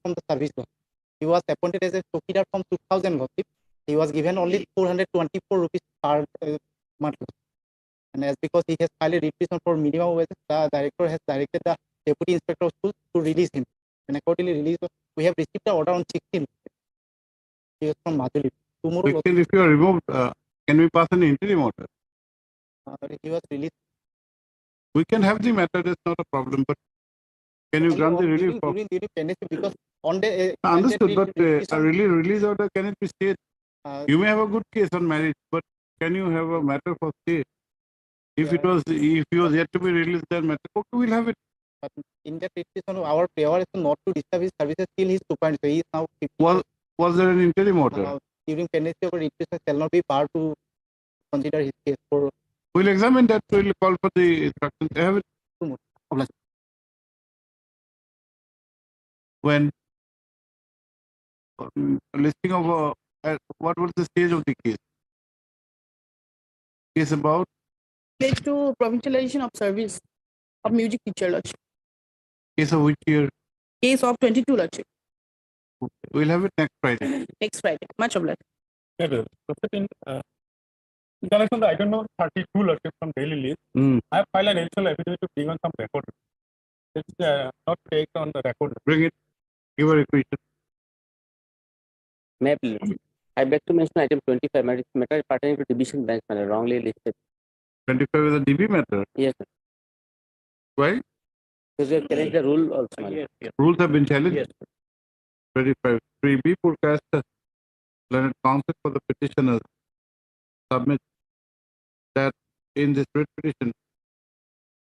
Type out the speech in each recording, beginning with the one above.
from the service. He was appointed as a chokidar from 2000 Lordship. He was given only 424 rupees per month. And as because he has filed a petition for minimum wages, the director has directed the deputy inspector of schools to release him. And accordingly released, we have received the order on 16th. He is from Madhuri. Tomorrow, if you are removed, can we pass an interim order? He was released. We can have the matter, that's not a problem, but can you grant the relief? During pendency, because on the understood, but a release order, can it be stayed? You may have a good case on marriage, but can you have a matter for stay? If he was yet to be released, then matter, okay, we'll have it. But in that petition, our prayer is not to disturb his services till his 2.5. He is now 50. Was there an interim order? During pendency of petition shall not be barred to consider his case for. We'll examine that. We'll call for the instructions. Have it. When listing of what was the stage of the case? Case about? Relates to provincialization of service of music teacher, Lordship. Case of which year? Case of 22, Lordship. Okay. We'll have it next Friday. Next Friday. Much obliged. In connection with the item number 32, Lordship, from daily list, I have filed an additional affidavit to bring on some record. It's not take on the record. Bring it. Give a requisition. May I please? I beg to mention item 25, matter pertaining to division branch matter wrongly listed. 25 is a DB matter? Yes, sir. Why? Because we have challenged the rule also. Yes. Rules have been challenged? Yes. 25. 3B forecast learned counsel for the petitioners submit that in this writ petition,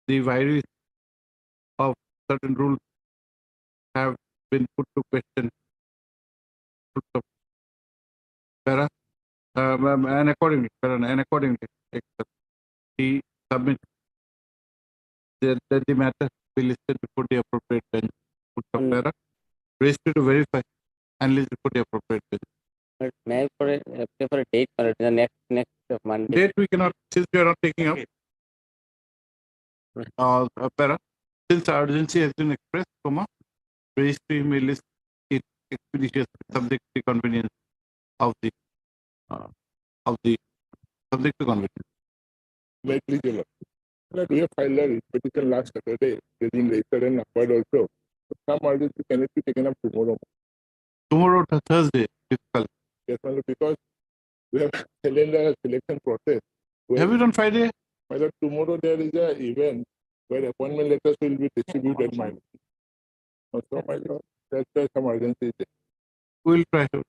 the vagaries of certain rules have been put to question. And accordingly, he submits that the matter be listed before the appropriate bench. Raised to verify and list before the appropriate bench. May I apply for a date for the next Monday? Date we cannot, since we are not taking up. Since urgency has been expressed, registry may list it expeditious subject to convenience of the subject to convenience. May I please, Your Lord? We have filed a petition last Saturday, getting registered and acquired also. Some urgency can it be taken up tomorrow? Tomorrow, Thursday, difficult. Yes, only because we have the selection process. Have you done Friday? My Lord, tomorrow there is an event where appointment letters will be distributed. So, my Lord, that's why some urgency is there. We'll try to.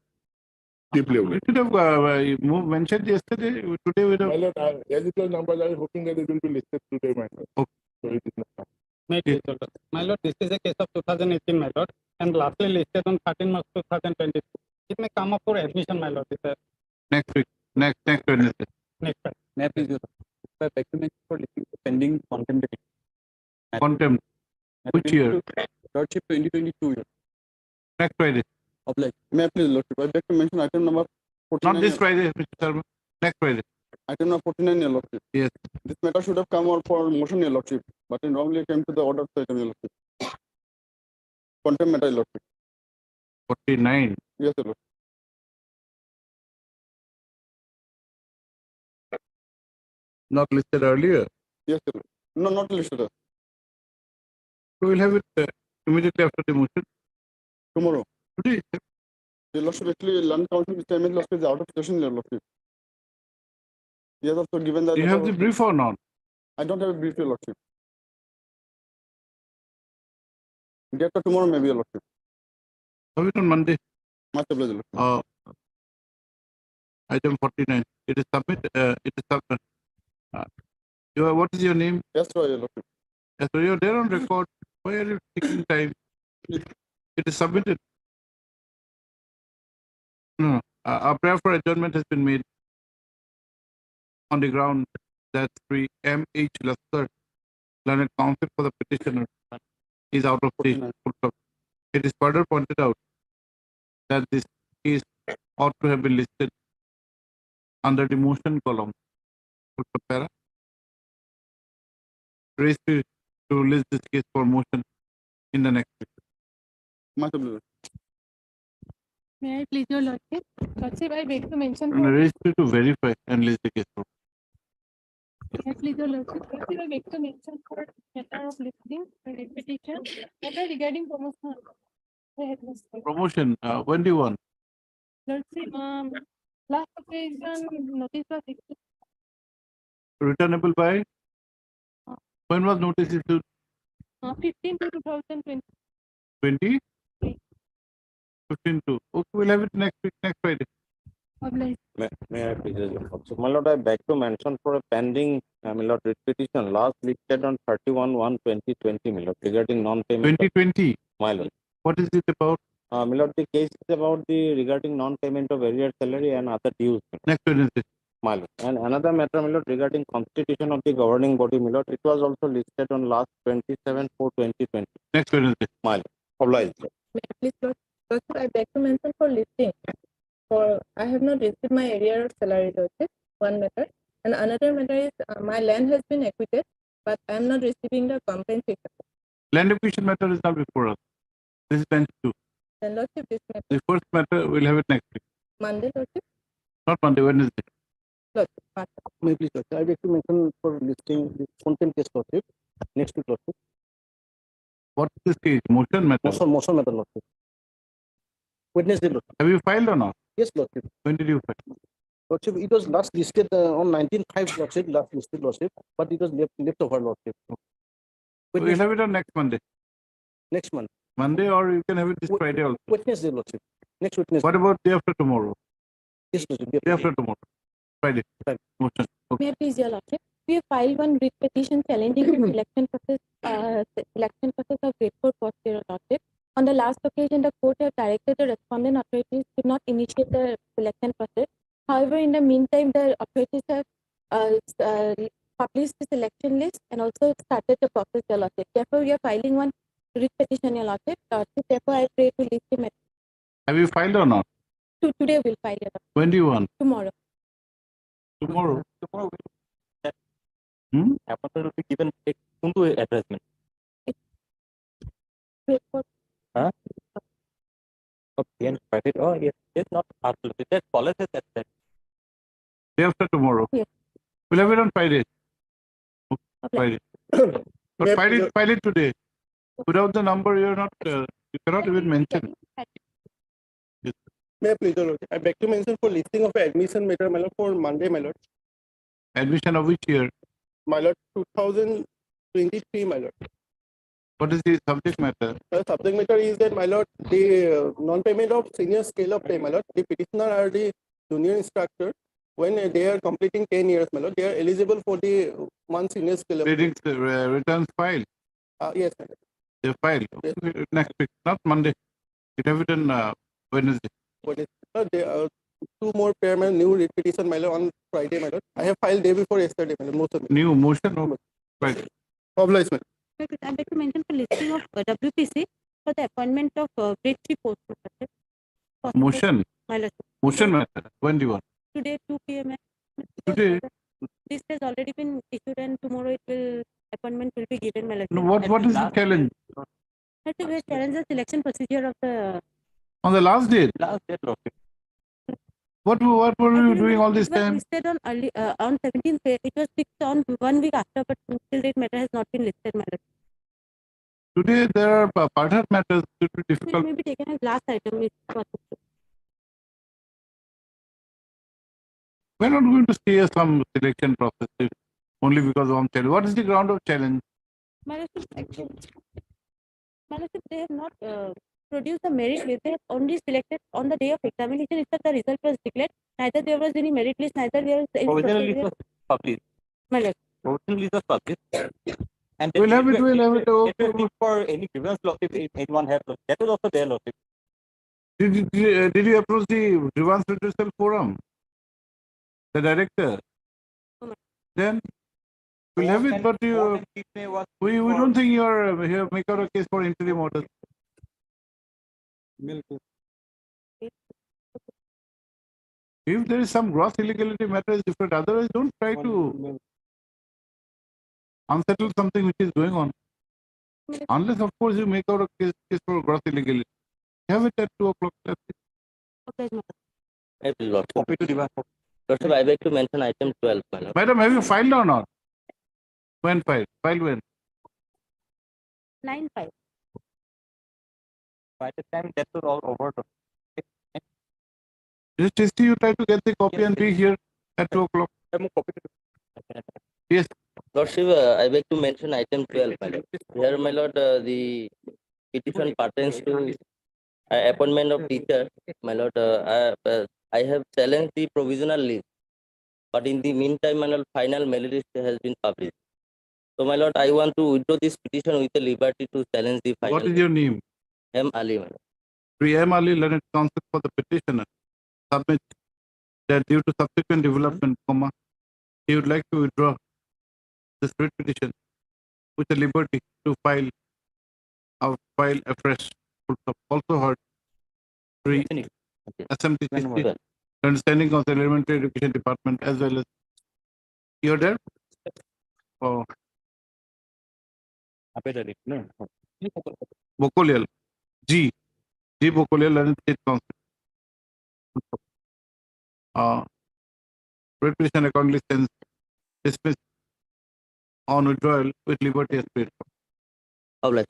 Deeply. We should have mentioned yesterday. Today we have. My Lord, as it was numbers, I was hoping that it will be listed today, my Lord. Okay. So it is not. My Lord, this is a case of 2018, my Lord, and lastly listed on 13 March 2022. It may come up for admission, my Lord. Next week. Next Wednesday. Next Friday. May I please, for listing pending contempt. Contempt. Which year? Lordship 2022. Next Friday. May I please, Lordship? I beg to mention item number 49. Not this Friday, Mr. Sharma. Next Friday. Item number 49, Your Lordship. Yes. This matter should have come out for motion, Your Lordship, but it wrongly came to the order of the item, Your Lordship. Contempt matter, Your Lordship. 49. Yes, Your Lordship. Not listed earlier. Yes, Your Lordship. No, not listed. So we'll have it immediately after the motion. Tomorrow. Today. Your Lordship, actually, Land Council, Mr. ML Lordship, is out of session, Your Lordship. He has also given that. Do you have the brief or not? I don't have a brief, Your Lordship. Get to tomorrow, maybe, Your Lordship. Have it on Monday. Much obliged, Your Lordship. Item 49. It is submitted. What is your name? Yes, sir, Your Lordship. Yes, so you're there on record. Why are you taking time? It is submitted. No. A prayer for adjournment has been made on the ground that Sri M.H. Laskar, learned counsel for the petitioner, is out of the. It is further pointed out that this case ought to have been listed under the motion column. Raised to list this case for motion in the next week. Much obliged. May I please your lordship? Lordship, I beg to mention And for register to verify and list the case. may I please your lordship? Lordship, I beg to mention for matter of listing, repetition, matter regarding promotion. Promotion, when do you want? Lordship, last occasion notice was issued, Returnable by? When was notice issued? 15 to 2020. 20? 15 to. Okay, we'll have it next week, next Friday. Obliged. May I please also, my lord, I beg to mention for a pending, my lord, writ petition last listed on 31/1/2020, my lord, regarding non-payment. 2020. My lord, What is it about? my lord, the case is about the regarding non-payment of arrears salary and other dues, Next Wednesday. my lord. And another matter, my lord, regarding constitution of the governing body, my lord, it was also listed on last 27/4/2020, Next Wednesday. my lord. Obliged. May I please, Lordship, I beg to mention for listing. For I have not received my arrear salary, Lordship, one matter. And another matter is my land has been acquitted, but I am not receiving the compensation. Land acquisition matter is not before us. This is bench 2. Then, Lordship, this matter, The first matter, we'll have it next week. Monday, Lordship, Not Monday, Wednesday. Lordship, Monday. May I please, Lordship, I beg to mention for listing the contempt case, Lordship, next week, Lordship. What is this case? Motion matter. Motion matter, Lordship. Wednesday, Lordship. Have you filed or not? Yes, Lordship. When did you file? Lordship, it was last listed on 19/5, Lordship, last listed, Lordship, but it was left over, Lordship. We'll Wednesday, have it on next Monday. next month. Monday, or you can have it this Friday also. Wednesday, Lordship. Next Wednesday. What about day after tomorrow? Yes, Lordship. Day after tomorrow. Friday. Friday. Motion. Okay. May I please, your Lordship? We have filed one writ petition challenging the selection process of grade 4 post year, Lordship. On the last occasion, the court had directed the respondent authorities to not initiate the selection process. However, in the meantime, the authorities have published the selection list and also started the process, your Lordship. Therefore, we are filing one writ petition, your Lordship. Therefore, I pray to list him at Have you filed or not? today. We'll file it When do you want? tomorrow. Tomorrow. Tomorrow, Hmm? will be given into addressment. Grade 4. Okay, oh, yes, it's not absolutely. That policy that Day after tomorrow. Yes. We'll have it on Friday. Okay. Friday. But Yeah, file it today. Without the number, you're not. You cannot even mention. May I please, your Lordship? I beg to mention for listing of admission matter, my lord, for Monday, my lord. Admission of which year? My lord, 2023, my lord. What is the subject matter? The subject matter is that, my lord, the non-payment of senior scale of pay, my lord, the petitioner are the junior instructor. When they are completing 10 years, my lord, they are eligible for the one senior scale of pay. Readings, returns file. Yes, my lord. They file. Okay, next week, not Monday. You have it on Wednesday. What is there are two more pair, my new writ petition, my lord, on Friday, my lord. I have filed day before yesterday, my lord, most of it. New motion. Oh, Friday. Obliged, my lord. I'd like to mention for listing of WPC for the appointment of grade 3 post. Motion. My lord, Motion matter. When do you want? today 2 p.m. Today. This has already been issued and tomorrow it will appointment will be given. My lord. No, what is the challenge? I think we challenge the selection procedure of the On the last date. last date, okay. What were you doing all this it was time? listed on early on 17th. It was fixed on 1 week after, but till date matter has not been listed. My lord. Today there are partner matters. It will be It difficult. may be taken as last item. We're not going to stay some selection process only because of challenge. What is the ground of challenge? My lordship, they have not produced the merit list. They have only selected on the day of examination itself the result was declared. Neither there was any merit list, neither there was any Provisional list procedure. was published. My lord. Provisional list was published. And We'll have it, we'll have it. It will be for any grievance lawsuit if anyone has. That was also their lawsuit. Did you approach the Grievance Redressal Forum? The director? No. Then we'll have it, but we don't think you're here make out a case for interim order. If there is some gross illegality matter is different. Otherwise, don't try to unsettle something which is going on. Unless, of course, you make out a case for gross illegality. Have it at 2 o'clock. That's it. Okay, my Lordship. Copy to the Lordship, I beg to mention item 12, my lord. Madam, have you filed or not? When filed? Filed when? 9-5. By the time that was all over, Just tasty, you try to get the copy and be here at 2 o'clock. Yes. Lordship, I beg to mention item 12, my lord. Here, my lord, the petition pertains to appointment of teacher, my lord. I have challenged the provisional list, but in the meantime, my lord, final merit list has been published. So, my lord, I want to withdraw this petition with the liberty to challenge the final. What is your name? M. Ali, my lord. Pre M. Ali, learned counsel for the petitioner. Submit that due to subsequent development, comma, he would like to withdraw this writ petition with the liberty to file afresh. Also heard pre SMT understanding of the elementary education department as well as you're there. Oh, Bokolial. G. Bokolial, learned state council. Writ petition accordingly stands dismissed on withdrawal with liberty as paid for. Obliged.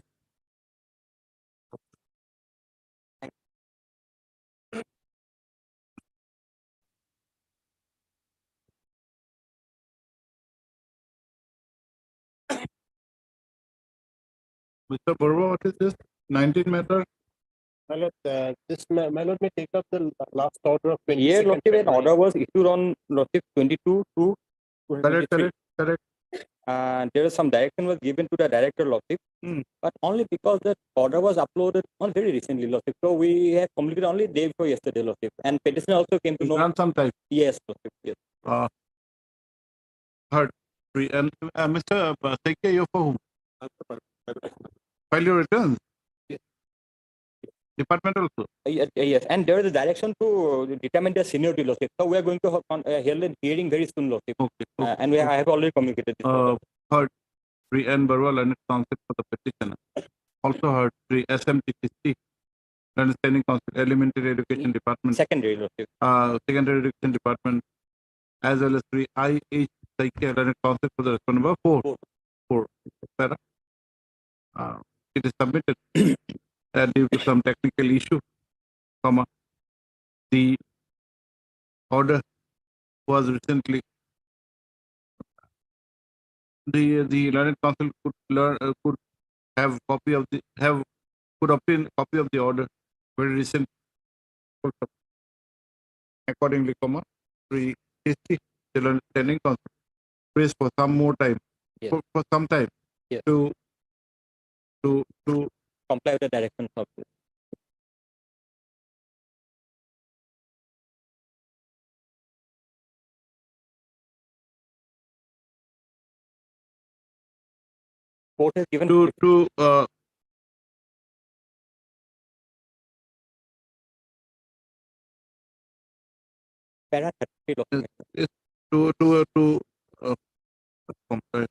Mr. Burwa, what is this? 19 matter? My lord, my lord may take up the last order of 22nd here, Lordship, an February. order was issued on Lordship 22 to Correct, 2023. correct. There is some direction was given to the director, Lordship, but only because that order was uploaded on very recently, Lordship. So we have completed only day before yesterday, Lordship, and petition also came to It's know. done sometime. Yes, Lordship. Yes. Heard. And Mr. Saikia, you're for whom? File your returns. Department also. Yes, and there is a direction to determine the seniority, Lordship. So we are going to hold a hearing very soon, Lordship. Okay. And I have already communicated this. Heard. Pre N. Barwal and counsel for the petitioner. Also heard. Pre SMTC. Understanding council, elementary education department. Secondary, Lordship. Secondary education department, as well as pre IH Saikia and council for the response number 4. Para. It is submitted due to some technical issue, comma, the order was recently the learned council could have copy of the could obtain copy of the order very recent. Accordingly, comma, pre history the learned standing council prays for some more time, Yes. for some time, Yes. to Comply with the directions of this. Court has given para 30 documents. to comply.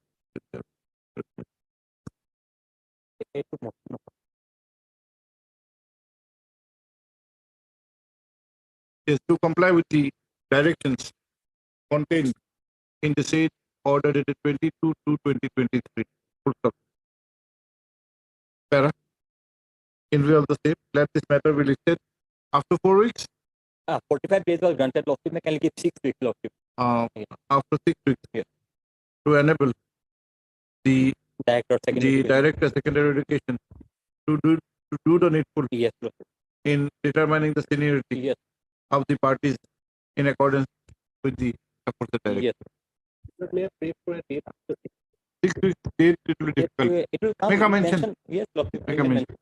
Is to comply with the directions contained in the said order dated 22/2/2023. Full stop. Para. In view of the same, let this matter be listed after 4 weeks. 45 days was granted, Lordship. Can give 6 weeks, Lordship. After 6 weeks. Yes. To enable the Director, secondary education to do the needful Yes, Lordship. in determining the seniority Yes. of the parties in accordance with the aforesaid directive. Yes. But may I pray for a date after 6 weeks date, it will be difficult. It will come. Make a mention. Yes, Lordship. Make a mention.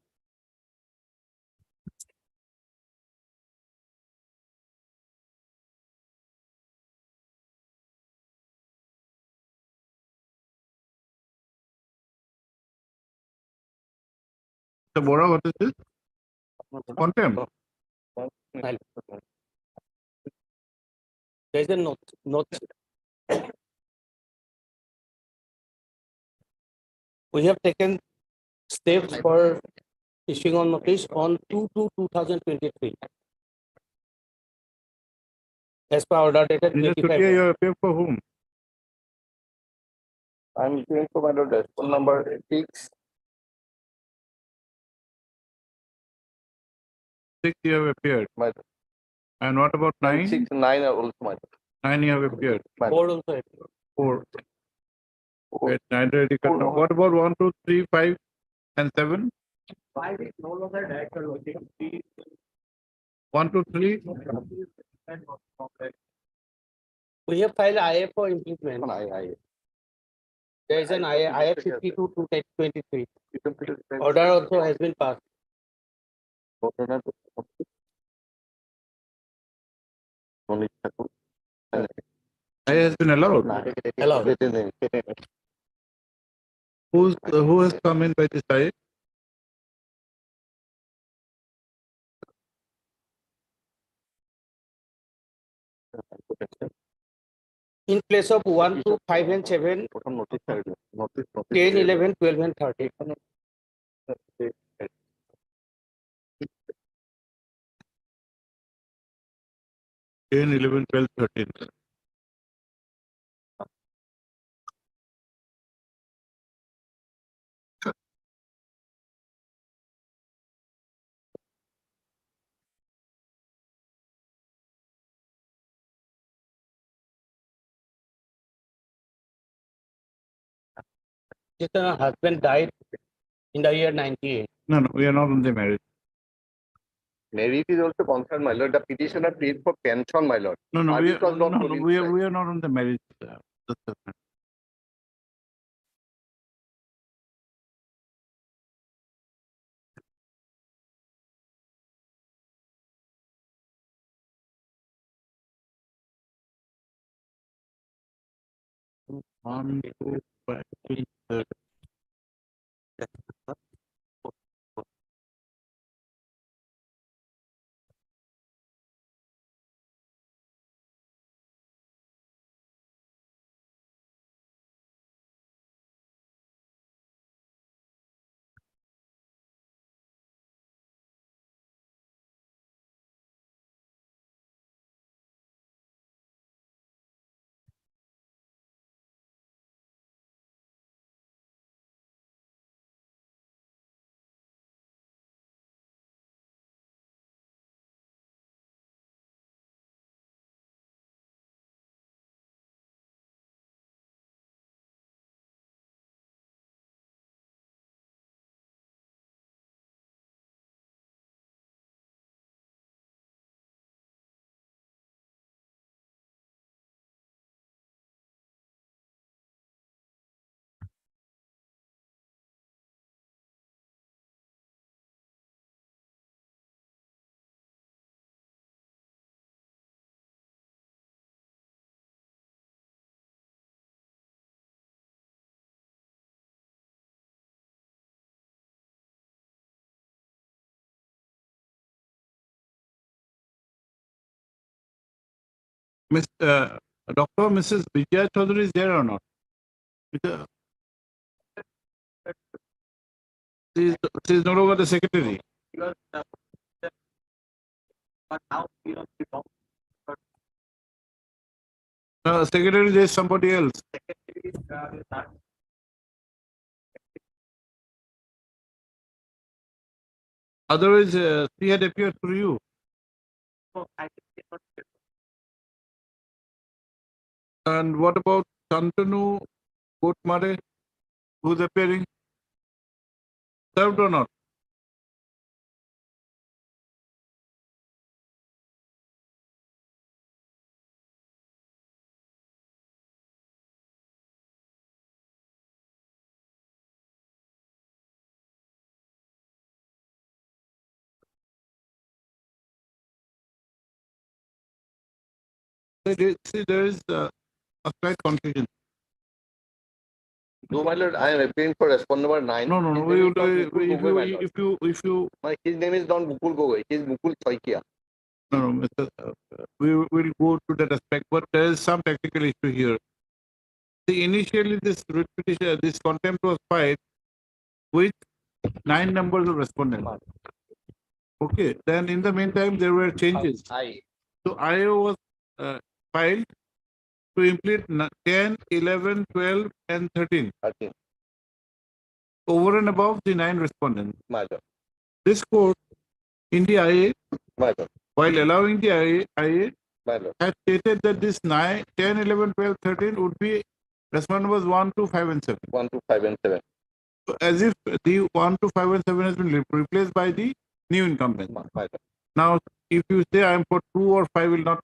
So, Bora, what is this? Contempt. There is a note. We have taken steps for issuing on notice on 2/2/2023. As per order dated Mr. 25. Sutia, you appear for whom? I'm going for my lord, phone number 6. 6 you have appeared. My lord. And what about 9? 6, 9 are also my lord. 9 you have appeared. My Board also. 4. Four. Wait, neither is cut off. What about 1, 2, 3, 5, and 7? 5 is no longer director. 1, 2, 3. We have filed IA for improvement. I. There is an IA 52 to 23. Order also has been passed. I has been allowed. Allowed. Who has come in by this I? In place of 1, 2, 5, and 7, 10, 11, 12, and 13. 10, 11, 12, 13. This husband died in the year 98. No, we are not on the marriage. Merit is also concerned, my lord. The petitioner paid for pension, my lord. No, Service was not put in we place. are not on the marriage. One, two, five, three, Dr. Mrs. Vijay Chaudhary is there or not? Because she is no longer the secretary. Secretary there is somebody else. Otherwise, she had appeared through you. And what about Shantanu Kotmare, who's appearing? Served or not? See, there is a slight confusion. No, my lord, I am appealing for respond number 9. No. If you His name is not Mukul Gogoi, he is Mukul Choikia. No, Mr. We will go to that aspect, but there is some technical issue here. See, initially this writ petition, this contempt was filed with 9 numbers of respondents. Okay, then in the meantime there were changes. So I was filed to implement 10, 11, 12, and 13 over and above the 9 respondents. This court in the IA, while allowing the IA, has stated that this 9, 10, 11, 12, 13 would be respondent numbers 1 to 5 and 7. 1 to 5 and 7. So as if the 1 to 5 and 7 has been replaced by the new incumbent. Now, if you say I am for 2 or 5 will not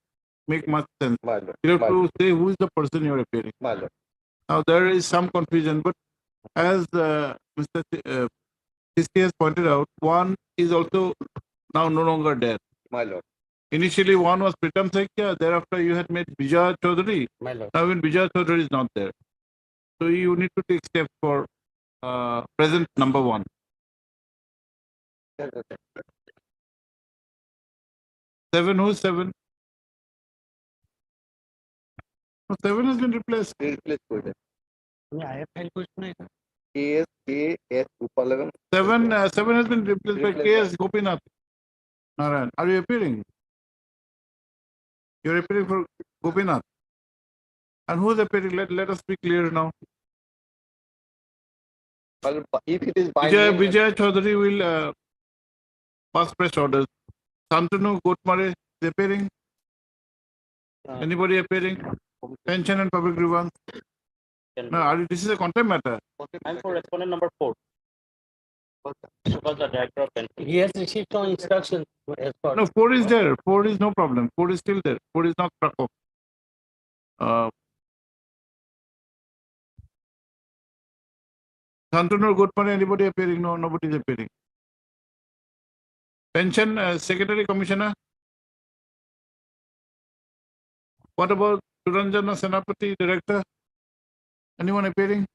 make much sense. You have to say who is the person you are appearing. Now, there is some confusion, but as Mr. Sisti has pointed out, one is also now no longer there. Initially, one was Pritam Saikia, thereafter you had made Vijay Chaudhary. Now, when Vijay Chaudhary is not there. So, you need to take steps for present number 1. Seven, who's 7? No, 7 has been replaced. Seven has been replaced by K.S. Gopinath. Narayan, are you appearing? You're appearing for Gopinath. And who's appearing? Let us be clear now. Well, if it is by name, Vijay Chaudhary will pass fresh orders. Santanu Gotmare is appearing. Anybody appearing? Pension and public grievance. No, this is a contempt matter. I'm for respondent number 4. Because the director of pension. He has received some instructions. No, 4 is there. 4 is no problem. 4 is still there. 4 is not struck off. Santanu Gotmare, anybody appearing? No, nobody is appearing. Pension Secretary Commissioner. What about Suranjana Senapati, Director? Anyone appearing?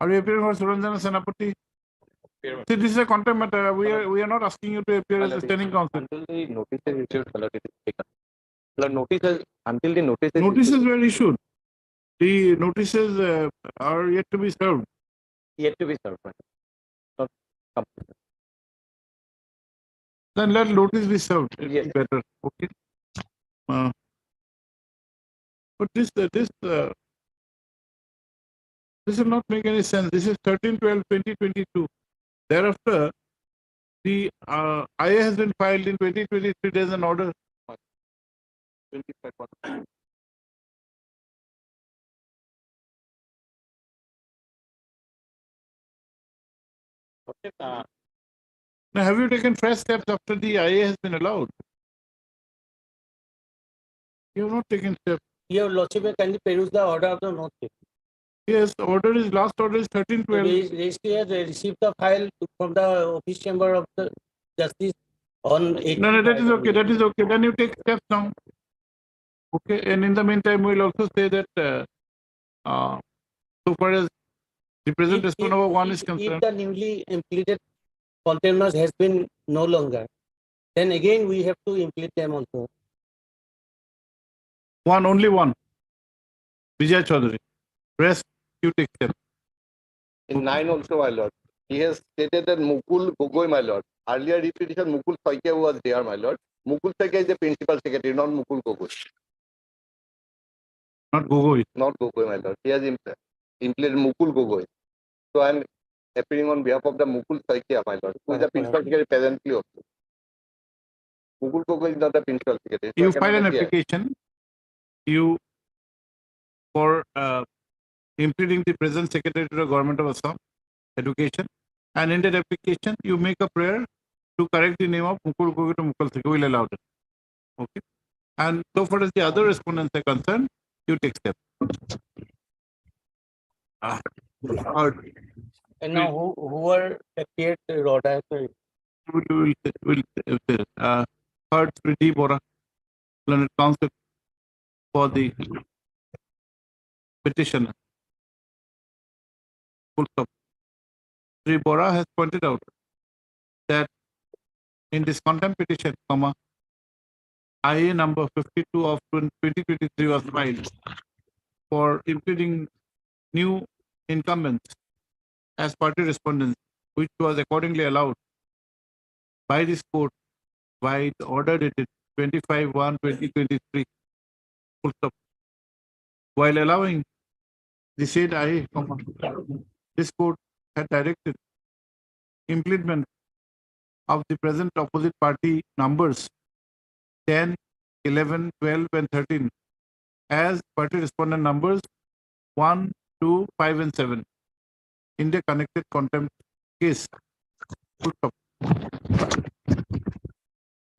Are you appearing for Suranjana Senapati? See, this is a contempt matter. We are not asking you to appear as a standing counsel. until the notice is issued, it is taken. The notices, until the notice is Notices were issued. The notices are yet to be served. yet to be served. Not complete. Then let notice be served. It Yes. is better. Okay. But this will not make any sense. This is 13/12/2022. Thereafter, the IA has been filed in 2023. There's an order. 25. Now, have you taken fresh steps after the IA has been allowed? You have not taken steps. Your Lordship, can you peruse the order of the note? Yes, last order is 13/12. Registry has received the file from the office chamber of the justice on 8. No, that is okay. That is okay. Then you take steps now. Okay, and in the meantime, we'll also say that so far as the present respondent number 1 is If concerned, the newly implemented containers has been no longer, then again we have to implement them also. only one, Vijay Chaudhary. Rest, you take steps. In 9 also, my lord, he has stated that Mukul Gogoi, my lord. Earlier repetition, Mukul Saikia was there, my lord. Mukul Saikia is the principal secretary, not Mukul Gogoi. Not Gogoi. Not Gogoi, my lord. He has implemented Mukul Gogoi. So I am appearing on behalf of the Mukul Saikia, my lord, who is the principal secretary presently also. Mukul Gogoi is not the principal secretary. So You I cannot file an appear. application. You for implementing the present secretary to the government of Assam, education, and in that application you make a prayer to correct the name of Mukul Gogoi to Mukul Saikia. We'll allow that. Okay. And so far as the other respondents are concerned, you take steps. And now who are appeared order? Heard Sri Bora, learned counsel for the petitioner. Full stop. Sri Bora has pointed out that in this contempt petition, IA number 52 of 2023 was filed for implementing new incumbents as party respondents, which was accordingly allowed by this court by the order dated 25/1/2023, full stop, while allowing the said IA, this court had directed implement of the present opposite party numbers 10, 11, 12, and 13 as party respondent numbers 1, 2, 5, and 7 in the connected contempt case. Full stop.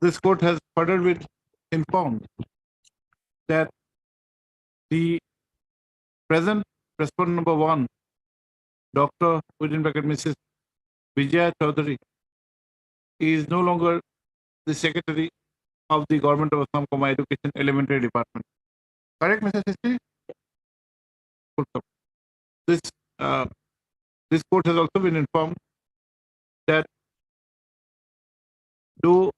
This court has further been informed that the present respondent number 1, Dr. within bracket Mrs. Vijaya Chaudhary, is no longer the secretary of the Government of Assam Education Elementary Department. Correct, Mr. Sisti? Full stop. This court has also been informed that though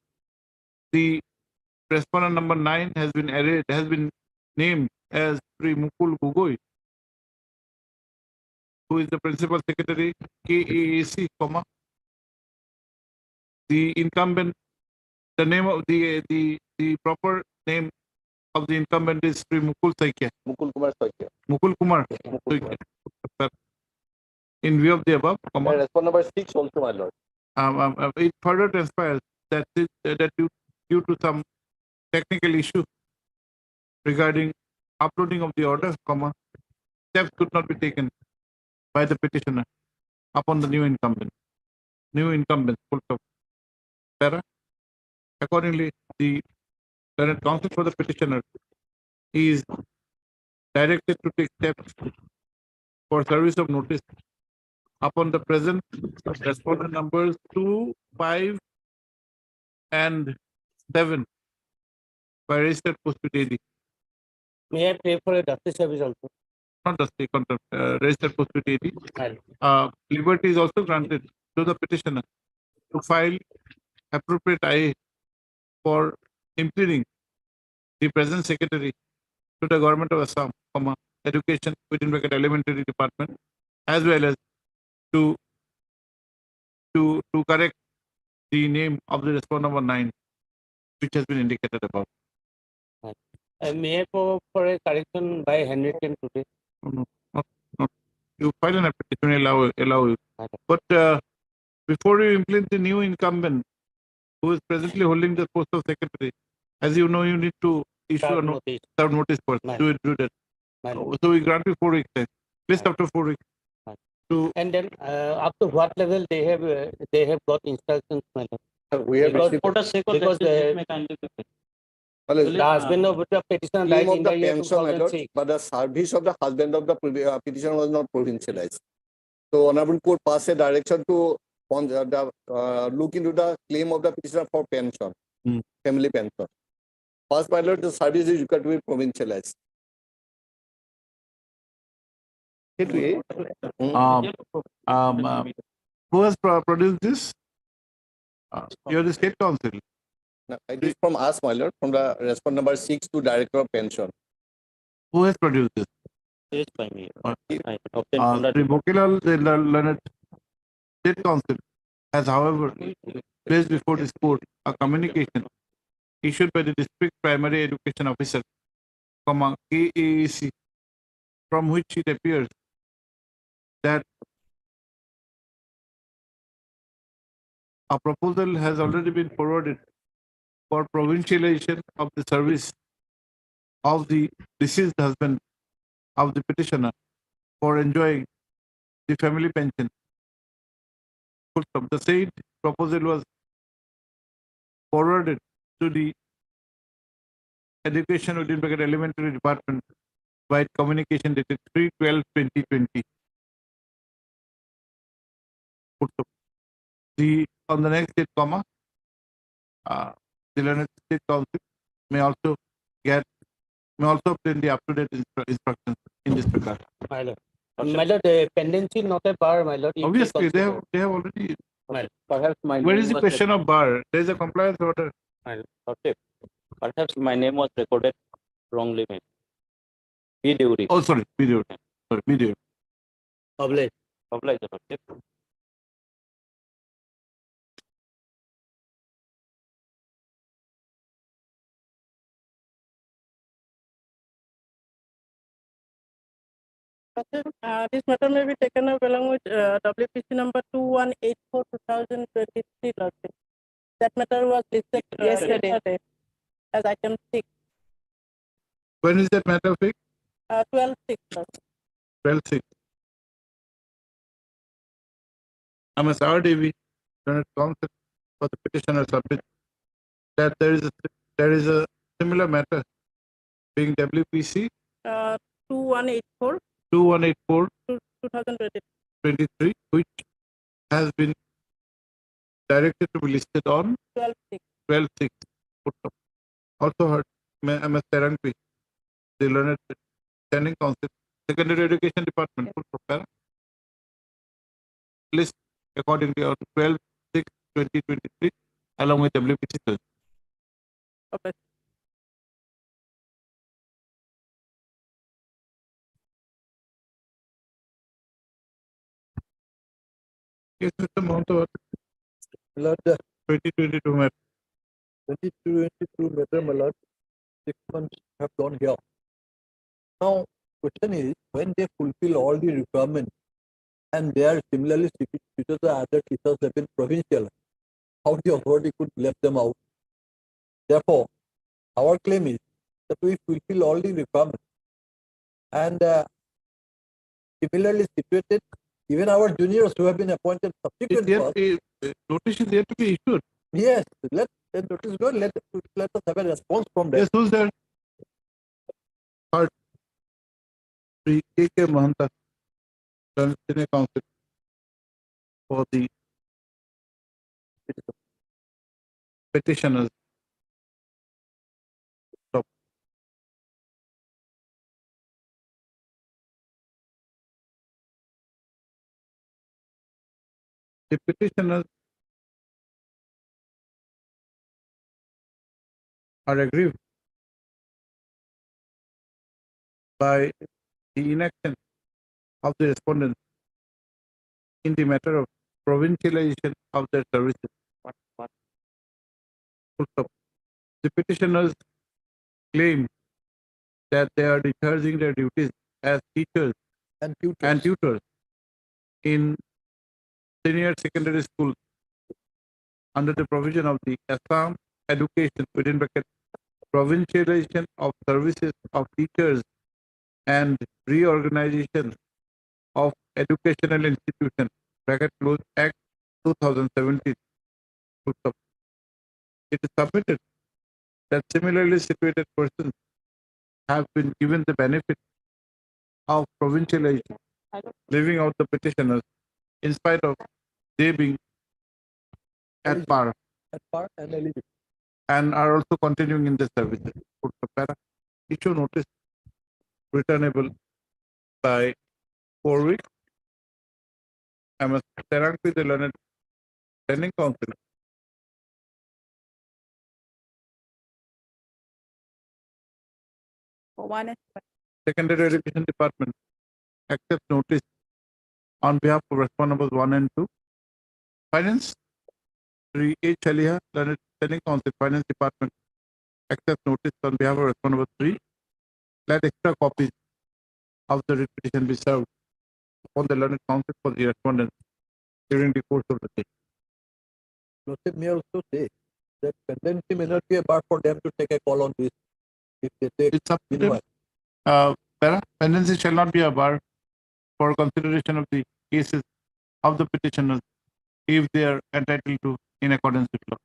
the respondent number 9 has been named as Sri Mukul Gogoi, who is the principal secretary, KAAC, the incumbent, the name of the proper name of the incumbent is Sri Mukul Saikia. Mukul Kumar Saikia. Mukul Kumar Saikia. In view of the above, Respondent number 6 also, my lord. It further transpires that due to some technical issue regarding uploading of the order, steps could not be taken by the petitioner upon the new incumbent. Full stop. Para. Accordingly, the current counsel for the petitioner is directed to take steps for service of notice upon the present respondent numbers 2, 5, and 7 by registered post AD. May I pray for a justice service also? Not justice, registered post AD. Liberty is also granted to the petitioner to file appropriate IA for implementing the present secretary to the Government of Assam, Education within bracket Elementary Department, as well as to correct the name of the respondent number 9, which has been indicated above. May I for a correction by handwritten today? No. You file an application, allow you. But before you implement the new incumbent who is presently holding the post of secretary, as you know, you need to issue a notice first. Do that. So we grant you 4 weeks time. Please after 4 weeks. And then up to what level they have got instructions, madam? We have Because the husband of the petitioner claim died of in the the year pension, my lord, 2006. but the service of the husband of the petitioner was not provincialized. So Honorable Court passed a direction to look into the claim of the petitioner for pension, family pension. First, my lord, the service is required to be provincialized. Who has produced this? You are the state council. No, it is from us, my lord, from the respondent number 6 to director of pension. Who has produced this? Yes, by me. Sri Mokilal, the learned state council, has, however, placed before this court a communication issued by the district primary education officer, KAEC, from which it appears that a proposal has already been forwarded for provincialization of the service of the deceased husband of the petitioner for enjoying the family pension. The said proposal was forwarded to the Education within bracket Elementary Department by communication dated 3/12/2020. On the next date, the learned state council may also obtain the up-to-date instructions in this regard. My lord, the pendency not a bar, my lord. Obviously, they have already. Perhaps my Where name is the was question of bar? There is a compliance order. Okay. Perhaps my name was recorded wrongly, maybe. Be duty. Oh, sorry, video. Sorry, video. Oblige. Oblige. This matter may be taken up along with WPC number 2184/2023. Lordship. That matter was listed yesterday as item 6, When is that matter fixed? 12/6. Lordship. 12/6. I must RDV Learned Counsel for the petitioner submit that there is a similar matter being WPC 2184 2184 2023. which has been directed to be listed on 12/6. 12/6. Also heard MS Terangpi, the Learned Standing Council, Secondary Education Department, list accordingly on 12/6/2023 along with WPC. Okay. Yes, Mr. Mohanto, 2022 matter. 2022 matter, my lord, 6 months have gone here. Now, question is, when they fulfill all the requirements and they are similarly situated, the other teachers have been provincial, how the authority could left them out? Therefore, our claim is that we fulfill all the requirements and similarly situated, even our juniors who have been appointed subsequent to us, Notice is yet to be issued. yes, let notice go, let us have a response from them. Yes, who's there? Third, Sri K.K. Mahanta, Senior Counsel for the petitioners. Stop. The petitioners are aggrieved by the inaction of the respondents in the matter of provincialization of their services. Full stop. The petitioners claim that they are discharging their duties as teachers and tutors in senior secondary school under the provision of the Assam Education within bracket Provincialization of Services of Teachers and Reorganization of Educational Institutions bracket close Act 2017. It is submitted that similarly situated persons have been given the benefit of provincialization, leaving out the petitioners in spite of they being at par and eligible, and are also continuing in the services. Issue notice returnable by 4 weeks. I must interact with the Learned Standing Council. Secondary Education Department accepts notice on behalf of respondables 1 and 2. Finance, Sri H. Chaliha, Learned Standing Council, Finance Department accepts notice on behalf of respondables 3. Let extra copies of the writ petition be served upon the Learned Council for the respondents during the course of the day. Lordship may also say that pendency may not be a bar for them to take a call on this if they take it's up to them. Pendency shall not be a bar for consideration of the cases of the petitioners if they are entitled to in accordance with law.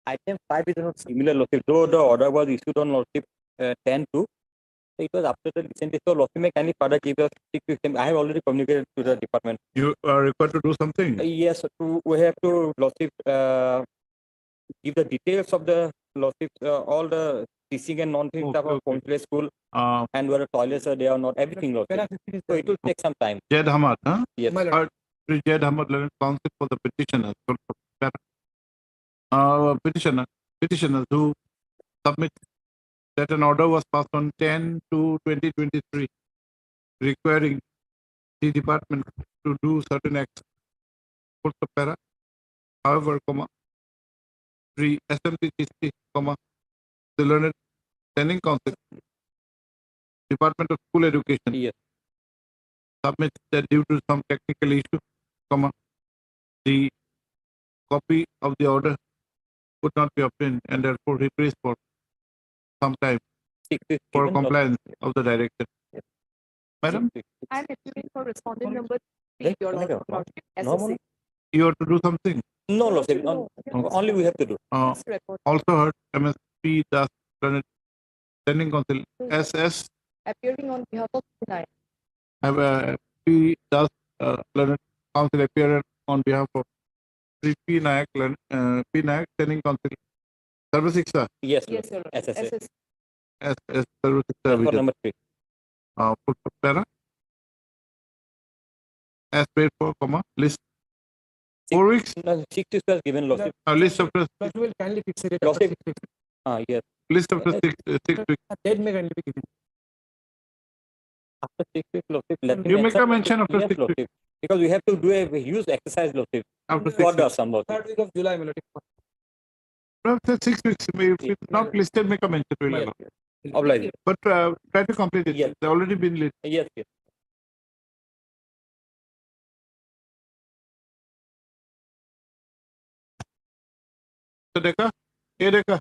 Item 5 is not similar, Lordship. Though the order was issued on Lordship 10/2, so it was updated recently. So Lordship may kindly further give us 6 I have already communicated to the department. You are required to do something. Yes, we have to Lordship give the details of the Lordship, all the teaching and non-teaching stuff of Provincial school and whether toilets are there or not, everything, Lordship. So it will take some time. Jed Hamad, huh? Yes. Jed Hamad, Learned Counsel for the petitioners. Petitioners who submit that an order was passed on 10/2/2023 requiring the department to do certain acts. However, 3 SMTCC, the Learned Training Council, Department of School Education. Yes. Submits that due to some technical issue, the copy of the order could not be obtained and therefore replaced for some time for compliance of the director. Madam, I'm appealing for respondent number Hey, 3, your come here. lordship, No, SSC. you have to do something. No, Lordship. Only we have to do. Please record. Also heard MSP Das Learned Training Council SS Appearing on behalf of Vinay. have P Das Learned Council appeared on behalf of P Nayak P Nayak Training Council Service Shiksha Yes, Yes, your lordship. SSA. SSC. SS Service Shiksha For Division. number 3. Put para as paid for list 4 weeks. No, 6 weeks was given, Lordship. List after will kindly fix it. Lordship. Yes. list after 6 weeks. Date may kindly be given. After 6 weeks, Lordship, let me You make a answer, mention after yes, 6 weeks. Lordship. Because we have to do a huge exercise, Lordship. After 6 What weeks. does some Lordship? 3rd week of July, my lordship. After 6 weeks, if it's not listed, make a mention. We'll Yes, allow. yes. Oblige. But try to complete it. Yes. It's already been listed. Yes, yes. So, Deka, here Deka.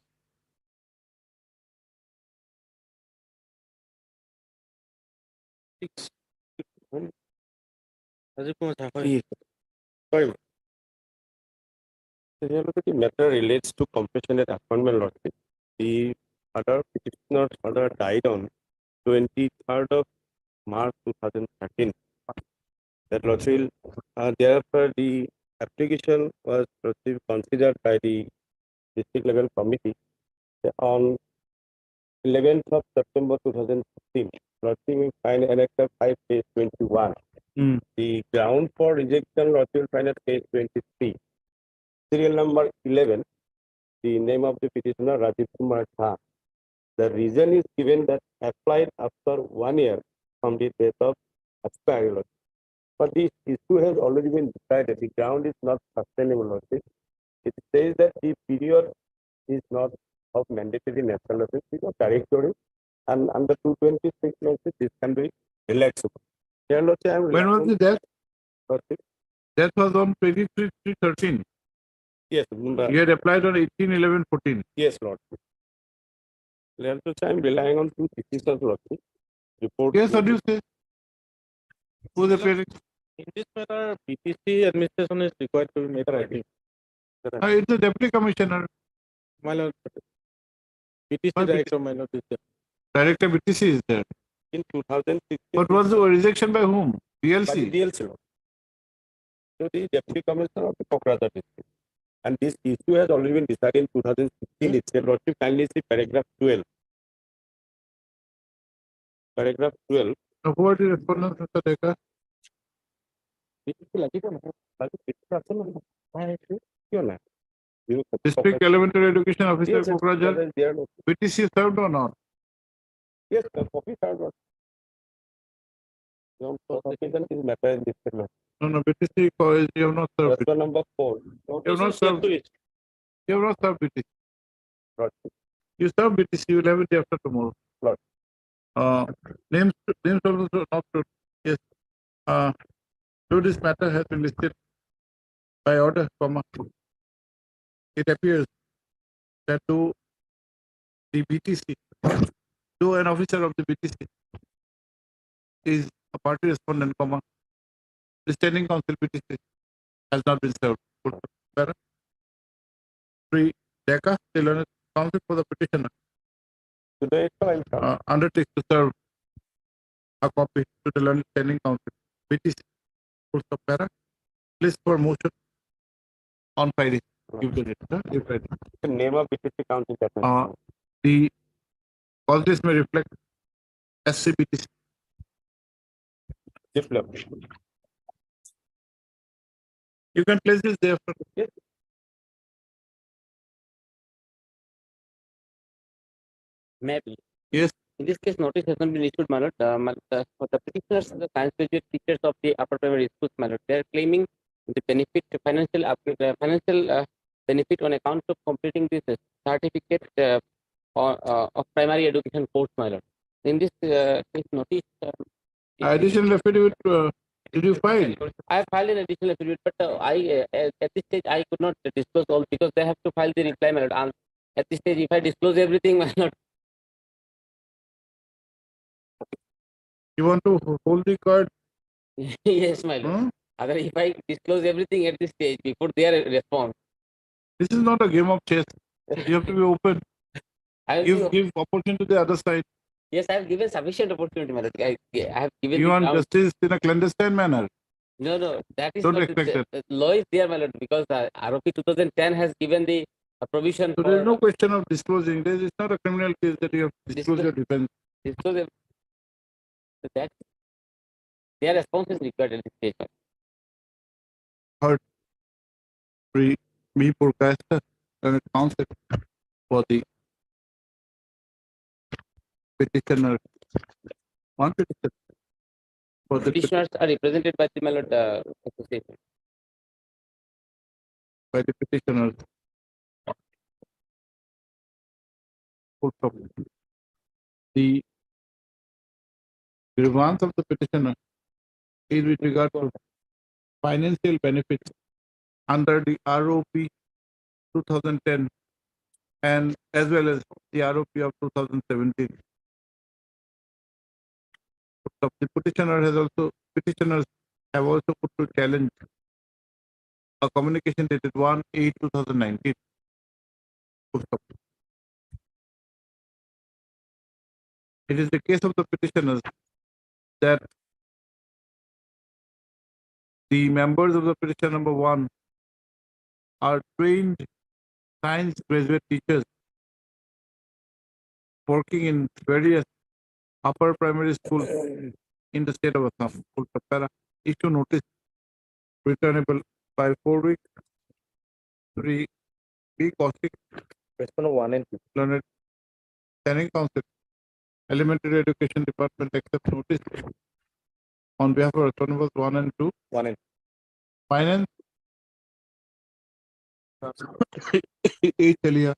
The matter relates to compassionate appointment, lordship. The other petitioner's father died on 23rd of March 2013. That lordship, therefore, the application was considered by the district level committee on 11th of September 2015. Lordship will find annexure 5 page 21. The ground for rejection, lordship will find at page 23. Serial number 11, the name of the petitioner Rajiv Kumar Jha. The reason is given that applied after 1 year from the date of expiry. But this issue has already been decided. The ground is not sustainable. It says that the period is not of mandatory national office because directory and under 226 this can be relaxed. Here, When was the death? Death was on 23/3/13. Yes. You had applied on 18/11/14. Yes, Lord. I'm relying on two petitions, Lord. Report. Yes, what do you say? Who's appearing? In this matter, PTC administration is required to make a writing. It's the deputy commissioner. My lord, PTC Why director, my lord, is there. Director BTC is there. In 2016. What was the rejection by whom? By DLC. the DLC, Lord. So the deputy commissioner of the Kokrajhar district. And this issue has already been decided in 2016 itself. Lordship, kindly see paragraph 12. Paragraph 12. Now, who are the respondents, Mr. Deka? District Elementary Education Officer, Kokrajhar. BTC served or not? Yes, the copy served. No, BTC college, you have not served. That's number 4. You have not served. You have not served BTC. You serve BTC, you will have it after tomorrow. Names also not sure. Yes. So this matter has been listed by order, it appears that though the BTC, though an officer of the BTC is a party respondent, the standing council BTC has not been served. Three, Deka, the learned counsel for the petitioner, undertakes to serve a copy to the learned standing council BTC. List for motion on Friday. Give the date. The name of BTC council. The all this may reflect SCBTC. You can place this there. Yes. Maybe. Yes. In this case, notice has not been issued, my lord. For the petitioners, the science graduate teachers of the upper primary schools, my lord, they are claiming the benefit, financial benefit on account of completing this certificate of primary education course, my lord. In this case notice, Additional affidavit, did you file? I filed an additional affidavit, but at this stage I could not disclose all because they have to file the reply, my lord. And at this stage, if I disclose everything, my lord, You want to hold the card? yes, my lord. Other if I disclose everything at this stage before their response, This is not a game of chess. You have to be open. I will Give opportunity to the other side. yes, I have given sufficient opportunity, my lord. I have given. You the want ground. justice in a clandestine manner. No, that is Don't not expect the, that. the law is there, my lord, because ROP 2010 has given the provision So for there is no question of disclosing. This is not a criminal case that you have to disclose your defense. disclose that their response is required at this stage. Heard me forecast a concept for the petitioner. One petition for the Petitioners are represented by the my lord association. by the petitioners. Full stop. The grievance of the petitioner is with regard to financial benefits under the ROP 2010 and as well as the ROP of 2017. The petitioners have also put to challenge a communication dated 1/8/2019. It is the case of the petitioners that the members of the petition number 1 are trained science graduate teachers working in various upper primary schools in the state of Assam. Issue notice returnable by 4 weeks. 3 B Caustic. Respond 1 and 2. Learned Standing Council. Elementary Education Department accepts notice on behalf of Respondents 1 and 2. 1 and 2. Finance. A Chalia.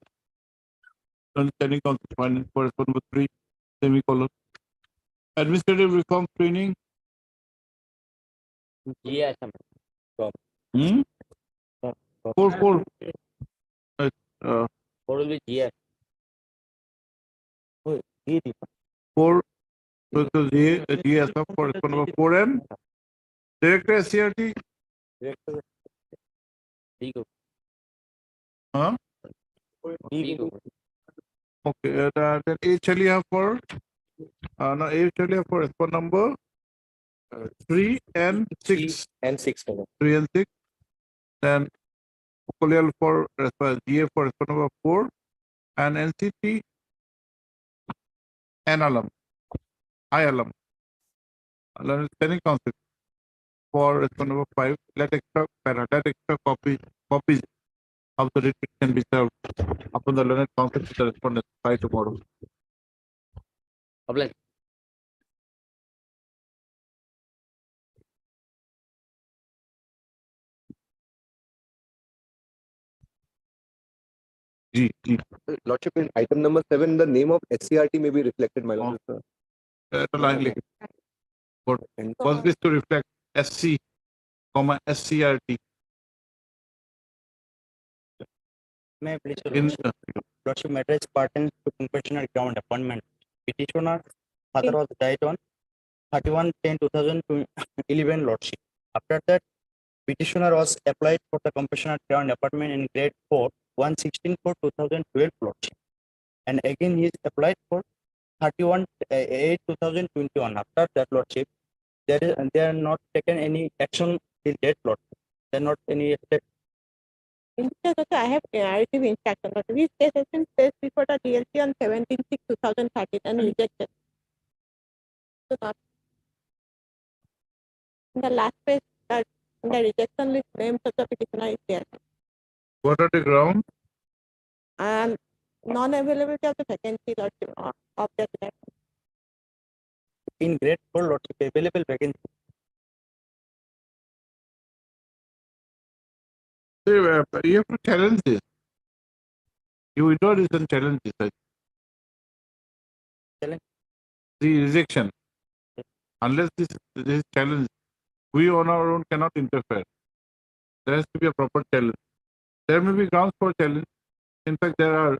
Standing Council Finance for Respondent 3. Semicolon. Administrative Reform Training. Yes, 4. 4 will be GS. 4. So it was GS for Respondent 4 and Director SCRT. Huh? Okay, then A Chalia for A Chalia for respond number 3 and 6. 3 and 6. Then Polial for GA for respond number 4 and NCT and alum. I alum. Standing Council for respond number 5. Let extra copies of the writ can be served upon the learned council to the respondent by tomorrow. Obliged. G. Lordship, in item number 7, the name of SCRT may be reflected, my lord. Was this to reflect SC, SCRT? May I please, Lordship, matters pertains to compassionate ground appointment. Petitioner father was died on 31/10/2011, Lordship. After that, petitioner was applied for the compassionate ground appointment in grade 4, 1/16/2012, Lordship. And again he is applied for 31/8/2021. After that, Lordship, they are not taken any action till date, Lordship. They are not any step. I have narrative instruction. This case has been placed before the DLC on 17/6/2013 and rejected. So not in the last page, in the rejection list, names of the petitioner is there. What are the grounds? And non-availability of the vacancy, Lordship, of that. In grade 4, Lordship, available vacancy. You have to challenge this. You withdraw this and challenge this. Challenge? The rejection. Unless this is challenged, we on our own cannot interfere. There has to be a proper challenge. There may be grounds for challenge. In fact, there are,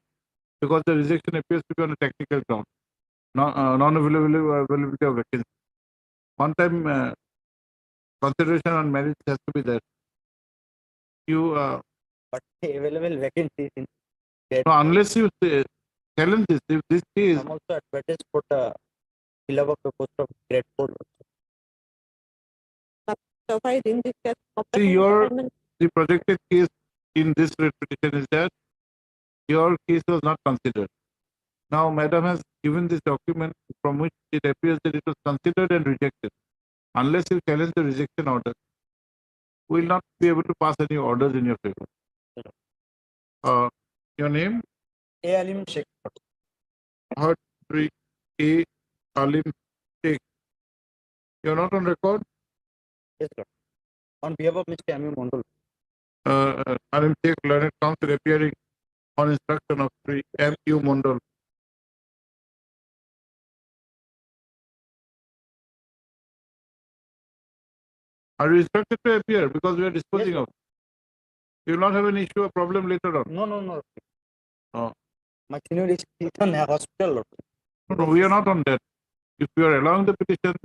because the rejection appears to be on a technical ground, non-availability of vacancy. One time consideration on merit has to be there. But available vacancies in no, unless you challenge this, if this is I'm also advertised for the fill up of the post of grade 4. So far in this case, see the projected case in this repetition is that your case was not considered. Now, Madam has given this document from which it appears that it was considered and rejected. Unless you challenge the rejection order, we will not be able to pass any orders in your favor. Your name? A. Alim Sheikh. Heart A. Alim Sheikh. You are not on record? Yes, sir. On behalf of Mr. Ami Mondol. Alim Sheikh, Learned Counsel, appearing on instruction of Sri M.U. Mondol. Are you instructed to appear because we are disposing of? You will not have an issue or problem later on. No. Oh. My senior is in a hospital. No, we are not on that. If you are allowing the petition,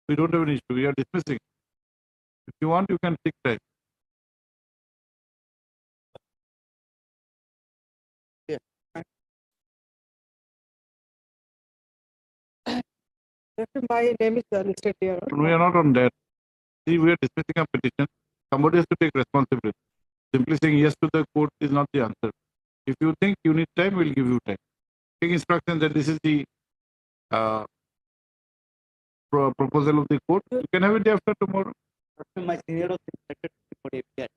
we don't have an issue. We are dismissing. If you want, you can take time. Yes. My name is Mr. Dear. We are not on that. See, we are dismissing a petition. Somebody has to take responsibility. Simply saying yes to the court is not the answer. If you think you need time, we'll give you time. Take instruction that this is the proposal of the court. You can have it day after tomorrow. My senior was instructed for API.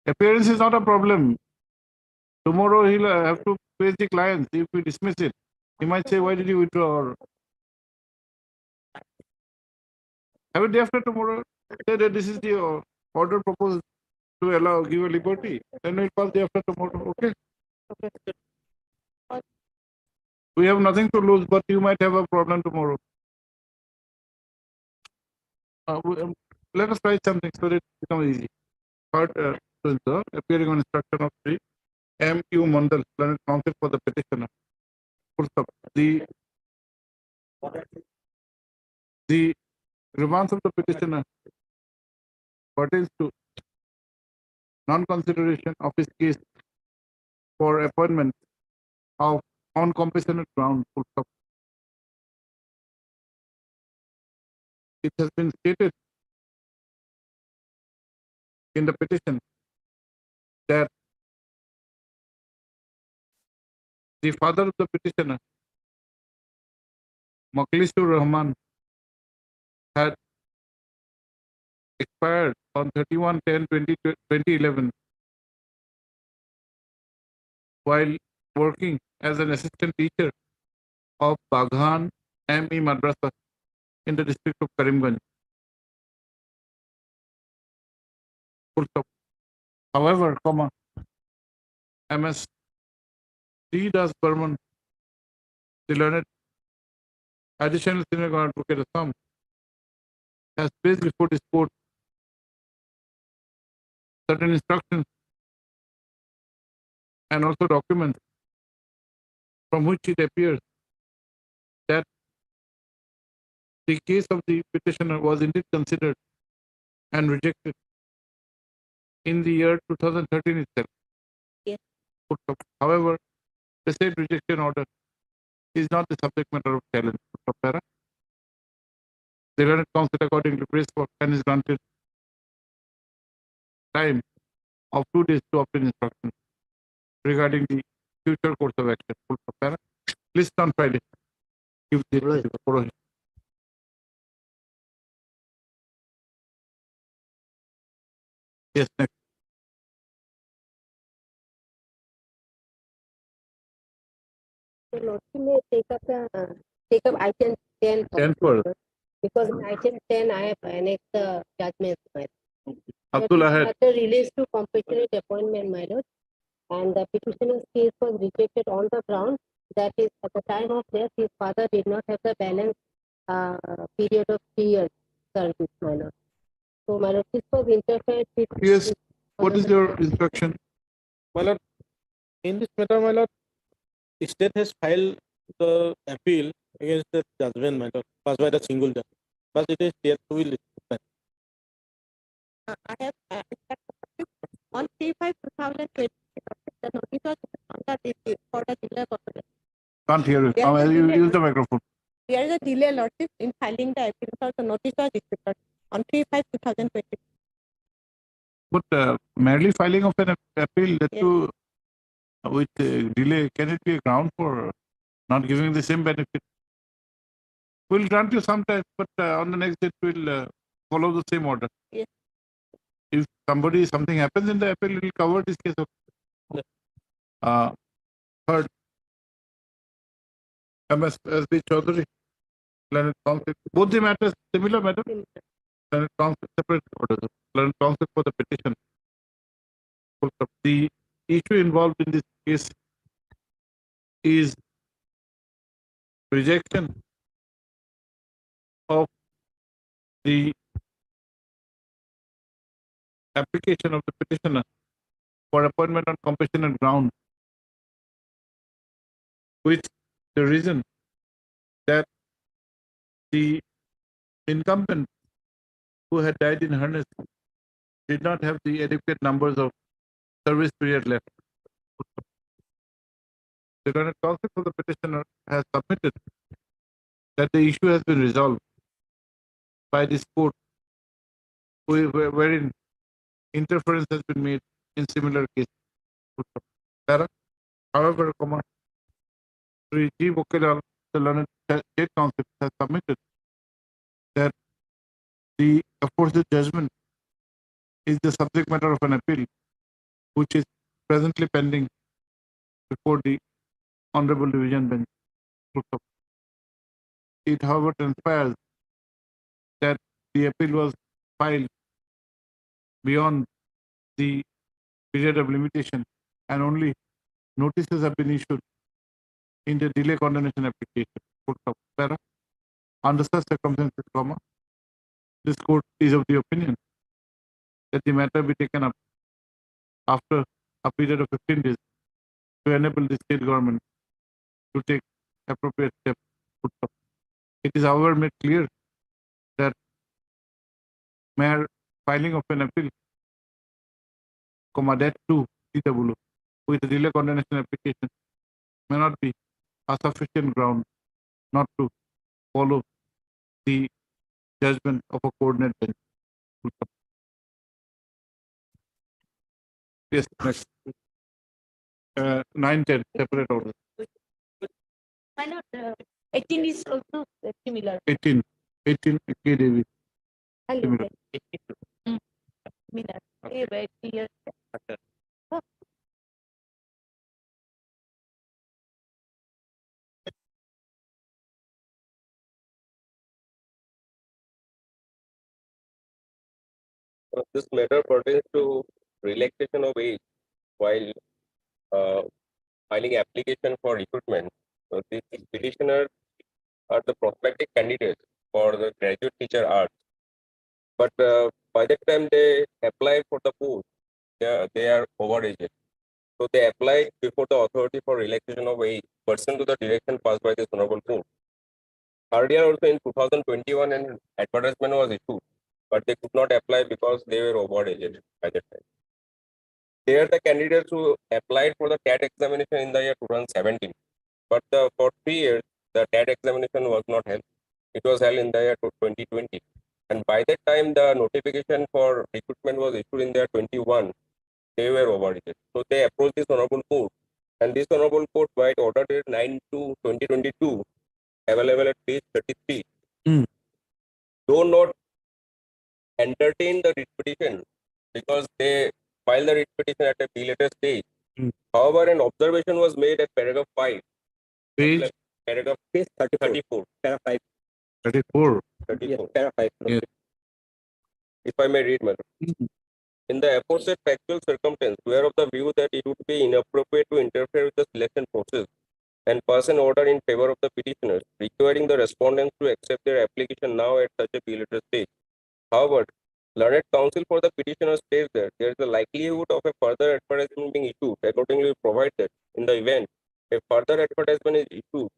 Appearance is not a problem. Tomorrow he'll have to face the clients. If we dismiss it, he might say, why did you withdraw? Or have it day after tomorrow. Say that this is the order proposed to allow, give a liberty. Then we'll pass day after tomorrow. Okay? We have nothing to lose, but you might have a problem tomorrow. Let us try something so that it becomes easy. Part appearing on instruction of Sri M.U. Mondal, Learned Counsel for the petitioner. The grievance of the petitioner pertains to non-consideration of his case for appointment of on compassionate ground. It has been stated in the petition that the father of the petitioner, Makhlisur Rahman, had expired on 31/10/2011 while working as an assistant teacher of Baghan M.E. Madrasa in the district of Karimganj. However, MS T. Das Burman, the learned additional senior government advocate Assam, has placed before this court certain instructions and also documents from which it appears that the case of the petitioner was indeed considered and rejected in the year 2013 itself. Yes. However, the said rejection order is not the subject matter of challenge. The learned counsel accordingly prays for and is granted time of 2 days to obtain instructions regarding the future course of action. List on Friday. Give the Purohit. Yes, next. So Lord, you may take up item 10 10 first. because in item 10 I have annexed the judgment. Abdullah Ahad. Matter relates to compassionate appointment, my lord, and the petitioner's case was rejected on the ground that is, at the time of death, his father did not have the balance period of 3 years service, my lord. So, my lord, this was interfered with. Yes. What is your instruction? My lord, in this matter, my lord, the state has filed the appeal against the judgment, my lord, passed by the single judge, but it is yet to be listened. I have on 3/5/2020, the notice was on the for the delay corporation. Can't hear you. You use the microphone. There is a delay, lordship, in filing the appeal, so the notice was issued on 3/5/2020. But merely filing of an appeal that Yes. to with delay, can it be a ground for not giving the same benefit? We'll grant you sometime, but on the next date we'll follow the same order. Yes. If something happens in the appeal, we'll cover this case. Third, MSB Chaudhary, Learned Counsel. Both the matters similar matter. Learned Counsel separate orders. Learned Counsel for the petition. The issue involved in this case is rejection of the application of the petitioner for appointment on compassionate ground, with the reason that the incumbent who had died in harness did not have the adequate numbers of service period left. The Learned Counsel for the petitioner has submitted that the issue has been resolved by this court, wherein interference has been made in similar cases. However, Sri G. Bokilal, the Learned State Council, has submitted that the aforesaid judgment is the subject matter of an appeal, which is presently pending before the Honorable Division Bench. It, however, transpires that the appeal was filed beyond the period of limitation and only notices have been issued in the delay condemnation application. Under such circumstances, this court is of the opinion that the matter be taken up after a period of 15 days to enable the state government to take appropriate steps. It is, however, made clear that mere filing of an appeal, that too, with a delay condemnation application may not be a sufficient ground not to follow the judgment of a coordinate bench. Yes, next. 9-10, separate orders. Why not? 18 is also similar. 18 KDV. Similar. Similar. Very clear. This matter pertains to relaxation of age while filing application for recruitment. So these petitioners are the prospective candidates for the graduate teacher arts. But by the time they apply for the post, they are overaged. So they applied before the authority for relaxation of age, pursuant to the direction passed by the Honorable Court. Earlier also in 2021, an advertisement was issued, but they could not apply because they were overaged by that time. They are the candidates who applied for the TAT examination in the year 2017, but for 3 years, the TAT examination was not held. It was held in the year 2020. And by that time, the notification for recruitment was issued in the year 21. They were overaged. So they approached this Honorable Court, and this Honorable Court, by order date 9/2/2022, available at page 33, do not entertain the writ petition because they filed the writ petition at a later stage. However, an observation was made at paragraph 5. Page? Paragraph page 34. Paragraph 5. 34. 34. Paragraph 5. Yes. If I may read, madam. In the aforesaid factual circumstance, we are of the view that it would be inappropriate to interfere with the selection process and pass an order in favor of the petitioners, requiring the respondents to accept their application now at such a belated stage. However, learned counsel for the petitioner states that there is a likelihood of a further advertisement being issued, accordingly provided in the event a further advertisement is issued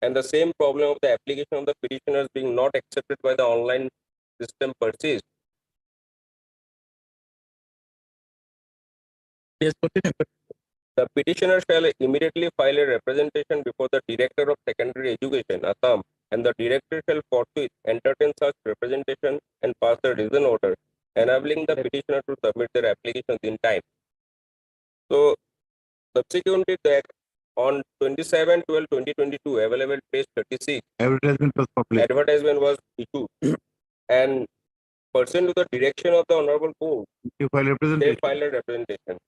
and the same problem of the application of the petitioners being not accepted by the online system persists. Yes, continue. The petitioner shall immediately file a representation before the Director of Secondary Education, Assam, and the Director shall forthwith entertain such representation and pass a reason order, enabling the petitioner to submit their applications in time. So, subsequently, that on 27/12/2022, available page 36, advertisement was issued, and pursuant to the direction of the Honorable Court, you file they representation. filed a representation.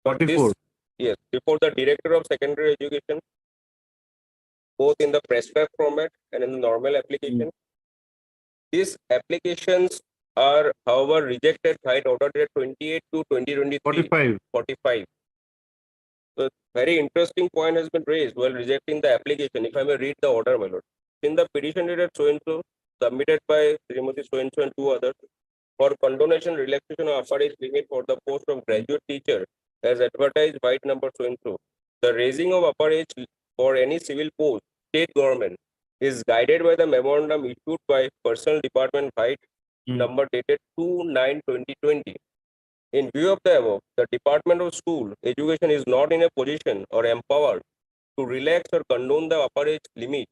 But 44. this, yes, before the Director of Secondary Education, both in the prescribed format and in the normal application. These applications are, however, rejected by order date 28/2/2023. 45. 45. So, very interesting point has been raised while rejecting the application. If I may read the order, my lord. In the petition dated so-and-so, submitted by Srimati so-and-so and two others, for condonation relaxation of upper age limit for the post of graduate teacher as advertised by number so-and-so. The raising of upper age for any civil post, state government, is guided by the memorandum issued by Personnel Department White number dated 2/9/2020. In view of the above, the Department of School Education is not in a position or empowered to relax or condone the upper age limit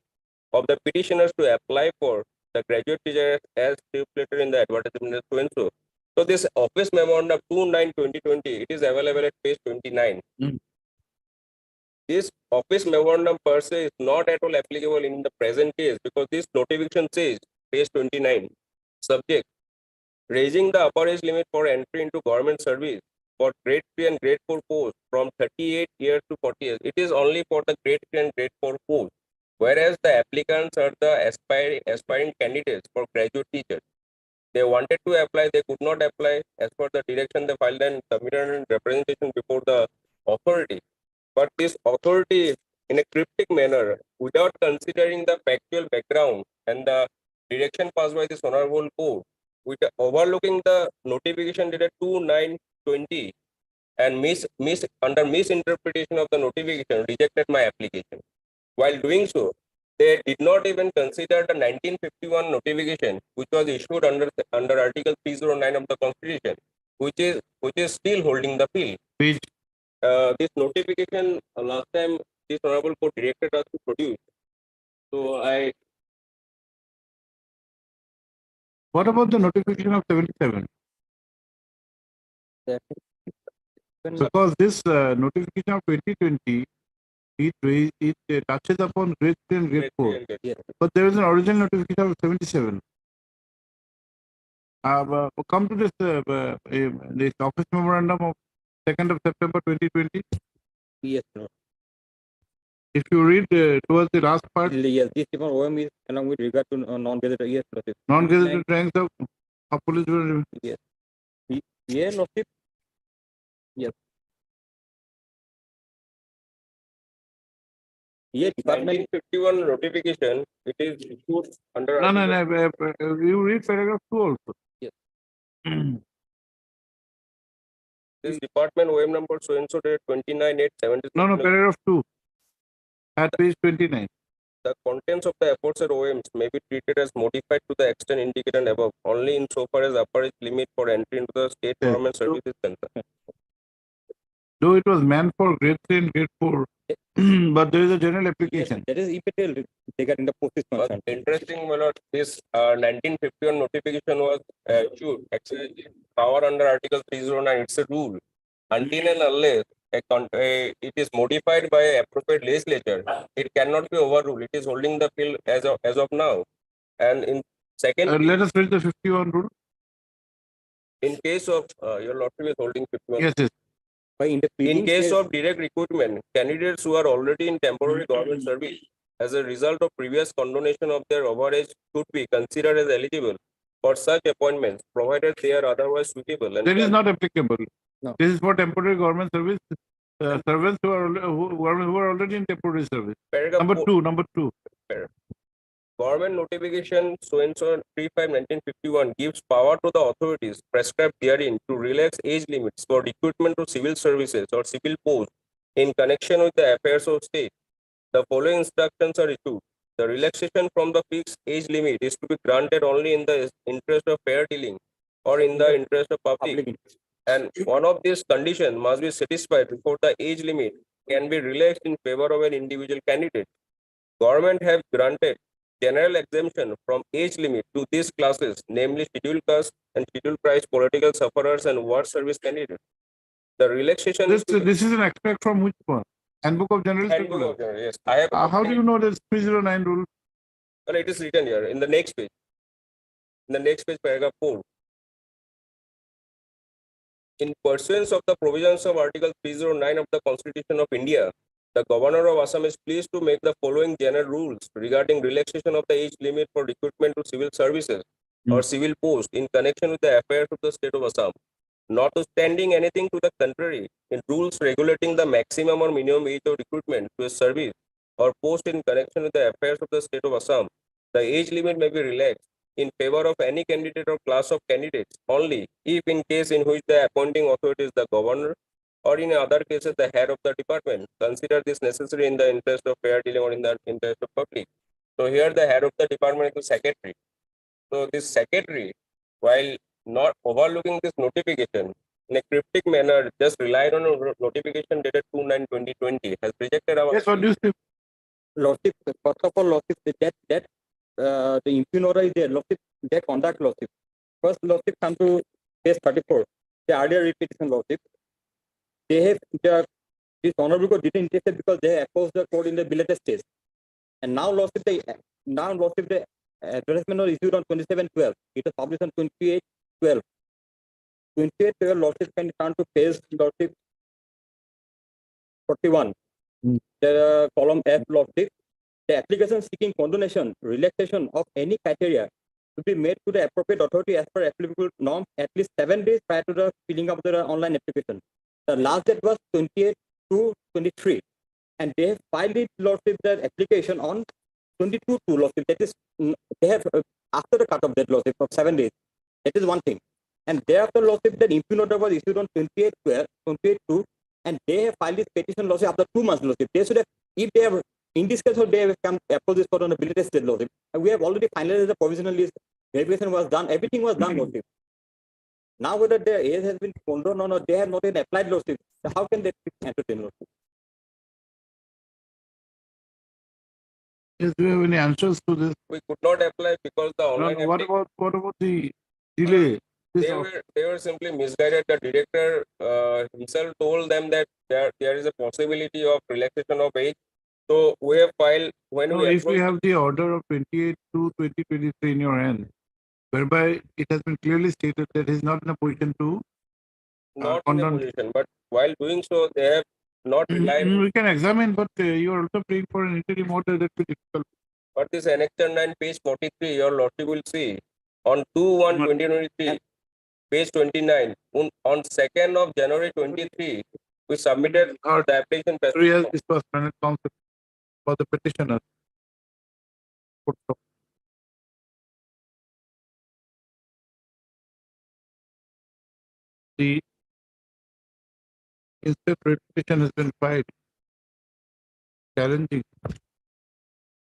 of the petitioners to apply for the graduate teacher as stipulated in the advertisement so and so. So this office memorandum 2/9/2020, it is available at page 29. This office memorandum per se is not at all applicable in the present case because this notification says, page 29, subject, raising the upper age limit for entry into government service for grade 3 and grade 4 posts from 38 years to 40 years. It is only for the grade 3 and grade 4 posts, whereas the applicants are the aspiring candidates for graduate teachers. They wanted to apply, they could not apply. As per the direction, they filed and submitted a representation before the authority. But this authority, in a cryptic manner, without considering the factual background and the direction passed by this honorable court, with overlooking the notification dated 2/9/20 and under misinterpretation of the notification, rejected my application. While doing so, they did not even consider the 1951 notification, which was issued under Article 309 of the Constitution, which is still holding the field. This notification last time this honorable court directed us to produce. So What about the notification of 77? Because this notification of 2020, it touches upon grade 3 and grade 4. But there is an original notification of 77. Come to this office memorandum of 2nd of September 2020. Yes, no. If you read towards the last part, Yes, this is OM is along with regard to non-gazetted. Yes, Lordship. non-gazetted ranks of police. Yes. Yes, Lordship. Yes. Yes, department. 1951 notification, it is issued under. No. You read paragraph 2 also. Yes. This department OM number so and so dated 29/8/76. No, paragraph 2 at page 29. The contents of the aforesaid OMs may be treated as modified to the extent indicated above, only insofar as upper age limit for entry into the state government service is concerned. Though it was meant for grade 3 and grade 4, but there is a general application. That is EPTL regarding the post is concerned. Interesting, my lord, this 1951 notification was issued. Actually, power under Article 309, it's a rule. Until and unless it is modified by appropriate legislature, it cannot be overruled. It is holding the field as of now. And in second, let us read the 51 rule. In case of your lordship is holding 51. Yes. In case of direct recruitment, candidates who are already in temporary government service as a result of previous condonation of their overage could be considered as eligible for such appointments, provided they are otherwise suitable. And That is not applicable. No. This is for temporary government service servants who are already in temporary service. Paragraph Number 4. two. Number two. Government notification so-and-so 35/1951 gives power to the authorities prescribed therein to relax age limits for recruitment to civil services or civil posts in connection with the affairs of state. The following instructions are issued. The relaxation from the fixed age limit is to be granted only in the interest of fair dealing or in the interest of public. And one of these conditions must be satisfied before the age limit can be relaxed in favor of an individual candidate. Government have granted general exemption from age limit to these classes, namely scheduled caste and scheduled price political sufferers and war service candidates. The relaxation This is an extract from which one? Handbook of General Handbook Circular. of General, yes. I have. How do you know this 309 rule? Well, it is written here in the next page. In the next page, paragraph 4. In pursuance of the provisions of Article 309 of the Constitution of India, the Governor of Assam is pleased to make the following general rules regarding relaxation of the age limit for recruitment to civil services or civil posts in connection with the affairs of the state of Assam. Notwithstanding anything to the contrary, in rules regulating the maximum or minimum age of recruitment to a service or post in connection with the affairs of the state of Assam, the age limit may be relaxed in favor of any candidate or class of candidates only if in case in which the appointing authority is the governor or in other cases the head of the department consider this necessary in the interest of fair dealing or in the interest of public. So here the head of the department is the secretary. So this secretary, while not overlooking this notification in a cryptic manner, just relied on a notification dated 2/9/2020, has rejected our. Yes, what do you say? Lordship, first of all, lordship, that the impugn order is there. Lordship, they conduct lordship. First, lordship come to page 34. The earlier repetition lordship. They have this honorable court didn't interest because they opposed the court in the belated stage. And now lordship, the advertisement was issued on 27/12. It was published on 28/12. 28/12 lordship can turn to page lordship 41. The column F lordship. The application seeking condonation, relaxation of any criteria to be made to the appropriate authority as per applicable norms at least 7 days prior to the filling of the online application. The last date was 28/2/23, and they have filed it lordship their application on 22/2 lordship. That is, they have after the cut of that lordship of 7 days. That is one thing. And thereafter lordship that impugn order was issued on 28/2, and they have filed this petition lordship after 2 months lordship. They should have, if they have. In this case, they have come appose this court on a belated state lordship. We have already finalized the provisional list. Verification was done. Everything was done lordship. Now whether their age has been condoned or not, they have not even applied lordship. So how can they entertain lordship? Yes, do you have any answers to this? We could not apply because the online. No, what about the delay? They were simply misguided. The director himself told them that there is a possibility of relaxation of age. So we have filed when no, if we have the order of 28/2/2023 in your hand, whereby it has been clearly stated that he is not in a position to not in a position, but while doing so, they have not relied. We can examine, but you are also praying for an interim order that will be difficult. But this annexure 9, page 43, your lordship will see on 2/1/2023, page 29, on 2nd of January 23, we submitted the application. This was Senate Council for the petitioner. The instant petition has been filed challenging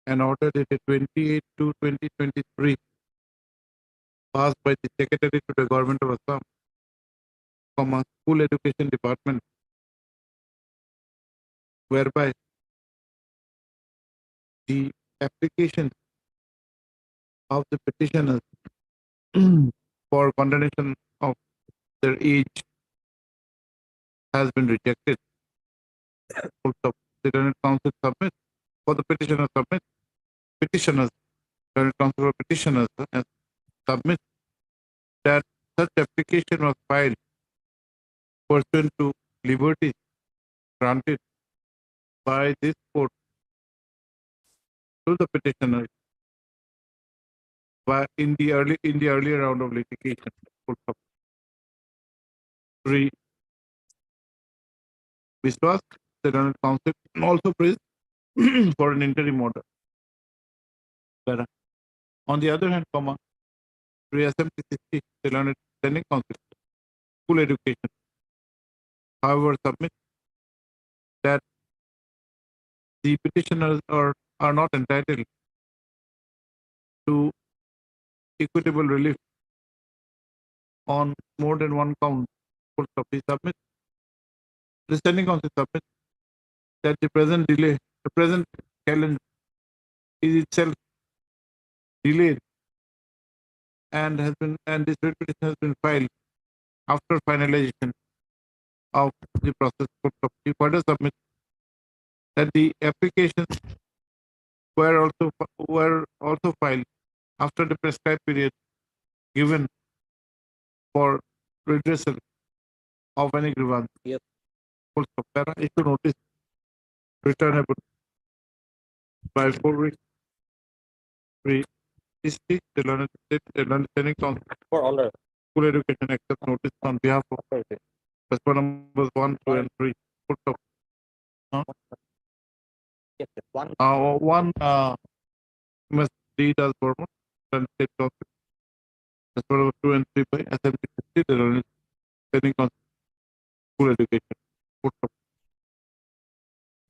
an order dated 28/2/2023 passed by the Secretary to the Government of Assam, School Education Department, whereby the application of the petitioners for condemnation of their age has been rejected. Also, the Senate Council submits for the petitioner submit petitioners. Senate Council for petitioners submit that such application was filed pursuant to liberties granted by this court to the petitioner but in the earlier round of litigation. Full stop. 3. Vishwas, the learned counsel, also praised for an interim order. Para. On the other hand, comma, 3 SMT60, the learned standing counsel, full education. However, submit that the petitioners are not entitled to equitable relief on more than one count. Full stop. He submits, the standing counsel submits that the present challenge is itself delayed and this writ petition has been filed after finalization of the process. He further submits that the applications were also filed after the prescribed period given for redressal of any grievance. Yes. Full stop. Para. Issue notice returnable by 4 weeks. 3. History, the learned standing counsel For all the full education accept notice on behalf of Passport numbers 1, 2, and 3. Full stop. yes, one. One must read as formal and state counsel. Passport number 2 and 3 by SMT, the learned standing counsel full education. Full stop.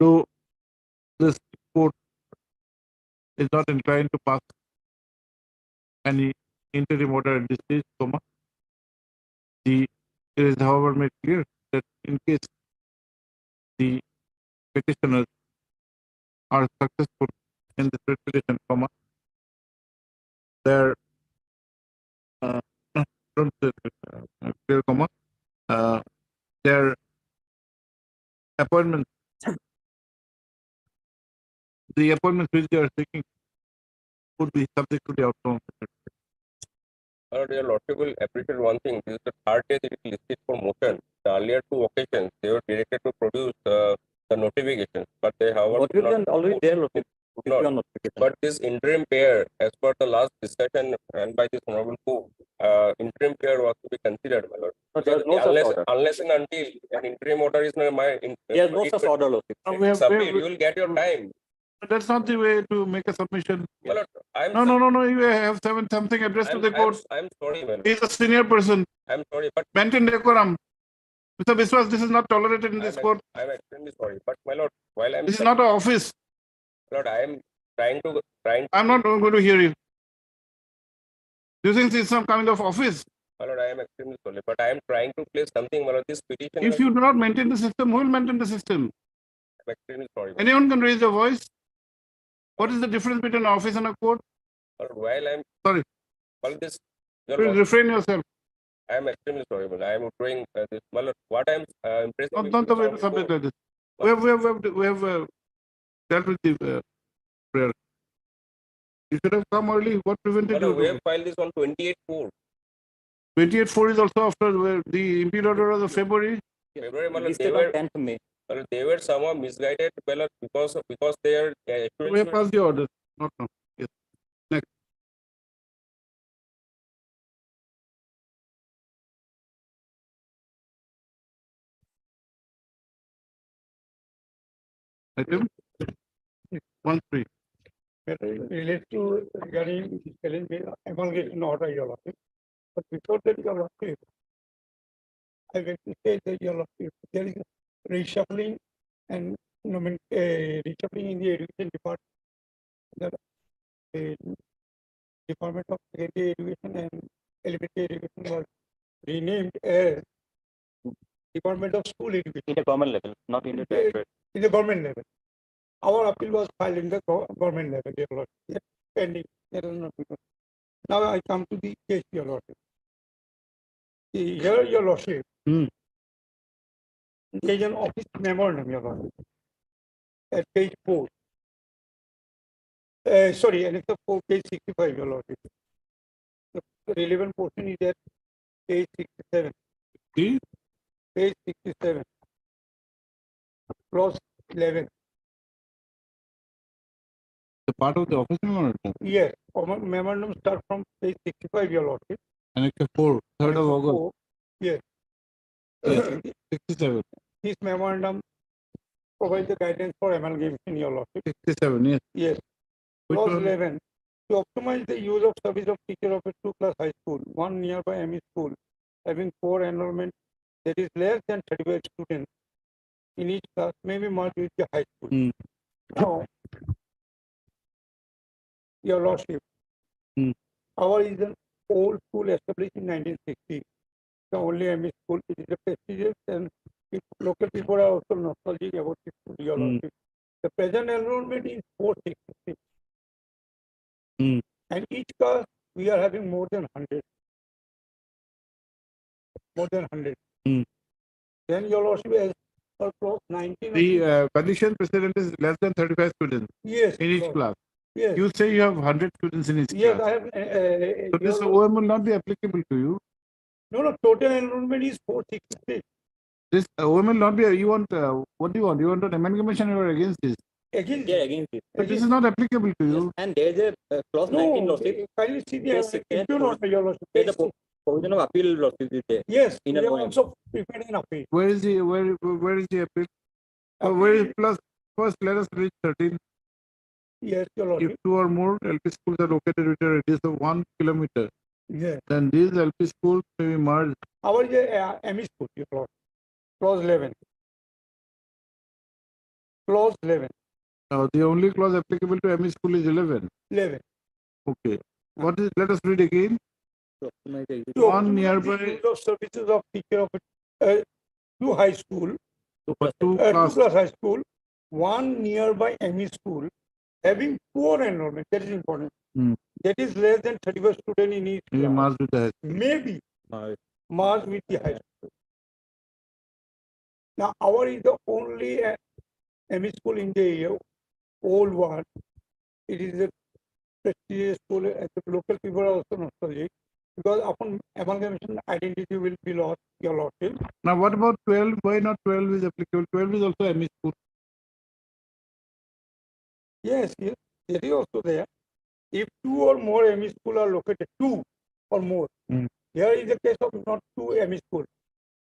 So this court is not inclined to pass any interim order at this stage, comma. It is, however, made clear that in case the petitioners are successful in this writ petition, comma, their clear, comma, their appointments, the appointments which they are seeking would be subject to the outcome of the writ. Dear Lordship will appreciate one thing. This is the third day that it is listed for motion. The earlier 2 occasions, they were directed to produce the notifications, but they have Notification already there, Lordship. not. But this interim pair, as per the last discussion and by this honorable court, interim pair was to be considered, my lord. No, there is no such order. Unless and until an interim order is not There is no such order, Lordship. submit, you will get your time. That's not the way to make a submission. My lord, No. You have something addressed to the court. I'm sorry, my lord. He's a senior person. I'm sorry, but Maintain decorum. Mr. Biswas, this is not tolerated in this court. I'm extremely sorry. But my lord, while I'm This is not an office. Lord, I am trying to I'm not going to hear you. Do you think this is some kind of office? my lord, I am extremely sorry, but I am trying to place something, my lord. This petition. If you do not maintain the system, who will maintain the system? I'm extremely sorry. Anyone can raise their voice. What is the difference between an office and a court? But while I'm sorry, well, this please refrain yourself. I am extremely sorry, but I am doing this. My lord, what I am impressed. Not the way to submit like this. We have dealt with the prayer. You should have come early. What prevented you? We have filed this on 28/4. 28/4 is also after the imperial order of February. February, my lord, Listed on 10th May. they were somehow misguided, my lord, because they are. We have passed the order. Not now. Yes. Next. Item 1-3. Relates to regarding challenge amalgamation order, Your Lordship. But before that, Your Lordship, I will say that Your Lordship, there is reshuffling and reshuffling in the education department. The Department of Secondary Education and Elementary Education was renamed as Department of School Education. In the government level, not in the private. In the government level. Our appeal was filed in the government level, Your Lordship. Pending. Now I come to the case, Your Lordship. Here, Your Lordship, there is an office memorandum, Your Lordship, at page 4. Sorry, and it's page 65, Your Lordship. The relevant portion is at page 67. Page 67. Clause 11. The part of the office memorandum. Yes, memorandum start from page 65, your lordship. Annexure 4, 3rd of Annexure August. 4, yes. Yes, 67. This memorandum provides the guidance for amalgamation, your lordship. 67, yes. Yes. Which Clause one? 11. To optimize the use of service of teacher of a two-class high school, one nearby ME school, having 4 enrollment that is less than 35 students in each class may be merged with the high school. Now, your lordship, our is an old school established in 1960. The only ME school. It is a prestigious and local people are also nostalgic about this school, your lordship. The present enrollment is 466. And each class we are having more than 100. More than 100. Then your lordship, as per clause 19. The condition precedent is less than 35 students. Yes. In each Lord. class. Yes. You say you have 100 students in each Yes, class. I have. So this OM will not be applicable to you. No, total enrollment is 466. This OM will not be. You want what do you want? You want an amalgamation or against this? Against against it. But this is not applicable to you. And there is a clause 19 lawsuit. Kindly see Page the six, impugn order, your lordship. There is a provision of appeal lawsuit is there. Yes, In we a have OM. also prepared an appeal. Where is the where is the appeal? Where is plus? First, let us reach 13. Yes, your lordship. If 2 or more LP schools are located within a radius of 1 kilometer, Yes. then these LP schools may be merged. Our is a ME school, your lord. Clause 11. Clause 11. The only clause applicable to ME school is 11. 11. Okay. What is? Let us read again. To One optimize nearby. the use of services of teacher of two high school, two class high school, one nearby ME school, having poor enrollment. That is important. That is less than 35 students in each Maybe class. merged with the high school. Maybe merged with the high school. Now, our is the only ME school in the old one. It is a prestigious school, and the local people are also nostalgic because upon amalgamation, identity will be lost, your lordship. Now, what about 12? Why not 12 is applicable? 12 is also ME school. Yes, yes, that is also there. If 2 or more ME school are located, 2 or more. Here is the case of not 2 ME school.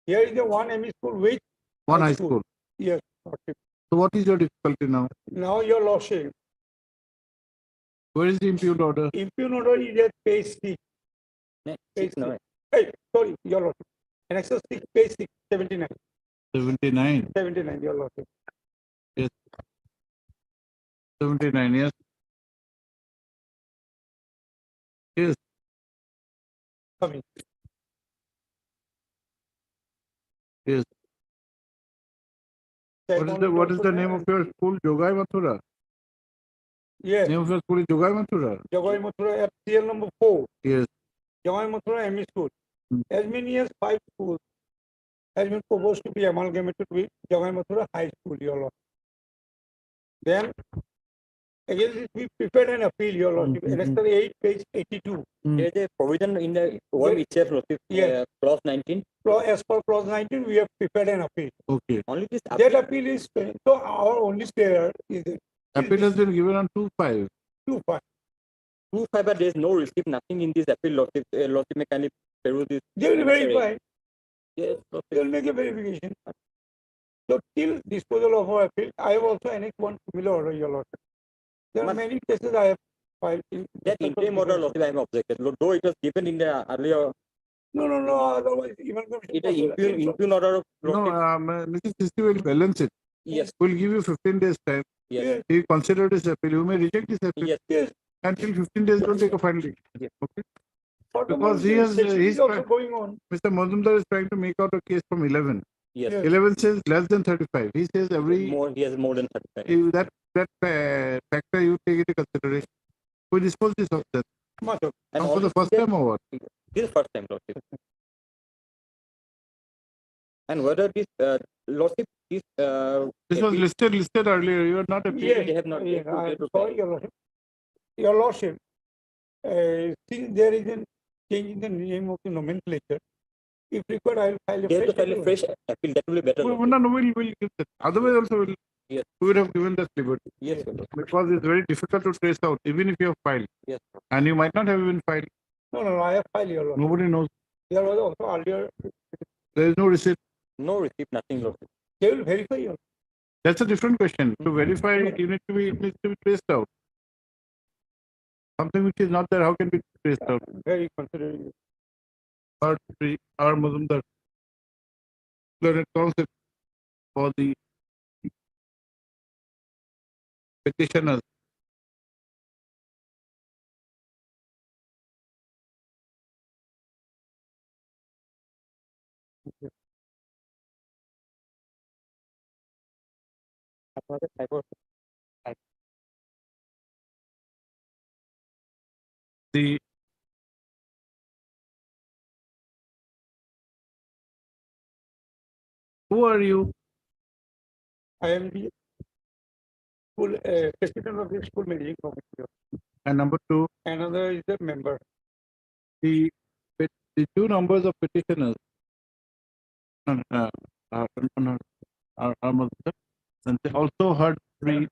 Here is the 1 ME school with One high school. Yes, lordship. So, what is your difficulty now? Now, your lordship. Where is the impugned order? Impugned order is at page 6. Page 6. Hey, sorry, your lordship. Annexure 6, page 6, 79. 79. 79, your lordship. Yes. 79, yes. Yes. Coming. Yes. What is the name of your school? Jogai Mathura? Yes. Name of your school is Jogai Mathura? Jogai Mathura, FCL number 4. Yes. Jogai Mathura ME school. As many as 5 schools has been proposed to be amalgamated with Jogai Mathura High School, your lord. Then, again, we prepared an appeal, your lordship. Annexure 8, page 82. There is a provision in the OM itself, lordship, clause 19. As per clause 19, we have prepared an appeal. Okay. Only this That appeal is, so our only stay is appeal has been given on 2-5. 2-5. 2-5, but there is no receipt, nothing in this appeal, lordship. Lordship may kindly peruse this. They will verify. Yes, they will make a verification. So, till disposal of our appeal, I have also annexed one similar order, your lordship. There are many cases I have filed in that interim order, lordship, I have objected. Though it was given in the earlier. No, otherwise, even it is impugn order. No, Mrs. Christie will balance it. Yes. We'll give you 15 days time. Yes. He considered this appeal. You may reject this appeal. Yes. Until 15 days, don't take a final decision. Yes. Okay. Because he's also going on. Mr. Mazumdar is trying to make out a case from 11. Yes. 11 says less than 35. He says every he has more than 35. That factor you take into consideration. We dispose this of that. And for the first time or what? This is first time, lordship. And whether this lordship this this was listed earlier. You are not appealing. They have not. Sorry, your lordship. Your lordship, since there is a change in the name of the nomenclature, if required, I will file a fresh appeal. That will be better. We'll give that. Otherwise, also will. Yes. We would have given the liberty. Yes, my lord. Because it's very difficult to trace out, even if you have filed. Yes. And you might not have even filed. No, I have filed your lordship. Nobody knows. There was also earlier. There is no receipt. No receipt, nothing, lordship. They will verify your. That's a different question. To verify, it needs to be traced out. Something which is not there, how can be traced out? Very considering. Our Muslim, the learned concept for the petitioners. The who are you? I am the school president of the school managing committee. And number two, Another is the member. the two numbers of petitioners are Muslim, and they also heard three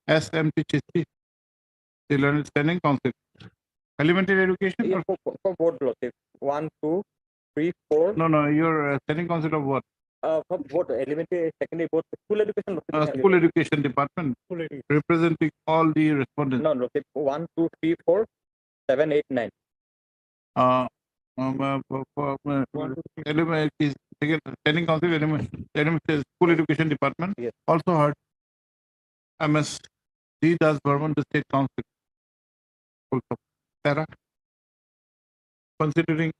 SMT Chisti, the learned standing concept. Elementary education? Yeah, for both lordship. 1, 2, 3, 4. No, your standing concept of what? For both elementary, secondary, both school education. School education department, representing all the respondents. No, lordship. 1, 2, 3, 4, 7, 8, 9. Standing council element school education department. Yes. Also heard MS D. Das Burman, the state council. Sarah, considering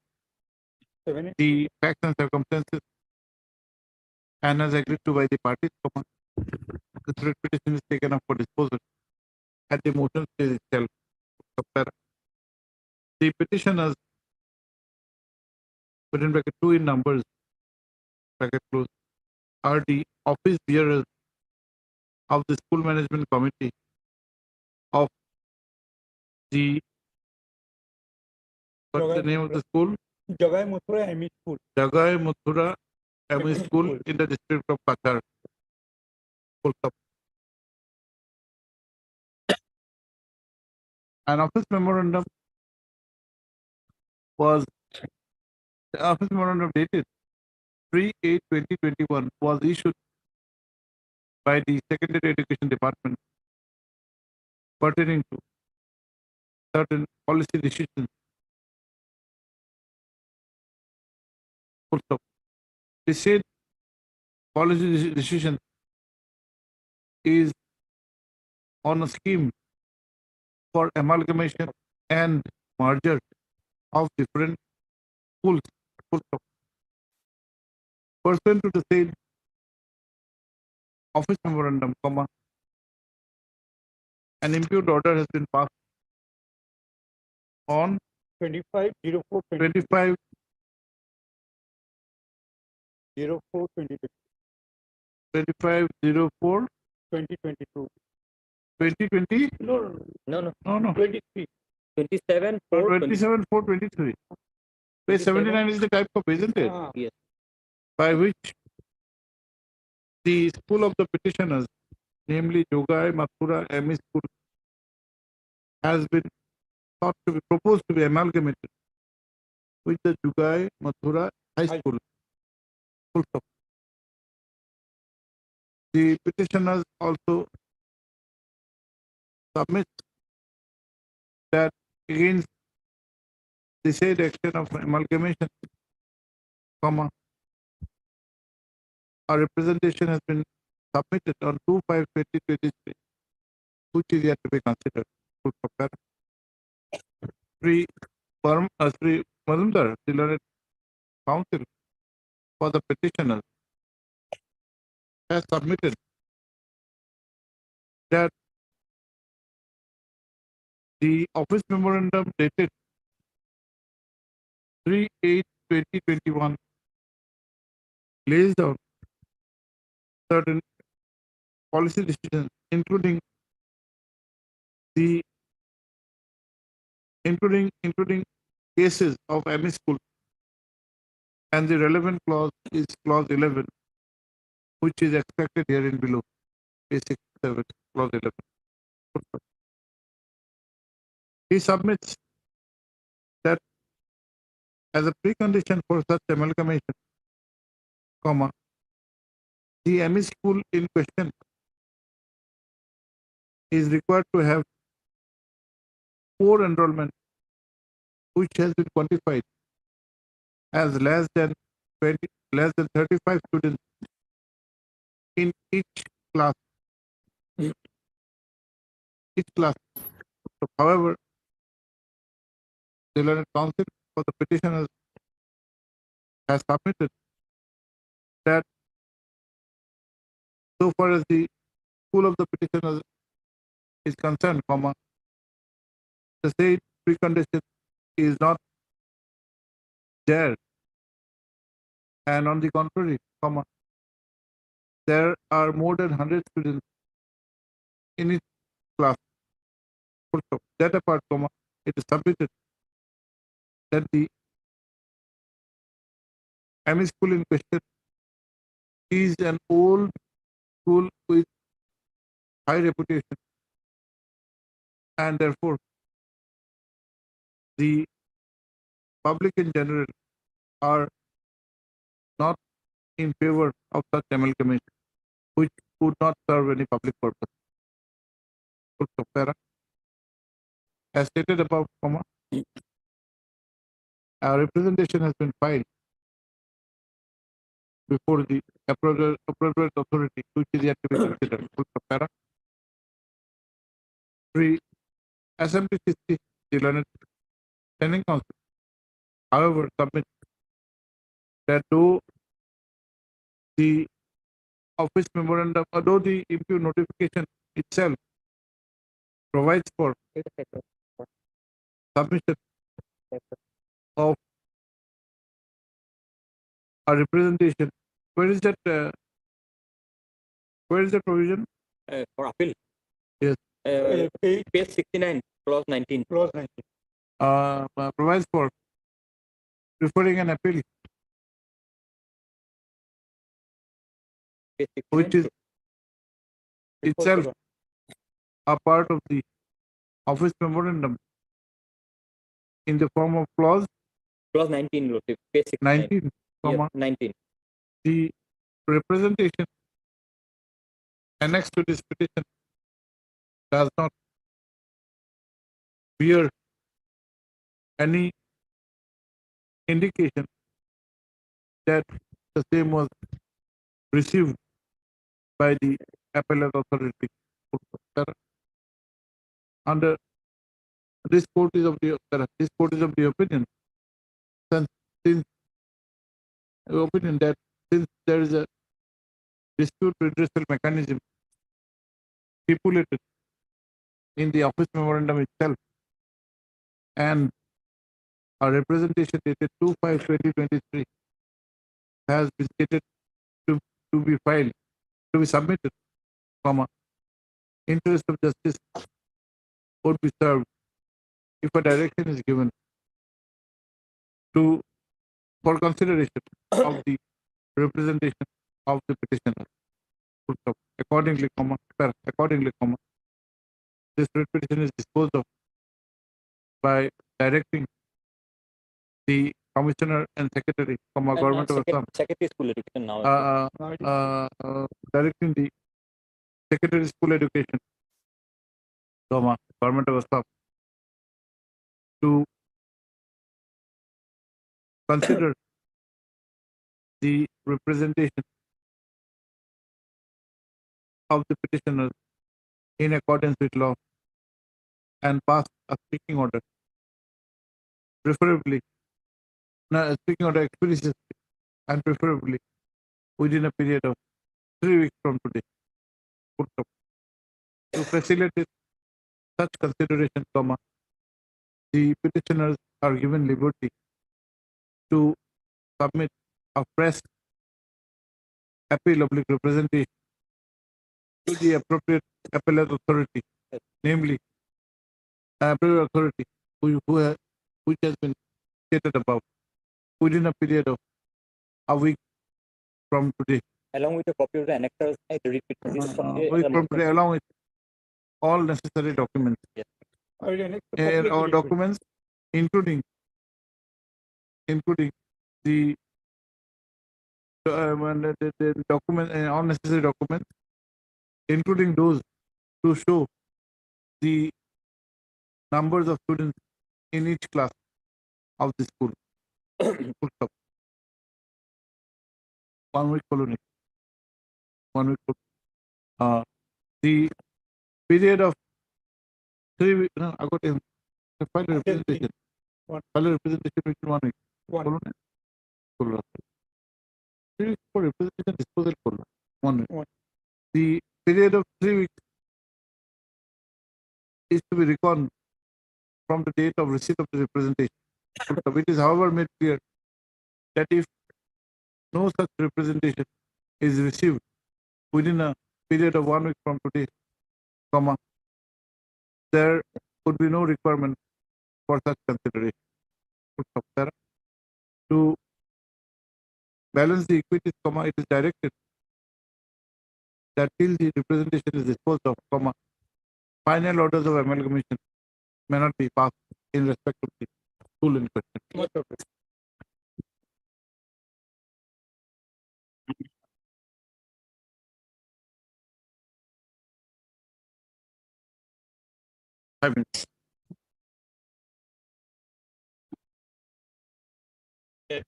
the facts and circumstances and as agreed to by the parties, the threat petition is taken up for disposal at the motion stage itself. The petitioners, within bracket 2 in numbers, bracket close, are the office bearers of the school management committee of the, what's the name of the school? Jagai Muthura ME School. Jagai Muthura ME School in the district of Qatar. An office memorandum was dated 3/8/2021 was issued by the Secondary Education Department pertaining to certain policy decisions. The said policy decision is on a scheme for amalgamation and merger of different schools. Pursuant to the said office memorandum, an impute order has been passed on 25/04/2022. 25 25/04 2022. 2020? No. 23. 27, 27/4/23. Page 79 is the type of, isn't it? Yes. By which the school of the petitioners, namely Jogai Mathura ME School, has been thought to be proposed to be amalgamated with the Jogai Mathura High School. Full stop. The petitioners also submit that against the said action of amalgamation, a representation has been submitted on 2/5/2023, which is yet to be considered. Sri Mazumdar, the learned counsel for the petitioners, has submitted that the office memorandum dated 3/8/2021 lays down certain policy decisions, including cases of ME school, and the relevant clause is clause 11, which is expected herein below. P67, clause 11. He submits that as a precondition for such amalgamation, comma, the ME school in question is required to have 4 enrollment which has been quantified as less than 35 students in each class. However, the learned counsel for the petitioners has submitted that so far as the school of the petitioners is concerned, comma, the said precondition is not there, and on the contrary, comma, there are more than 100 students in each class. Also, that apart, comma, it is submitted that the ME school in question is an old school with high reputation, and therefore the public in general are not in favor of such amalgamation, which would not serve any public purpose. Also, para, as stated above, comma, our representation has been filed before the appropriate authority, which is yet to be considered. Also, para, 3. Assembly the learned standing council, however, submit that though the office memorandum, although the impute notification itself provides for submission of a representation, where is that? Where is the provision? For appeal. Yes. Page 69, clause 19. Clause 19. Provides for referring an appeal, Page 69. which is itself a part of the office memorandum in the form of clause 19, Lordship. Page 69. 19, comma, Yes, 19. the representation annexed to this petition does not bear any indication that the same was received by the appellate authority. Under this court is of the opinion, since that since there is a dispute redressal mechanism stipulated in the office memorandum itself, and a representation dated 2/5/2023 has been stated to be filed, to be submitted, comma, interest of justice would be served if a direction is given for consideration of the representation of the petitioner. Accordingly, comma, this petition is disposed of by directing the commissioner and secretary, government of Assam, Secretary School Education now. directing the secretary school education, government of Assam, to consider the representation of the petitioners in accordance with law and pass a speaking order, speaking order expeditiously and preferably within a period of 3 weeks from today. To facilitate such consideration, comma, the petitioners are given liberty to submit a fresh appeal of representation to the appropriate appellate authority, namely appellate authority which has been stated above, within a period of a week from today. along with a copy of the annexes, I repeat this along with all necessary documents. Yes. Or documents, including the document, all necessary documents, including those to show the numbers of students in each class of the school. Full stop. 1 week colony. 1 week. The period of 3 weeks. No, I got a file representation. File representation within 1 week. Colony. 3 weeks for representation disposal colony. 1 week. The period of 3 weeks is to be reckoned from the date of receipt of the representation. It is, however, made clear that if no such representation is received within a period of 1 week from today, there would be no requirement for such consideration. To balance the equities, it is directed that till the representation is disposed of, final orders of amalgamation may not be passed in respect of the school in question. 5 minutes. This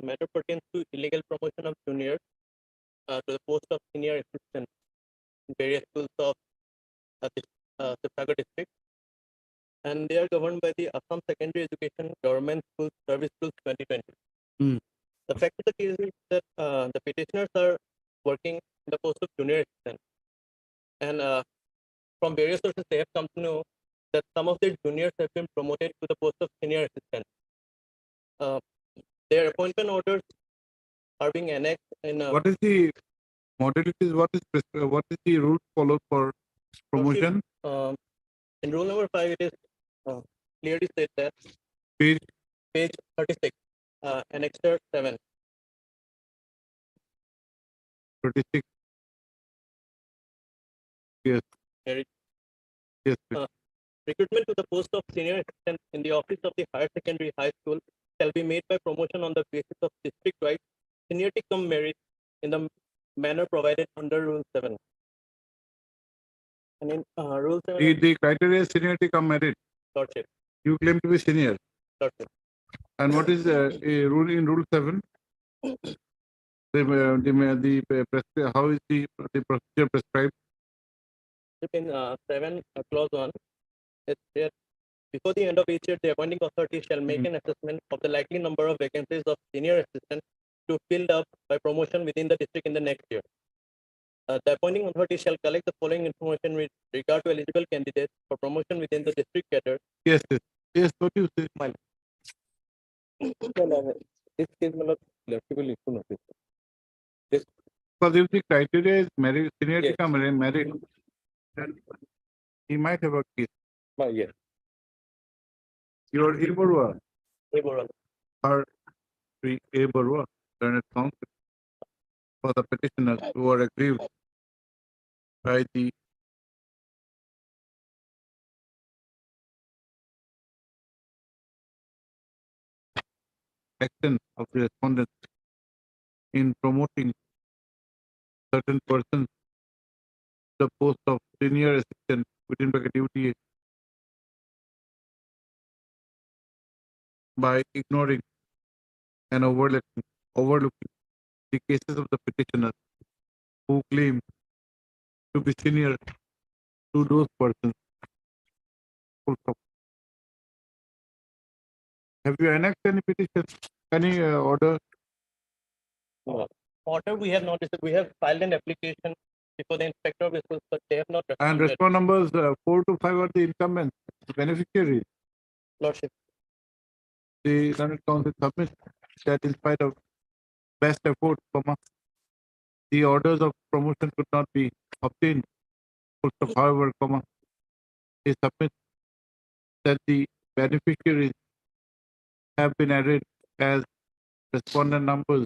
matter pertains to illegal promotion of juniors to the post of senior assistant in various schools of Sibsagar district, and they are governed by the Assam Secondary Education Government Schools Service Schools 2020. The fact of the case is that the petitioners are working in the post of junior assistant, and from various sources they have come to know that some of their juniors have been promoted to the post of senior assistant. Their appointment orders are being annexed in. What is the modalities? What is the rule followed for promotion? In rule number 5, it is clearly said that page 36, annexure 7. 36. Yes. Yes. Recruitment to the post of senior assistant in the office of the higher secondary high school shall be made by promotion on the basis of district-wide seniority cum merit in the manner provided under Rule 7. And in Rule 7, The criteria is seniority cum merit. Lordship. You claim to be senior. Lordship. And what is a rule in Rule 7? How is the procedure prescribed? In 7 clause 1, it's there. Before the end of each year, the appointing authority shall make an assessment of the likely number of vacancies of senior assistant to filled up by promotion within the district in the next year. The appointing authority shall collect the following information with regard to eligible candidates for promotion within the district cadre. Yes. What do you say? This case may not flexible issue notice. Because if the criteria is merit, seniority cum merit, then he might have a case. Yes. Your A. Barua. A. Barua. Or A. Barua, learned counsel for the petitioners who are aggrieved by the action of the respondent in promoting certain persons to the post of senior assistant within bracket UTA by ignoring and overlooking the cases of the petitioners who claim to be senior to those persons. Full stop. Have you annexed any petition, any order? Order we have not received. We have filed an application before the inspector of schools, but they have not responded. And respond numbers 4 to 5 are the incumbents, beneficiaries. Lordship. The Senate Council submits that in spite of best effort, the orders of promotion could not be obtained. However, they submit that the beneficiaries have been added as respondent numbers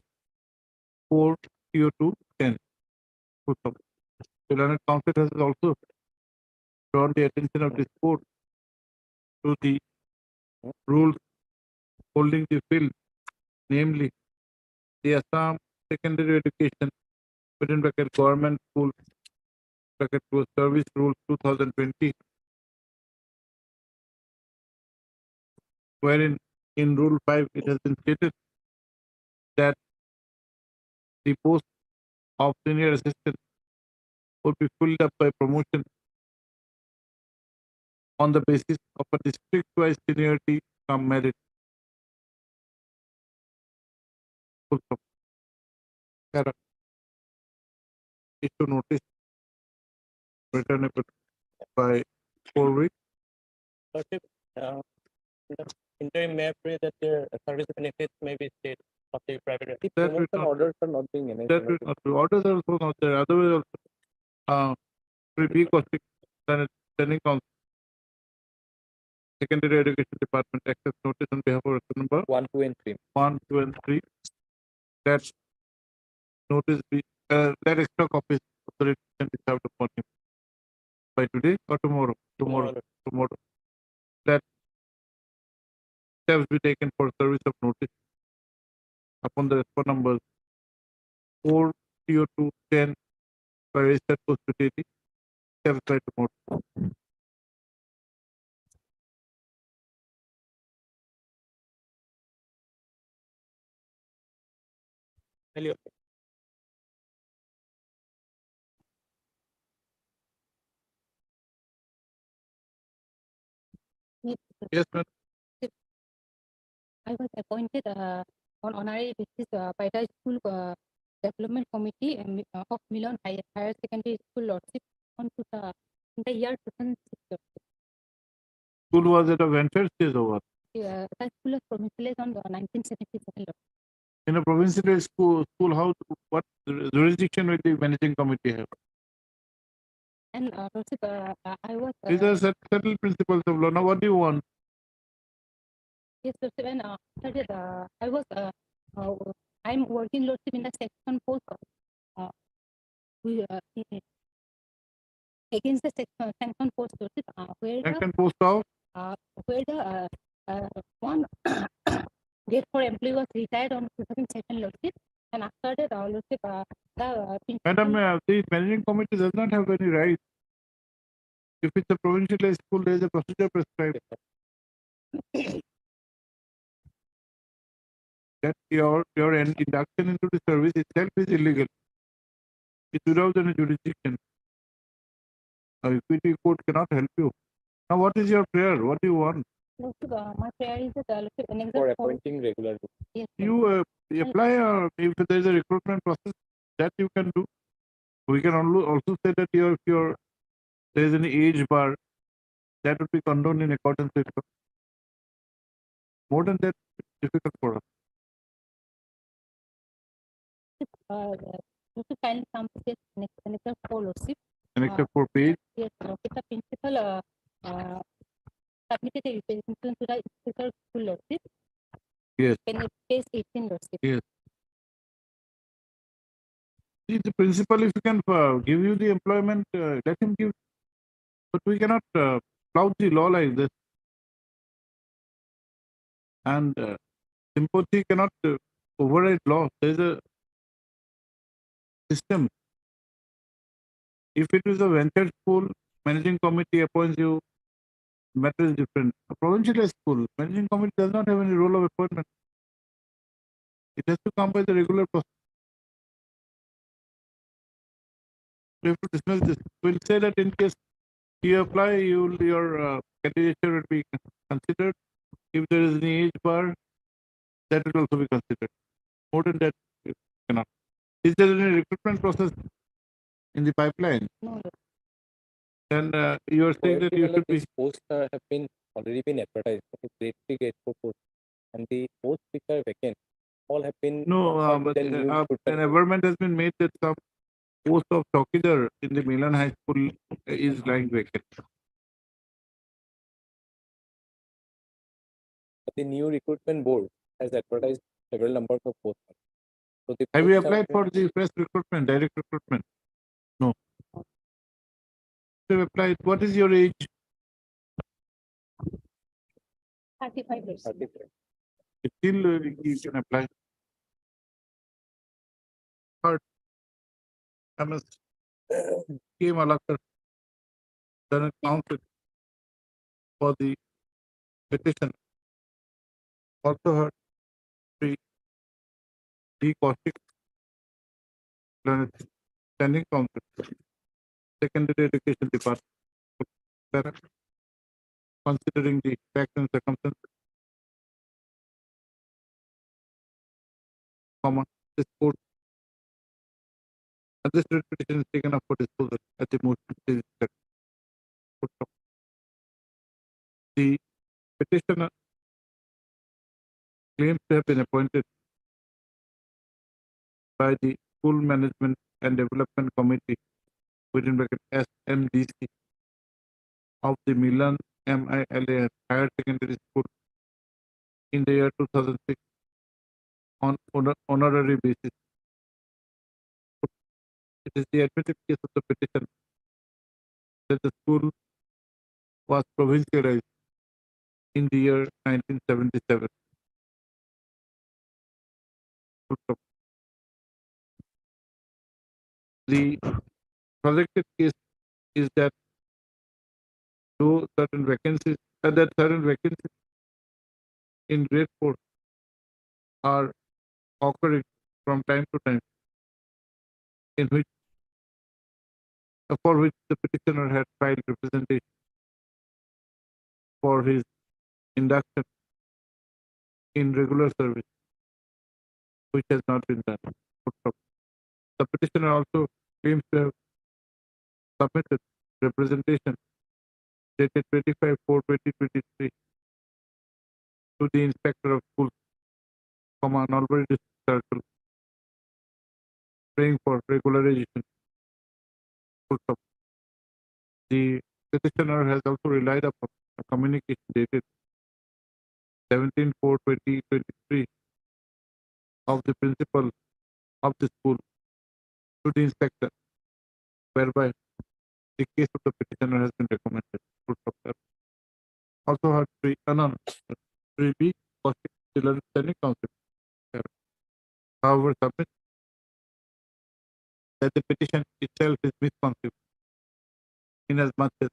4 CO2 10. Full stop. The Learned Council has also drawn the attention of this court to the rules holding the field, namely the Assam Secondary Education within bracket Government School bracket Service Rules 2020, wherein in Rule 5 it has been stated that the post of senior assistant would be filled up by promotion on the basis of a district-wise seniority come merit. Full stop. Correct. Issue notice returnable by 4 weeks. Lordship, the interim may pray that their service benefits may be state of the private. That will Promotion not, orders are not being enacted. that will not be. Orders are also not there. Otherwise, also, be costing Standing Council, Secondary Education Department access notice on behalf of record number 1, 2, and 3. 1, 2, and 3. That notice be that extra copies of the written can be served upon him by today or tomorrow. Tomorrow. That steps be taken for service of notice upon the response numbers 4 CO2 10 by registered post utility. Steps by tomorrow. Hello. Yes, ma'am. I was appointed on honorary basis by the school development committee of Milan Higher Secondary School Lordship in the year 2006. School was at a venture stage or what? The school was provincialized on 1977. In a provincial school, how what jurisdiction will the managing committee have? And Lordship, I was. These are settled principles of law. Now, what do you want? Yes, Lordship, and I was. I'm working Lordship in the section post. We against the section post Lordship, where Section post of where the one grade 4 employee was retired on 2007 Lordship, and after that Lordship, Madam, the managing committee does not have any right. If it's a provincial school, there is a procedure prescribed. That your induction into the service itself is illegal. It's without any jurisdiction. A equity court cannot help you. Now, what is your prayer? What do you want? Lordship, my prayer is that an For exam appointing regular. yes, You apply, or if there is a recruitment process, that you can do. We can also say that if there is any age bar, that would be condoned in accordance with law. More than that, it's difficult for us. to kindly come to this another four Lordship. Annexure 4 page. Yes, Lordship, the principal submitted a representation to the speaker school Lordship. Yes. Can it page 18 Lordship? Yes. See, the principal, if he can give you the employment, let him give. But we cannot flout the law like this. And sympathy cannot override law. There is a system. If it is a venture school, managing committee appoints you, matter is different. A provincial school, managing committee does not have any role of appointment. It has to come by the regular process. We have to dismiss this. We'll say that in case you apply, your candidature will be considered. If there is any age bar, that will also be considered. More than that, you cannot. Is there any recruitment process in the pipeline? No. Then you are saying that you should be. These posts have been already been advertised. Grade 3, grade 4 posts, and the posts which are vacant all have been. No, but an averment has been made that some post of Chowkidar in the Milan High School is lying vacant. The new recruitment board has advertised several numbers of posts. Have you applied for the fresh recruitment, direct recruitment? No. You have applied. What is your age? 35 years. Still, you can apply. Third, MS PMLA done a counsel for the petition. Also heard the Caustic standing counsel, secondary education department, considering the facts and circumstances, this court, and this petition is taken up for disposal at the motion. The petitioner claims to have been appointed by the School Management and Development Committee within bracket SMDC of the Milan MILA Higher Secondary School in the year 2006 on honorary basis. It is the admitted case of the petition that the school was provincialized in the year 1977. The projected case is that certain vacancies in grade 4 are occurring from time to time, in which for which the petitioner had filed representation for his induction in regular service, which has not been done. The petitioner also claims to have submitted representation dated 25/4/2023 to the Inspector of Schools, Nalbari District Circle, praying for regularization. The petitioner has also relied upon a communication dated 17/4/2023 of the principal of the school to the inspector, whereby the case of the petitioner has been recommended. Also, her three B still standing counsel. However, submit that the petition itself is misconceived, inasmuch as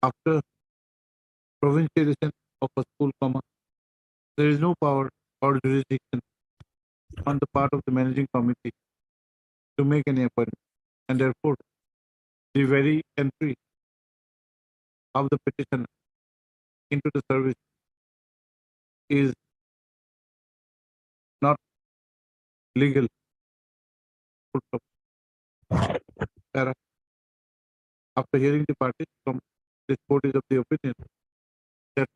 after provincialization of a school, there is no power or jurisdiction on the part of the managing committee to make any appointment, and therefore the very entry of the petitioner into the service is not legal. After hearing the parties from this court is of the opinion that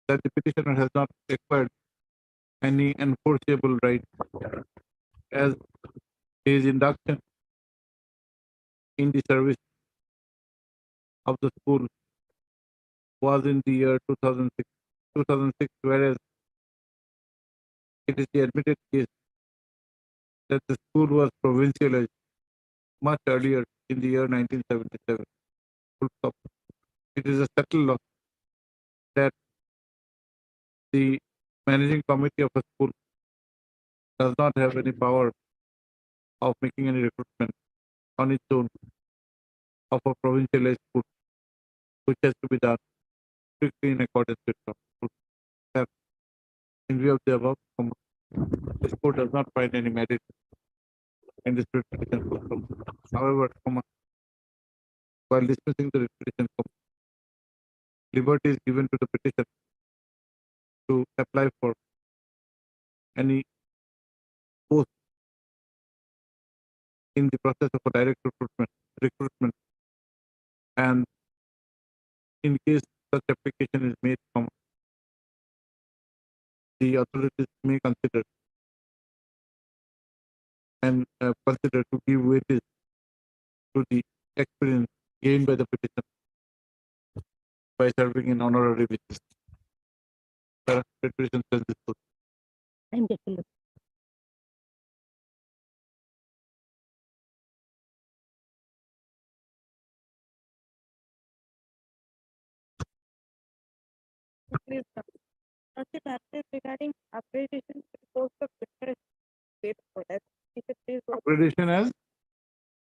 that the petitioner has not acquired any enforceable right, as his induction in the service of the school was in the year 2006, whereas it is the admitted case that the school was provincialized much earlier in the year 1977. It is a settled law that the managing committee of a school does not have any power of making any recruitment on its own of a provincialized school, which has to be done strictly in accordance with law. In view of the above, this court does not find any merit in this petition. However, while dismissing the petition, liberty is given to the petition to apply for any post in the process of a direct recruitment, and in case such application is made, the authorities may consider to give weightage to the experience gained by the petitioner by serving in honorary basis. I'm definitely. Please, Lordship, matter regarding upgradation to the post of grade 4. As teacher, please work Accreditation as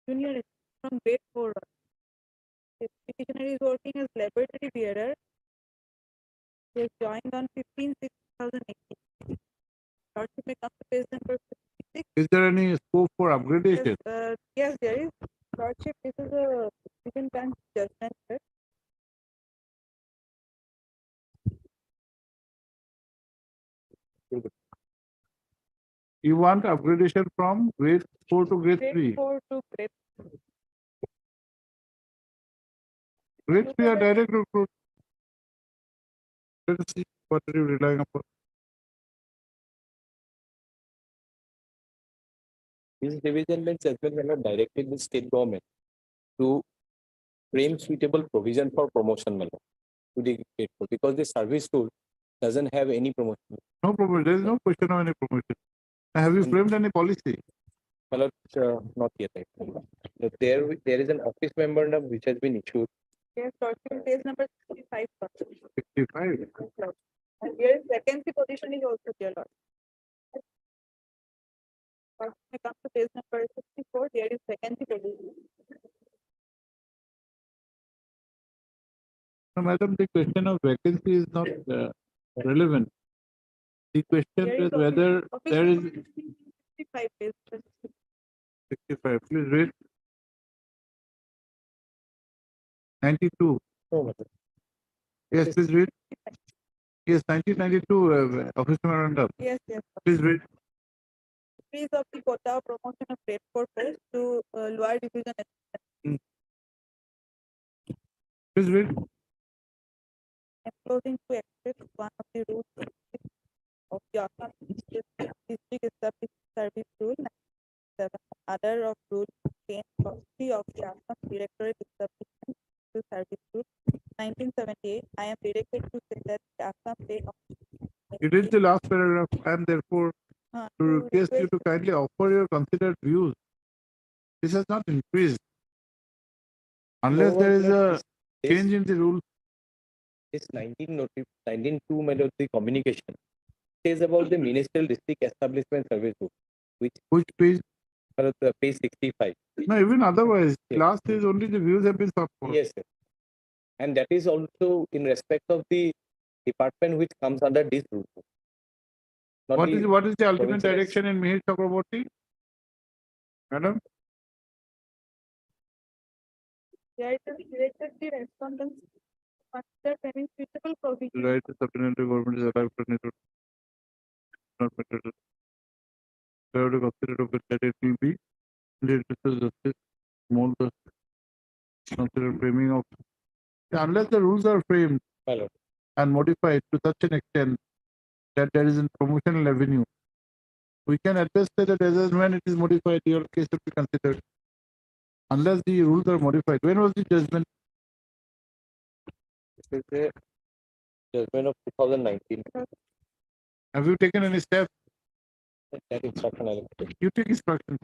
junior from grade 4. The petitioner is working as laboratory bearer. He has joined on 15/6/2018. Lordship may come to page number 56. is there any scope for upgradation? Yes, there is. Lordship, this is a written bench judgment. Sir. You want upgradation from grade 4 to grade 3? Grade 4 to grade Grade 3 are direct recruit. Let us see what are you relying upon. This division bench judgment may not directed the state government to frame suitable provision for promotion to the grade 4 because the service rule doesn't have any promotion. No promotion. There is no question of any promotion. Have you framed any policy? Well, not yet. There is an office memorandum which has been issued. Yes, Lordship, page number 65. 65. And here vacancy position is also there, Lord. Lordship may come to page number 64. There is vacancy position. No, madam, the question of vacancy is not relevant. The question There is is whether office there is number 65 page. 65. Please read. 92. Yes, please read. Yes, 1992 office memorandum. Yes, yes. Please read. Increase of the quota of promotion of grade 4 post to lower division. Please read. Enclosing to express one of the rules of the Assam district established service rule 97, other of rule 10 policy of the Assam directorate establishment to service rule 1978. I am directed to say that the Assam State It is the last paragraph, and therefore to request you to kindly offer your considered views. This has not increased unless there is a change in the rules. This 1902 made the communication says about the ministerial district establishment service rule, which page? Page 65. No, even otherwise, last is only the views have been sought for. Yes, sir. And that is also in respect of the department which comes under this rule. What is the ultimate direction in Mihir Chakraborty? Madam? There is directed the respondents consider any suitable provision. Right, the supplementary government is alive for network. Not better. They have to consider that it will be the justice, more the consider framing of unless the rules are framed and modified to such an extent that there is a promotional avenue, we can address that as and when it is modified, your case will be considered. Unless the rules are modified. When was the judgment? This is the judgment of 2019. Have you taken any steps? That instruction I will take. You take instructions.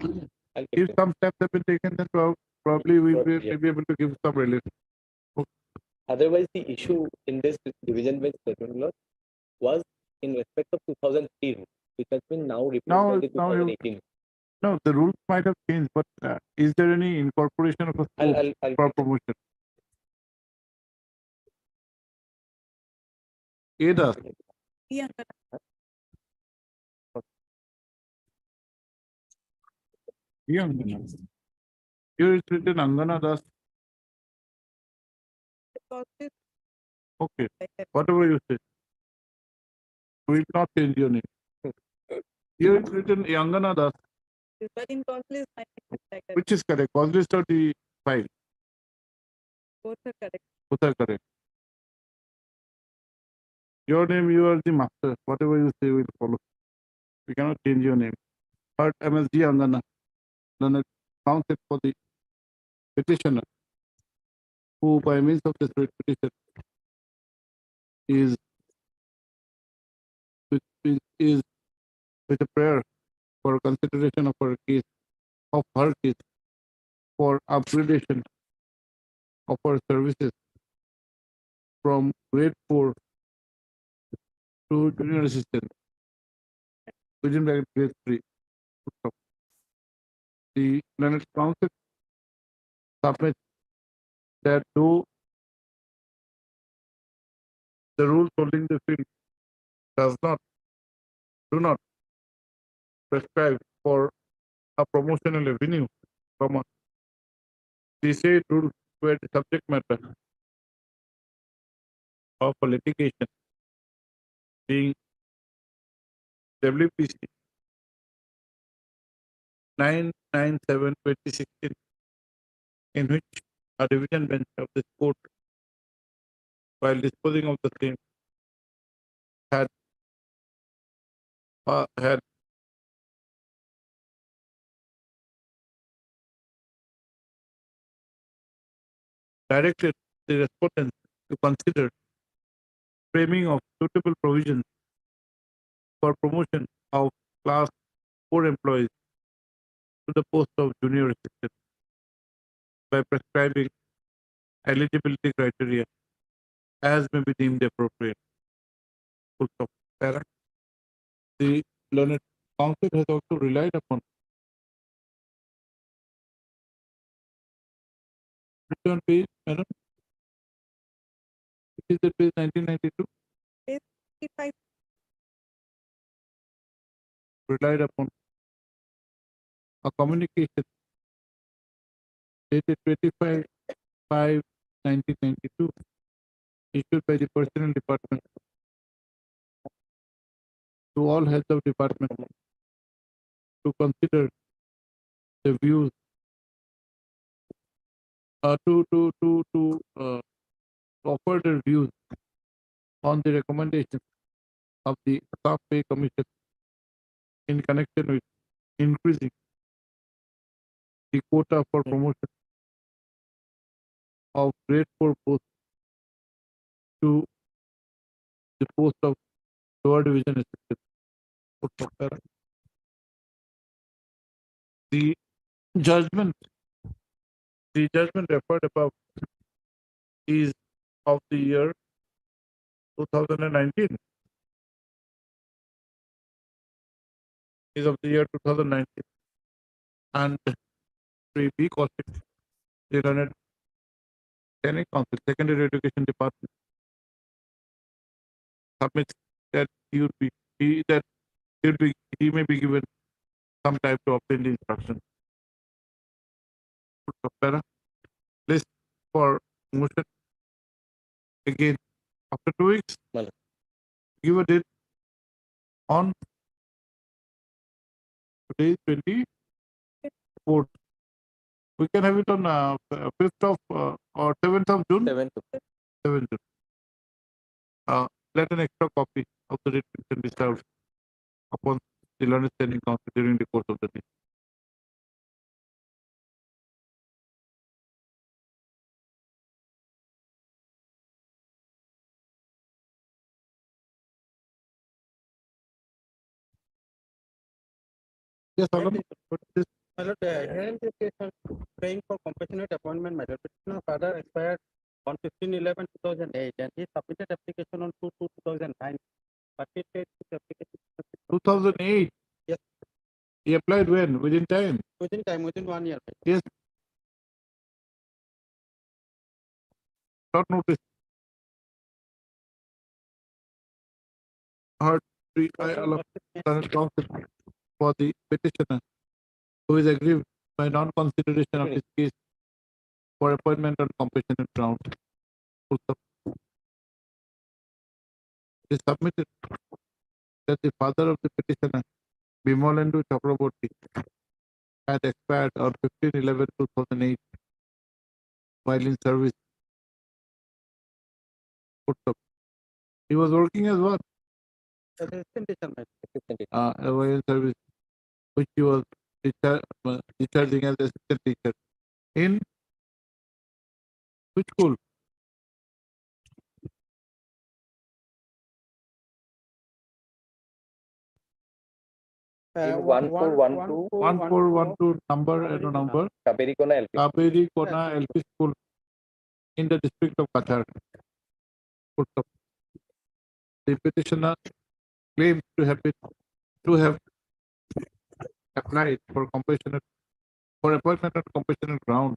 If some steps have been taken, then probably we will be able to give some relief. Otherwise, the issue in this division bench judgment law was in respect of 2003 rule, which has been now replaced by the 2018. No, the rules might have changed, but is there any incorporation of a scope for promotion? ADA. Here it's written Angana Das. Okay, whatever you say. We will not change your name. Here it's written Angana Das. But in costly Which is correct? Cause list or the file? both are correct. Both are correct. Your name, you are the master. Whatever you say, will follow. We cannot change your name. But MSG Angana, then counsel for the petitioner, who by means of this petition is with a prayer for consideration of her case, for upgradation of her services from grade 4 to junior assistant within bracket grade 3. The learned council submits that though the rules holding the field do not prescribe for a promotional avenue, the said rules were the subject matter of a litigation being WPC 997/2016, in which a division bench of this court, while disposing of the same, had directed the respondents to consider framing of suitable provisions for promotion of class 4 employees to the post of junior assistant by prescribing eligibility criteria as may be deemed appropriate. Full stop. Para. The learned council has also relied upon return page, madam. It is the page 1992. Page 55. Relied upon a communication dated 25/5/1992 issued by the personnel department to all heads of department to consider the views to offer their views on the recommendations of the staff pay commission in connection with increasing the quota for promotion of grade 4 post to the post of lower division assistant. The judgment referred above is of the year 2019. Is of the year 2019, and Sri B. Kaushik, the learned training council, secondary education department, submits that he may be given some time to obtain the instruction. List for motion again after 2 weeks. Give a date on today 24th. We can have it on 5th of or 7th of June. 7th June. Let an extra copy of the writ petition be served upon the learned standing council during the course of the day. Yes, Alam. My lord, here in this case, praying for compassionate appointment, my lord, petitioner father expired on 15/11/2008, and he submitted application on 2/2/2009. But he said his application 2008. Yes. He applied when? Within time? Within 1 year. Yes. Not notice. Heard counsel for the petitioner who is aggrieved by non-consideration of his case for appointment on compassionate ground. It is submitted that the father of the petitioner, Bimolendu Chakraborty, had expired on 15/11/2008 while in service. He was working as what? Assistant teacher, my While in service, which he was discharging as assistant teacher in which school? In 1412 1412 number. Kaberi Kona LP. Kaberi Kona LP School in the district of Kachar. The petitioner claims to have applied for compassionate for appointment on compassionate ground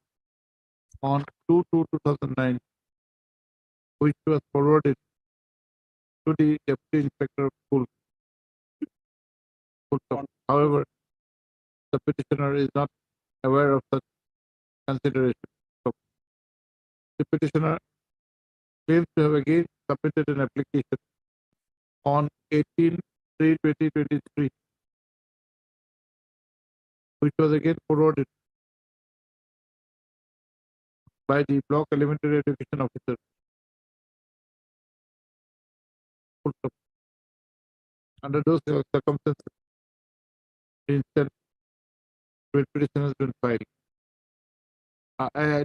on 2/2/2009, which was forwarded to the Deputy Inspector of Schools. However, the petitioner is not aware of such consideration. So, the petitioner claims to have again submitted an application on 18/3/2023, which was again forwarded by the Block Elementary Education Officer. Under those circumstances, the instant petition has been filed.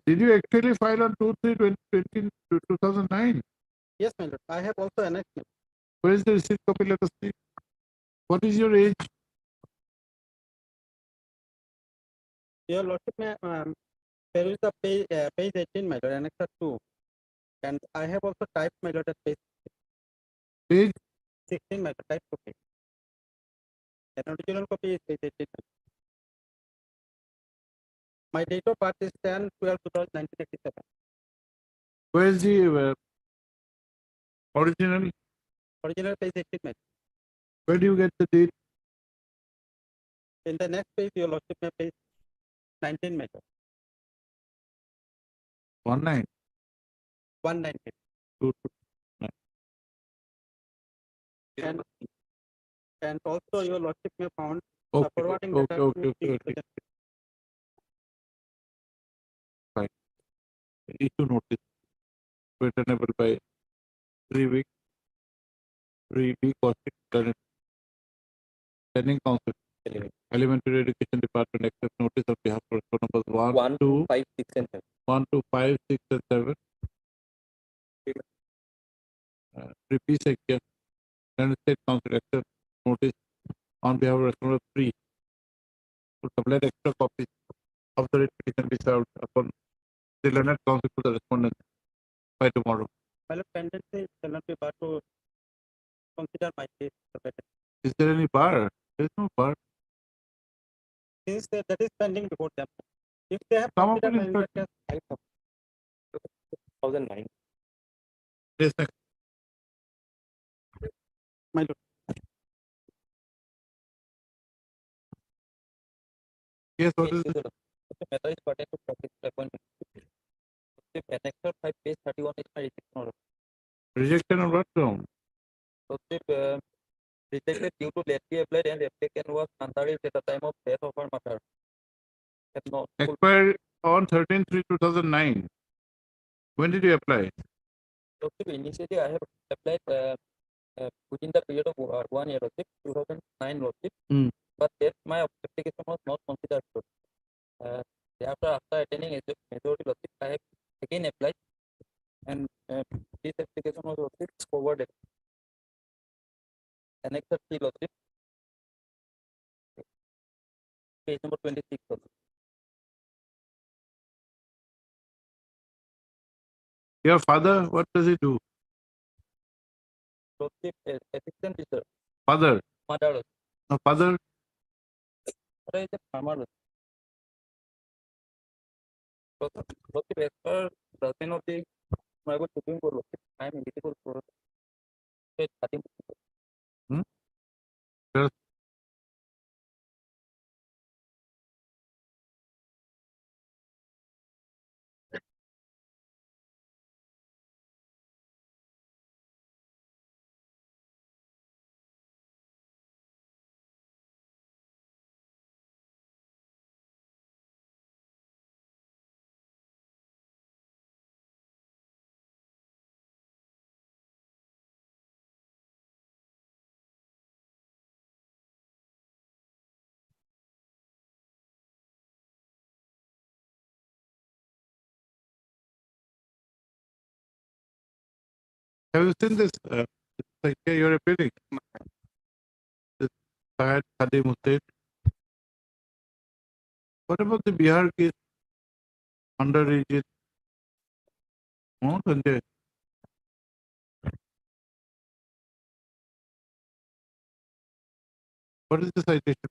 Did you actually file on 2/3/2009? Yes, my lord. I have also annexed it. Where is the receipt copy? Let us see. What is your age? Your lordship, there is the page 18, my lord, annexure 2. And I have also typed, my lord, at page Page 16, my lord, typed copy. An original copy is page 18. My date of birth is 10/12/1987. Where is the original? Original page 18, my lord. Where do you get the date? In the next page, your lordship, page 19, my lord. 19. 119. 2/2. And also your lordship may found Okay, forwarding okay, data okay, to okay, the okay. Fine. Issue notice returnable by 3 weeks. 3B costing pending council. Elementary Education Department accept notice of behalf of numbers 1, 2, 5, 6, and 7. 1, 2, 5, 6, and 7. Repeat section. United States Council accept notice on behalf of respondent 3 to sublet extra copies of the writ petition be served upon the Learned Council to the respondent by tomorrow. My lord, pendency shall not be barred to consider my case. Is there any bar? There is no bar. Since that is pending before them. If they have Come up considered with my instruction. case, I have. 2009. Yes, next. My lord. Yes, what is it? The matter is pertaining to public appointment. The annexure 5, page 31 is my rejection order. Rejection on what ground? So, rejected due to lately applied and applicant was underage at the time of death of her mother. Expired on 13/3/2009. When did you apply? So, initially, I have applied within the period of 1 year, 2009, but that my application was not considered good. Thereafter, after attending majority lawsuit, I have again applied, and this application was forwarded. Annexure 3 lawsuit, page number 26. Your father, what does he do? Lawsuit, assistant teacher. Father. Mother. No, father. Father is a farmer. Lawsuit, as per the of the my good Supreme Court lawsuit, I am eligible for page 13. Yes. Have you seen this? Like you're appealing. This Syed Khadim Hussain. What about the Bihar case? Underage. No, Sanjay. What is the citation?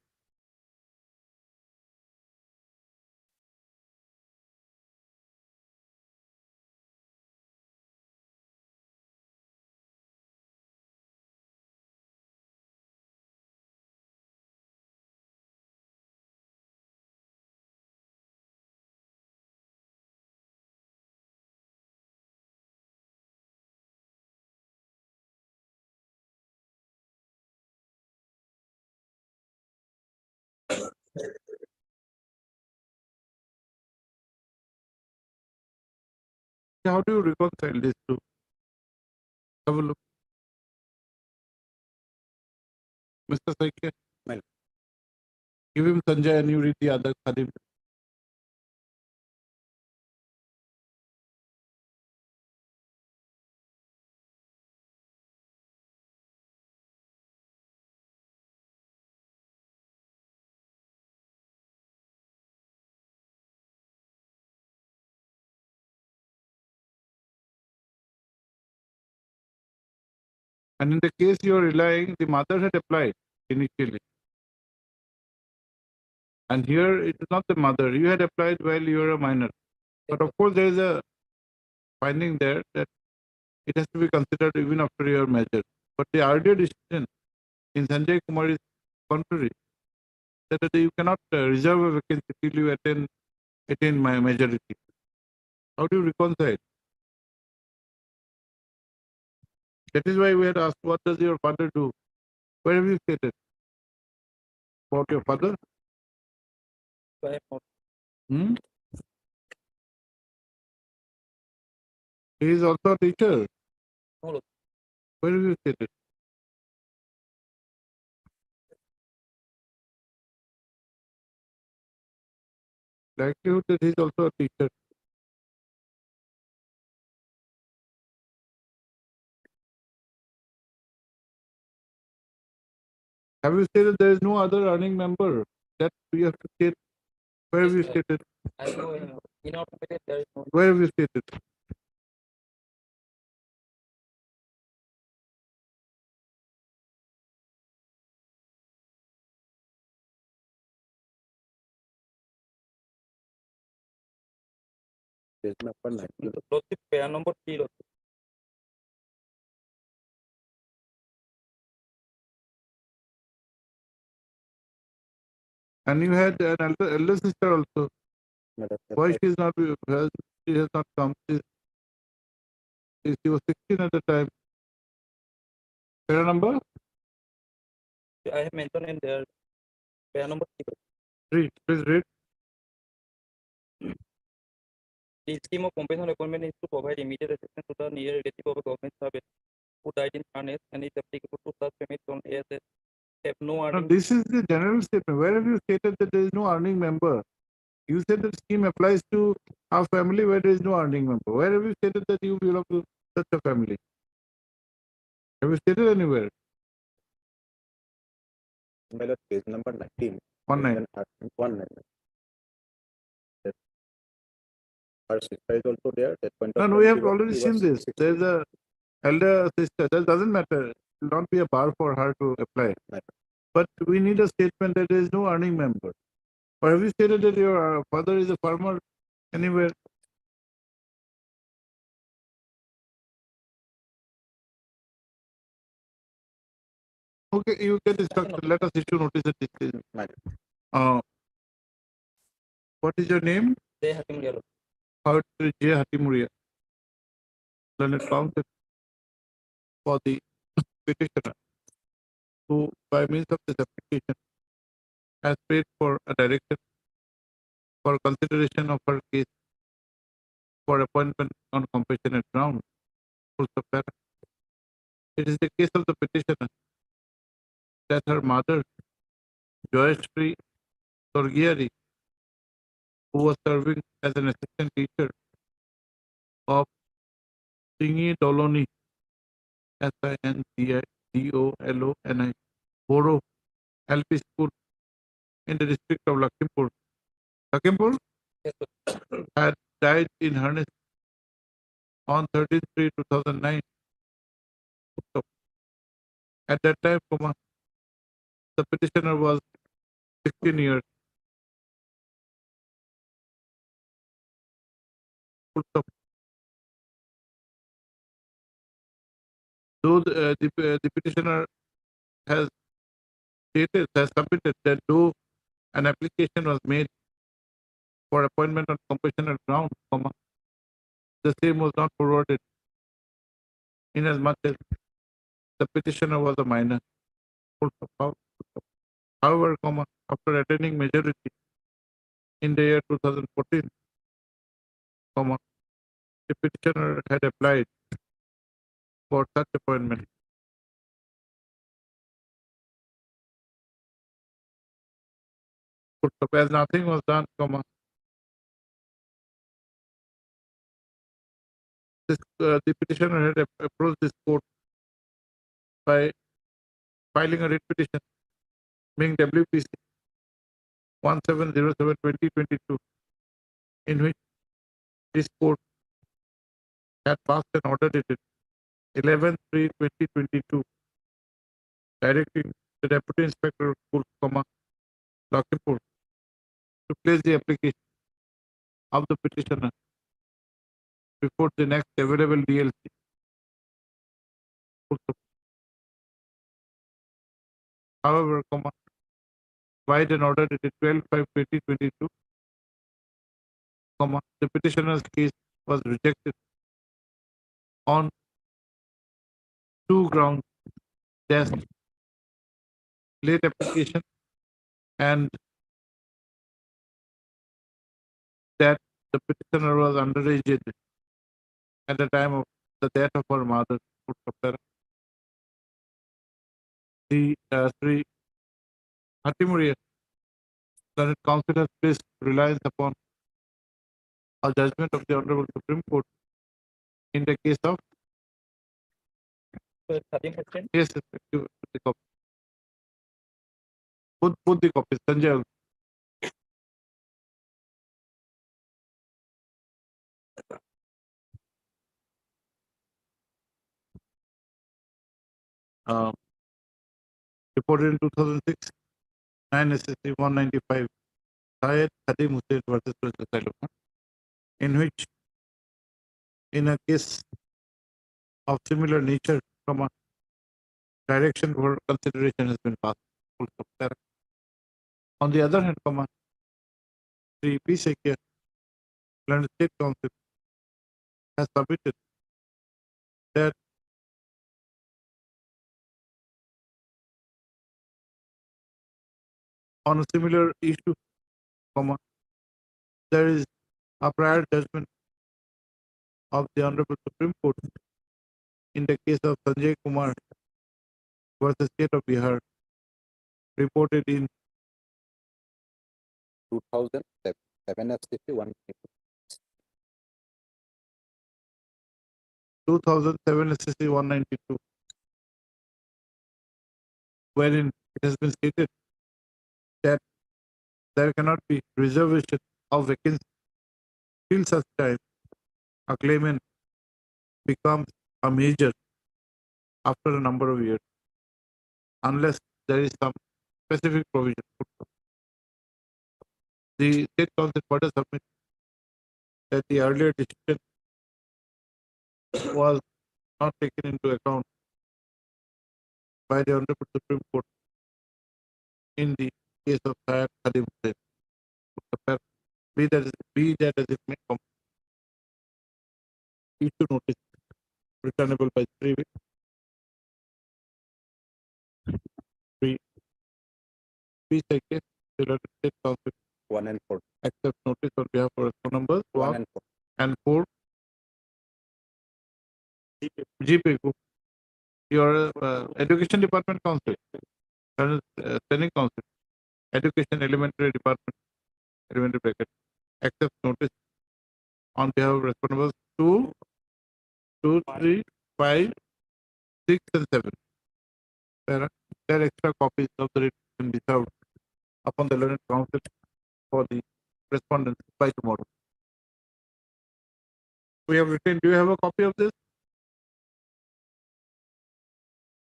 How do you reconcile these two? Have a look. Mr. Saikya. Well. Give him Sanjay and you read the other Khadim. And in the case you are relying, the mother had applied initially. And here it is not the mother. You had applied while you were a minor. But of course there is a finding there that it has to be considered even after your measure. But the earlier decision in Sanjay Kumar is contrary. That you cannot reserve a vacancy till you attain my majority. How do you reconcile? That is why we had asked, what does your father do? Where have you stated? About your father? Hmm? He is also a teacher. Where have you stated? Likelihood that he is also a teacher. Have you stated there is no other earning member? That we have to state. Where have you stated? I know in our committee there is no. Where have you stated? Pair number 3. And you had an elder sister also. Why she is not? She has not come. She was 16 at the time. Pair number? I have mentioned in there pair number 3. Read. Please read. The scheme of compensation appointment is to provide immediate assistance to the near relative of a government servant who died in harness and is applicable to such payments on ASS. Have no No, earning. this is the general statement. Where have you stated that there is no earning member? You said the scheme applies to our family where there is no earning member. Where have you stated that you belong to such a family? Have you stated anywhere? Page number 19. 19. 19. Her sister is also there. That point of No, time we have she was- already she seen was this. 16. There is a elder sister. That doesn't matter. It will not be a bar for her to apply. But we need a statement that there is no earning member. Or have you stated that your father is a farmer anywhere? Okay, you get instruction. Let us issue notice at this stage. What is your name? They have been yellow. J. Hatimuria. Learned counsel for the petitioner who, by means of this application, has paid for a direction for consideration of her case for appointment on compassionate ground. It is the case of the petitioner that her mother, Joyashri Torgiari, who was serving as an assistant teacher of Singi Doloni, SINCIDOLONI, Boro LP School in the district of Lakhimpur. Lakhimpur had died in harness on 13/3/2009. At that time, the petitioner was 16 years. Full stop. Though the petitioner has submitted that though an application was made for appointment on compassionate ground, the same was not forwarded inasmuch as the petitioner was a minor. Full stop. However, after attaining majority in the year 2014, the petitioner had applied for such appointment. Full stop. As nothing was done, the petitioner had approached this court by filing a writ petition being WPC 1707/2022, in which this court had passed an order dated 11/3/2022, directing the Deputy Inspector of Schools, Lakhimpur, to place the application of the petitioner before the next available DLC. However, by an order dated 12/5/2022, the petitioner's case was rejected on two grounds: just late application and that the petitioner was underage at the time of the death of her mother. The Sri Hatimuriya Learned Council has placed reliance upon a judgment of the Honorable Supreme Court in the case of yes, yes, you put the copy. Put the copies, Sanjay. Reported in 2006, 9 SSC 195, Syed Khadim Hussain versus Asylum, in which, in a case of similar nature, direction for consideration has been passed. On the other hand, Sri P. Sekia, Learned State Council, has submitted that on a similar issue, there is a prior judgment of the Honorable Supreme Court in the case of Sanjay Kumar versus State of Bihar, reported in 2007 FCC 2007 SCC 192, wherein it has been stated that there cannot be reservation of vacancy till such time a claimant becomes a major after a number of years, unless there is some specific provision. The State Council further submits that the earlier decision was not taken into account by the Honorable Supreme Court in the case of Syed Khadim Hussain. Be that as it may, issue notice returnable by 3 weeks. 3. Case, the United State Council 1 and 4 accept notice on behalf of phone numbers 1 and 4. GP, your Education Department Council, Training Council, Education Elementary Department, elementary bracket, accept notice on behalf of responsibles 2, 2, 3, 5, 6, and 7. There are extra copies of the writ can be served upon the Learned Council for the respondents by tomorrow. We have written. Do you have a copy of this?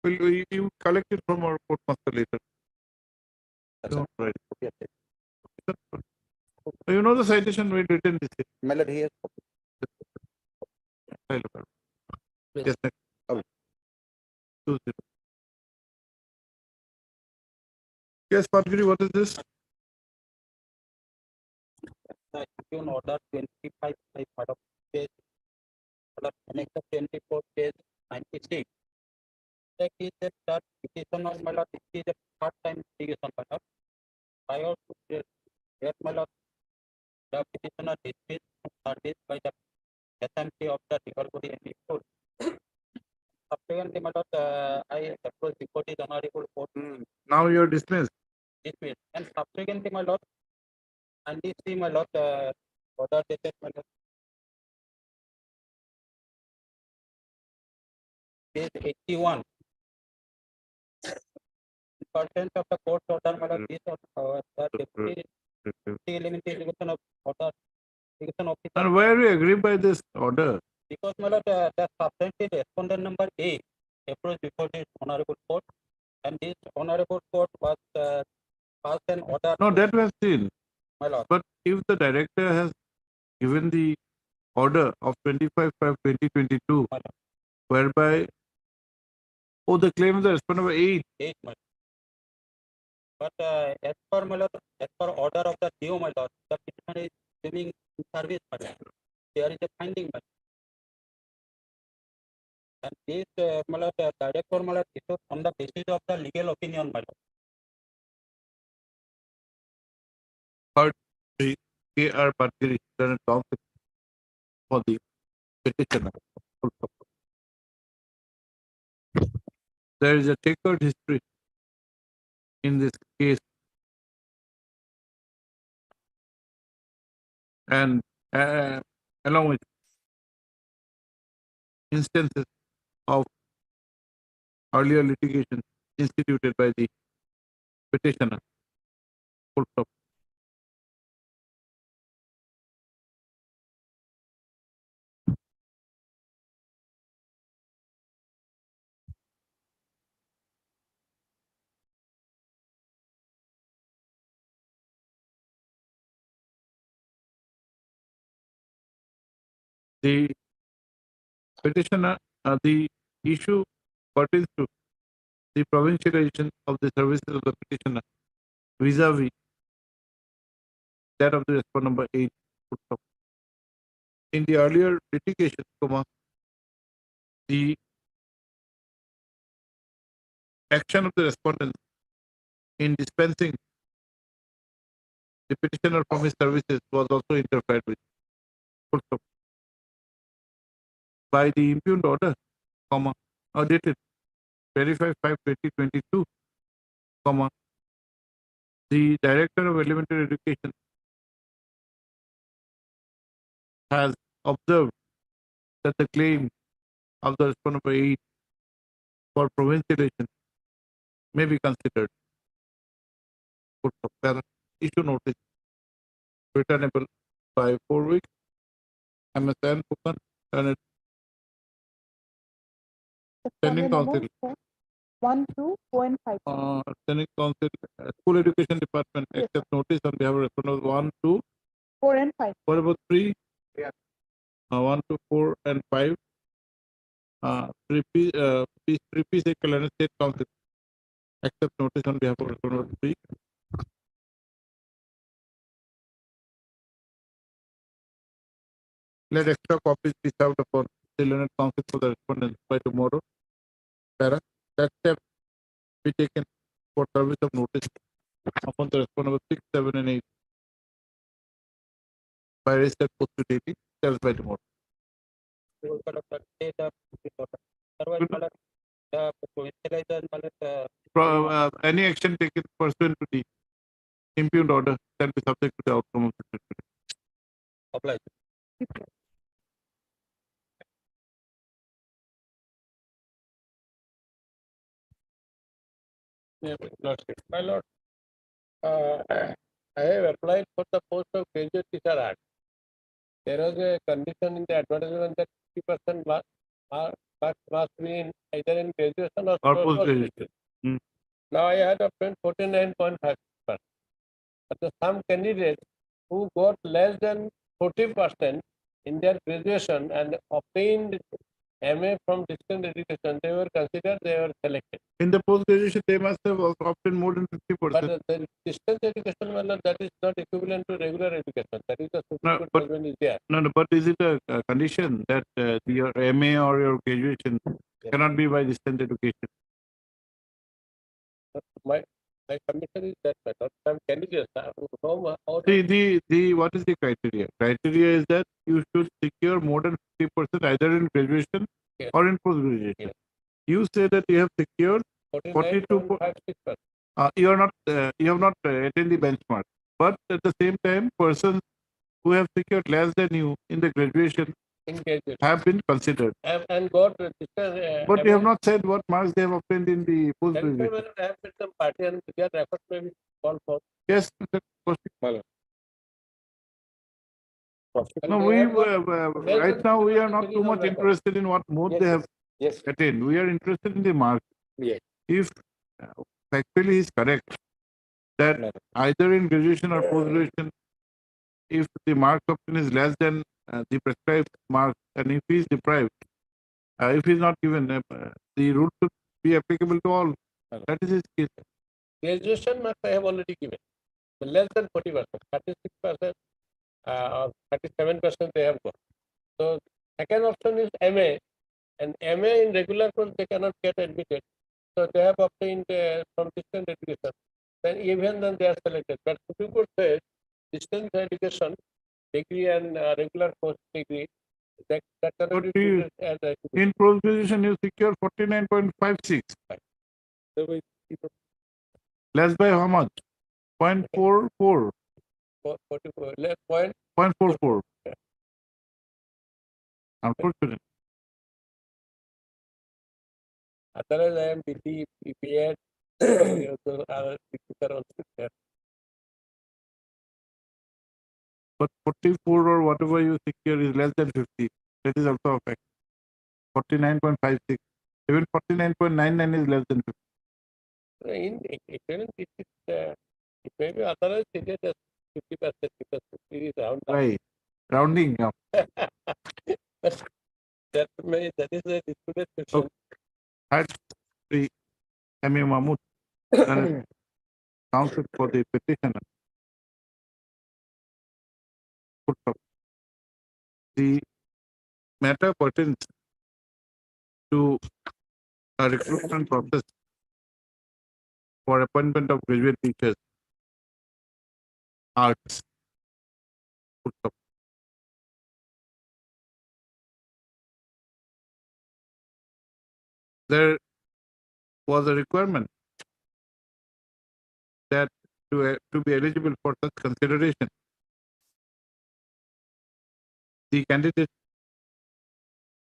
Will you collect it from our court master later? Don't write. You know the citation we written this here. Melody here. Yes, next. 20. Yes, Padgiri, what is this? Tune order 25 by part of page, order annex of 24 page 96. That is the third petition of my lord. This is the third time litigation, my lord. Prior to that, my lord, the petitioner dismissed service by the SMC of the legal body and court. Subsequently, my lord, I approached the court is honorable court. Now you are dismissed. Dismissed. And subsequently, my lord, and this see my lord, order dated, my lord. Page 81. Content of the court order, my lord, this the deputy elimination of order, elimination officer. And why are we agree by this order? Because, my lord, the substantive respondent number 8 approached before this honorable court, and this honorable court was passed an order. No, that was seen. My lord. But if the director has given the order of 25/5/2022, whereby the claim is the respondent number 8. 8, my lord. But as per my lord, as per order of the DO, my lord, the petitioner is giving service, my lord. There is a finding, my lord. And this, my lord, director, my lord, issued on the basis of the legal opinion, my lord. Heard the K.R. Padgiri, Senate Counsel for the petitioner. There is a checkered history in this case, and along with instances of earlier litigation instituted by the petitioner. Full stop. The petitioner, the issue pertains to the provincialization of the services of the petitioner vis-a-vis that of the respondent number 8. In the earlier litigation, the action of the respondent in dispensing the petitioner from his services was also interfered with. By the impugned order, dated 25/5/2022, the Director of Elementary Education has observed that the claim of the respondent number 8 for provincialization may be considered. Issue notice returnable by 4 weeks. MSN Pukan and Standing Council. 1, 2, 4, and 5. Standing Council, School Education Department, accept notice on behalf of respondents 1, 2, 4, and 5. What about 3? 1, 2, 4, and 5. 3P say Kalyan State Council, accept notice on behalf of respondent 3. Let extra copies be served upon the learned counsel for the respondents by tomorrow. That step be taken for service of notice upon the respondent 6, 7, and 8 by registered postal dating, tells by tomorrow. Any action taken pursuant to the impugned order shall be subject to the outcome of the judgment. Apply. My lord, I have applied for the post of graduate teacher act. There was a condition in the advertisement that 50% must be in either in graduation or post graduation. Now I had obtained 49.5%. But some candidates who got less than 40% in their graduation and obtained MA from distance education, they were considered, they were selected. In the post-graduation, they must have also obtained more than 50%. But the distance education, well, that is not equivalent to regular education. That is the Supreme Court judgment is there. No, but is it a condition that your MA or your graduation cannot be by distance education? My submission is that method. Some candidates See, what is the criteria? Criteria is that you should secure more than 50% either in graduation or in post-graduation. You say that you have secured 42. You have not attained the benchmark. But at the same time, persons who have secured less than you in the graduation have been considered. and got registered. But you have not said what marks they have obtained in the post-graduation. I have with some party and their record may be called for. Yes, Mr. Kaushik. No, right now we are not too much interested in what mode they have attained. We are interested in the mark. Yes. If factually is correct that either in graduation or post-graduation, if the mark obtained is less than the prescribed mark, and if he is deprived, if he is not given, the rule should be applicable to all. That is his case. Graduation marks I have already given. So less than 40%, 36%, or 37% they have got. So second option is MA, and MA in regular course they cannot get admitted. So they have obtained from distance education. Then even then they are selected. But Supreme Court says distance education degree and regular course degree that cannot be treated as a In post-graduation, you secure 49.56. Less by how much? 0.44. 44, less point. 0.44. Unfortunately. Otherwise, I am BT, BPAD, so our teacher also there. But 44 or whatever you secure is less than 50. That is also a fact. 49.56. Even 49.99 is less than 50. In equivalent, it may be otherwise it is just 50%, because it is round. Right. Rounding up. But that is a disputed question. Had the M.A. Mahmood counsel for the petitioner put up. The matter pertains to a recruitment process for appointment of graduate teachers, arts. Put up. There was a requirement that to be eligible for such consideration, the candidates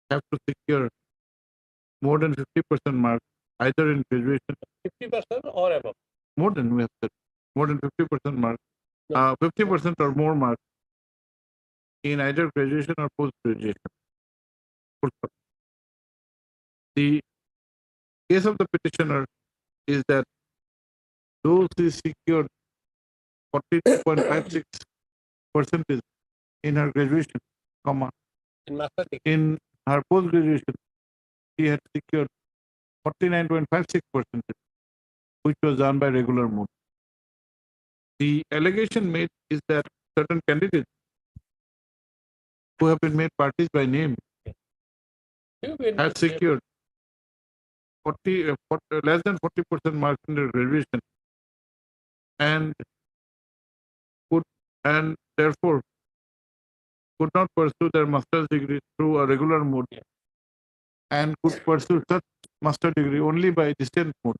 have to secure more than 50% marks either in graduation. 50% or above. More than we have said. More than 50% marks. 50% or more marks in either graduation or post-graduation. The case of the petitioner is that those who secured 42.56 percentage in her graduation, in her post-graduation, she had secured 49.56 percentage, which was done by regular mode. The allegation made is that certain candidates who have been made parties by name had secured less than 40% marks in their graduation and therefore could not pursue their master's degree through a regular mode and could pursue such master degree only by distance mode.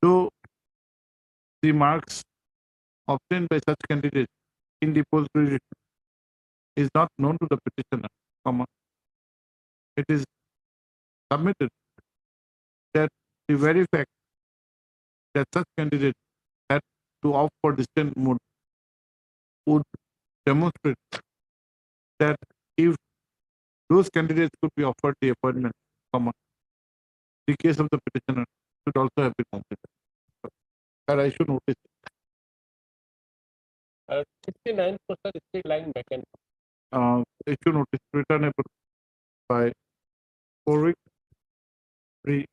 So the marks obtained by such candidates in the post-graduation is not known to the petitioner, it is submitted that the very fact that such candidates had to opt for distance mode would demonstrate that if those candidates could be offered the appointment, the case of the petitioner should also have been considered. Sir, I should notice. 69% state line vacant. Issue notice returnable by 4 weeks. 3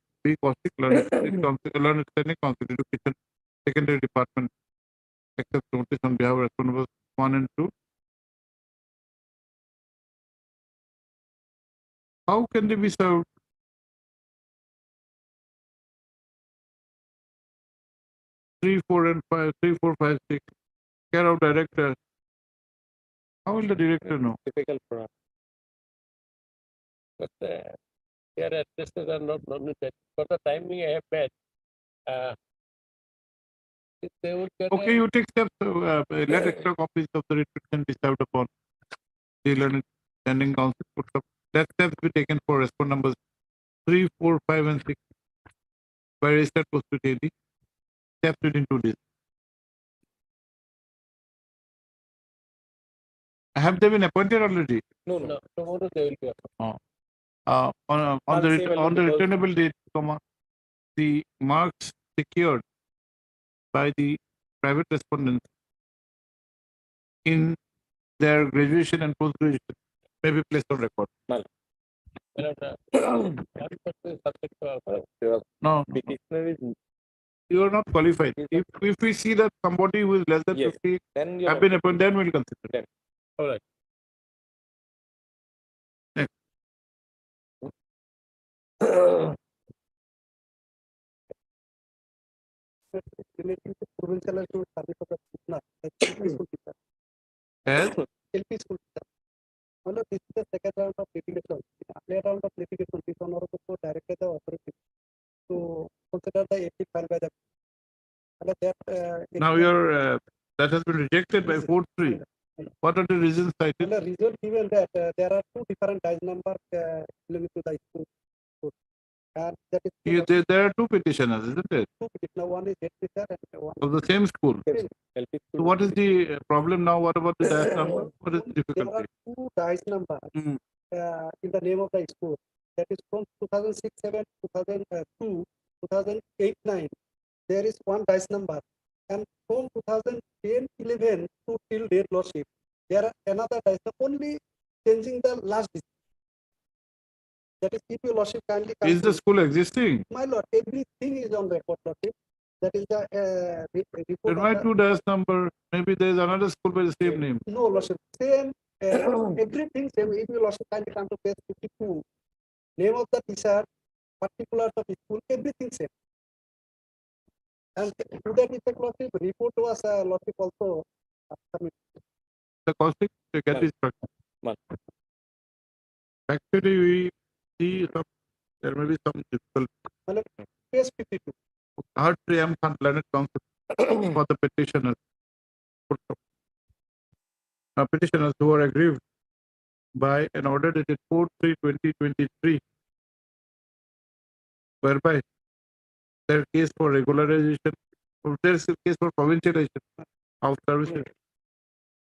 caustic learning training council education secondary department accept notice on behalf of responsible 1 and 2. How can they be served? 3, 4, and 5, 3, 4, 5, 6. Care of director. How will the director know? Difficult for us. But their addresses are not known that. For the timing I have met, if they would get Okay, you take steps. Let extra copies of the restriction be served upon the learning standing council. Let steps be taken for respond numbers 3, 4, 5, and 6 by registered postal daily. Steps within 2 days. Have they been appointed already? no, tomorrow they will be appointed. On the returnable date, the marks secured by the private respondents in their graduation and post graduation may be placed on record. No, petitioner is you are not qualified. If we see that somebody who is less than 50 then have been appointed, then we'll consider. Then. All right. Relating to provincialization service of the petitioner, LP school teacher. Yes. LP school teacher. This is the second round of litigation. Earlier round of litigation, this honorable court directed the authority to consider the AP filed by the. Now your that has been rejected by 4-3. What are the reasons cited? The reason given that there are 2 different dice numbers belonging to the school. And that is There are 2 petitioners, isn't it? 2 petitioner. One is head teacher and one Of the same school. So what is the problem now? What about the dice number? What is the difficulty? There are 2 dice numbers in the name of the school. That is from 2006-7, 2002, 2008-9. There is 1 dice number. And from 2010-11 to till date lordship, there are another dice number, only changing the last digit. That is, if your lordship kindly Is the school existing? My lord, everything is on record, lordship. That is the report. Then why 2 dice number? Maybe there is another school by the same name. No, lordship. Same, everything same. If your lordship kindly come to page 52, name of the teacher, particulars of the school, everything same. And to that effect, lordship, report was lordship also submitted. The caustic to get this structure. Actually, we see there may be some difficulty. Page 52. Hard preempt on planet council for the petitioners. Petitioners who are aggrieved by an order dated 4/3/2023, whereby their case for regularization, or their case for provincialization of services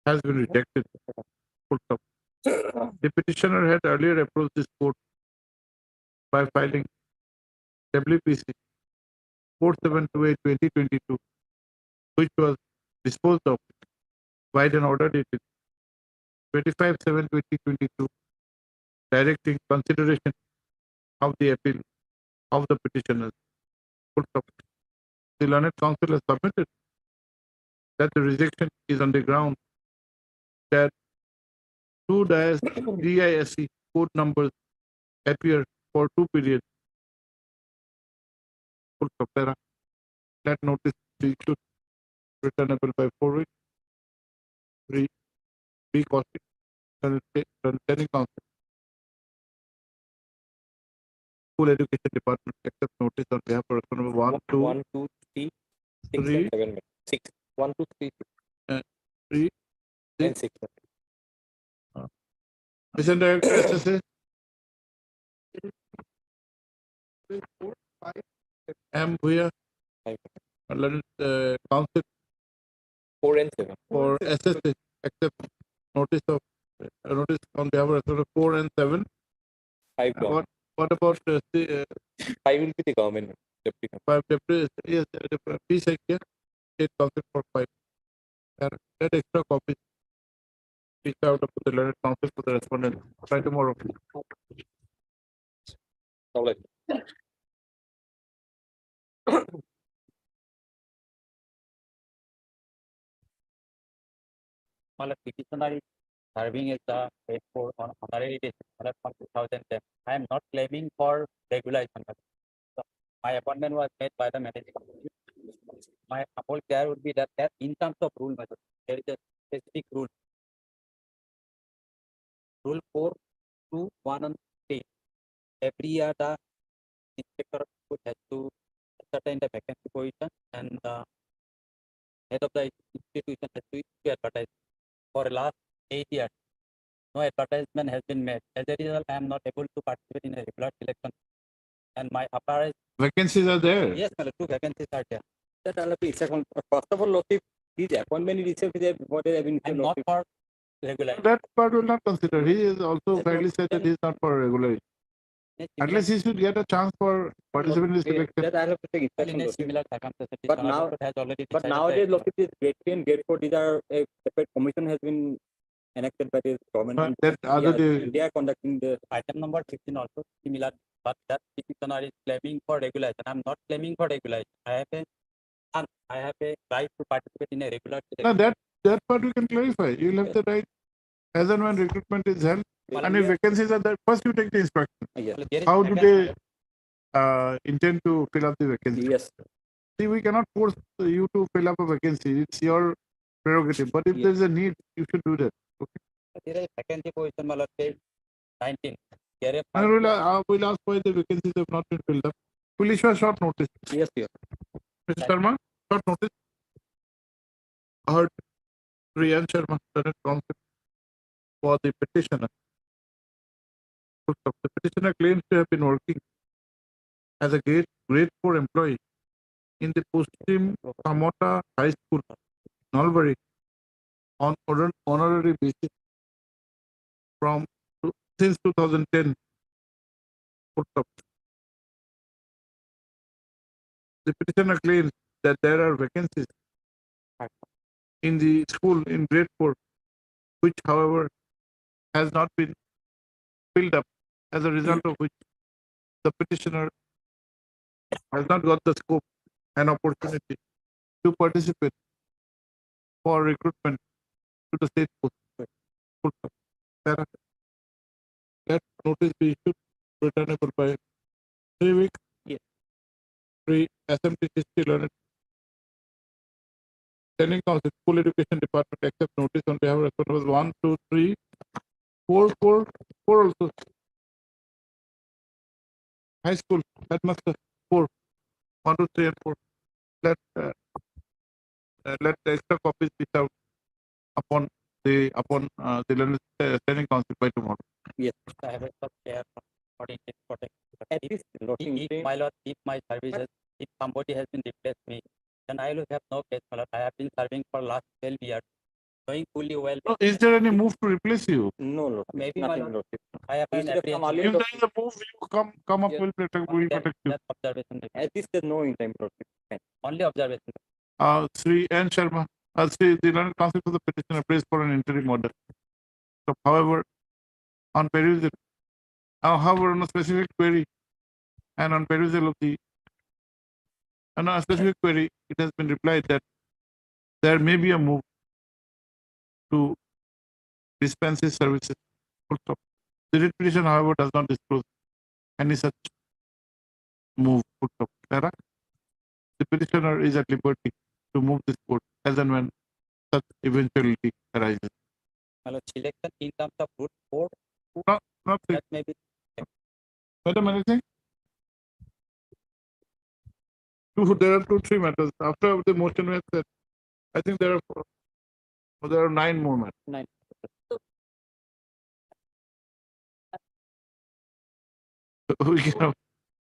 has been rejected. The petitioner had earlier approached this court by filing WPC 4728/2022, which was disposed of by an order dated 25/7/2022, directing consideration of the appeal of the petitioners. The learned counsel has submitted that the rejection is on the ground that 2 DISC code numbers appear for 2 periods. That notice is issued returnable by 4 weeks. 3 caustic training council. School education department accepts notice on behalf of number 1, 2, 1, 2, 3, 6, 3, and 7. 6. 1, 2, 3, 3, and 6. Mission Director SSA. M. Bhuya. Council 4 and 7. for SSA accept notice on behalf of 4 and 7. 5 gone. What about I will be the government deputy. five deputies? Yes, please check here. State council for five. That extra copy. Reach out to the learned council for the respondent by tomorrow. All right. Well, petitioner is serving as the head for on honorary basis from 2010. I am not claiming for regulation. So my appointment was made by the managing committee. My whole care would be that in terms of rule method, there is a specific rule. Rule 4 to 1 and 3. Every year the inspector has to ascertain the vacancy position and the head of the institution has to issue advertise. For the last 8 years, no advertisement has been made. As a result, I am not able to participate in a regular selection. And my apparel. Vacancies are there. Yes, my lord, 2 vacancies are there. That I'll be second. First of all, Lordship, his appointment is itself is what they have been. I'm not for regular. That part will not consider. He is also fairly said that he is not for regular. At least he should get a chance for participating in this selection. That I have to take In inspection. a similar circumstances, But now, has already but decided nowadays, that- Lordship, is grade 3 and grade 4. These are a separate commission has been enacted by the government. That other day, They are conducting the item number 15 also similar, but that petitioner is claiming for regulation. I'm not claiming for regulation. I have a right to participate in a regular no, selection. that part we can clarify. You will have the right as and when recruitment is held. And if vacancies are there, first you take the instruction. Yes. How do they intend to fill up the vacancy? Yes. See, we cannot force you to fill up a vacancy. It's your prerogative. But if there is a need, you should do that. Okay. There is vacancy position, my lord, page 19. There And we'll ask why the vacancies have not been filled up. We'll issue a short notice. Yes, yes. Mr. Sharma, short notice. Heard Riyan Sharma, Senate Council for the petitioner. The petitioner claims to have been working as a grade 4 employee in the Pushtim Samota High School, Nalbari, on honorary basis since 2010. The petitioner claims that there are vacancies in the school in grade 4, which, however, has not been filled up, as a result of which the petitioner has not got the scope and opportunity to participate for recruitment to the state post. That notice be issued returnable by 3 weeks. Yes. Free assembly history learned. Telling Council, School Education Department accept notice on behalf of responsibles 1, 2, 3, 4 also. High school, headmaster 4, 1, 2, 3 and 4. Let the extra copies be served upon the learned standing council by tomorrow. Yes. I have a care for At least, if my services, if somebody has been replaced me, then I will have no case, my lord. I have been serving for last 12 years, knowing fully well. No, is there any move to replace you? No, Lord. Maybe Nothing, my lord. Lord. I have an If there is a move, you come up, Yes. will protect you. That's observation. At least there's no in time, Lord. Only observation. Sri N. Sharma, Sri, the learned council for the petitioner prays for an interim order. So, however, on perusal, however, on a specific query and on perusal of the on a specific query, it has been replied that there may be a move to dispense his services. Also, the writ petition, however, does not disclose any such move. Also, the petitioner is at liberty to move this court as and when such eventuality arises. My lord, selection in terms of route 4, Not that may be. Madam, anything? There are 2, 3 matters. After the motion we have said, I think there are 9 more matters. 9.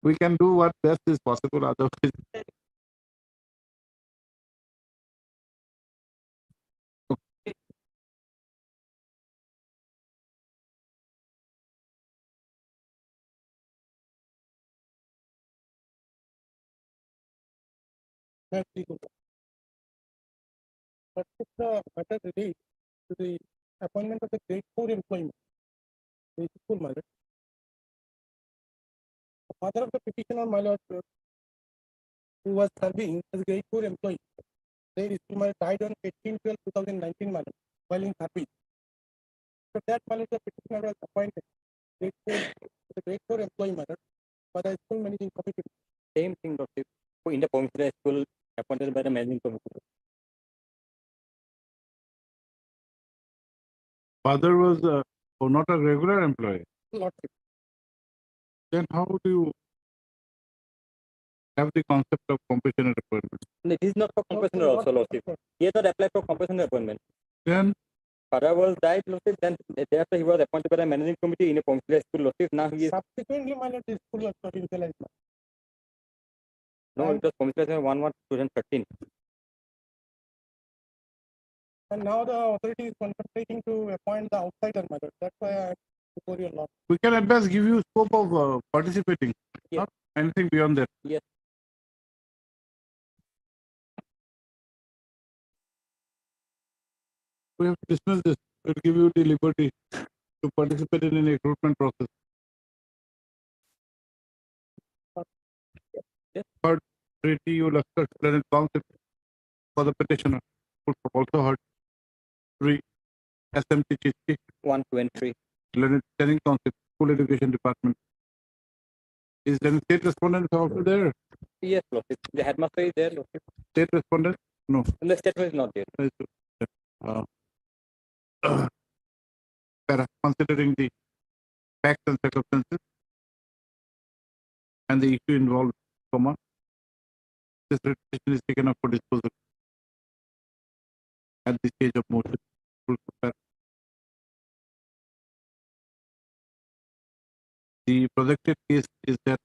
We can do what best is possible, otherwise That's legal. But if the matter relates to the appointment of the grade 4 employee, the school mother, the father of the petitioner, my lord, who was serving as grade 4 employee, the school mother died on 18/12/2019, my lord, while in service. So that my lord, the petitioner was appointed grade 4, the grade 4 employee, my lord, by the school managing committee. Same thing, Doctor. In the Provincial school appointed by the managing committee. Father was not a regular employee. Lordship. Then how do you have the concept of compassionate appointment? It is not for compassionate also, Lordship. He has not applied for compassionate appointment. Then Father was died, Lordship. Then thereafter he was appointed by the managing committee in a Provincial school, Lordship. Now he is. Subsequently, my lord, the school was provincialized. No, it was Provincialization 1/1/2013. And now the authority is contemplating to appoint the outsider, my lord. That's why I before your law. we can at best give you scope of participating, not anything beyond that. Yes. We have to dismiss this. We'll give you the liberty to participate in the recruitment process. Third, treaty you will explain concept for the petitioner. Also heard 3 SMT Chichi 123. Learning concept, school education department. Is there state respondent also there? Yes, Lordship. The headmaster is there, Lordship. State respondent? No. And the statement is not there. Considering the facts and circumstances and the issue involved, this petition is taken up for disposal at the stage of motion. The projected case is that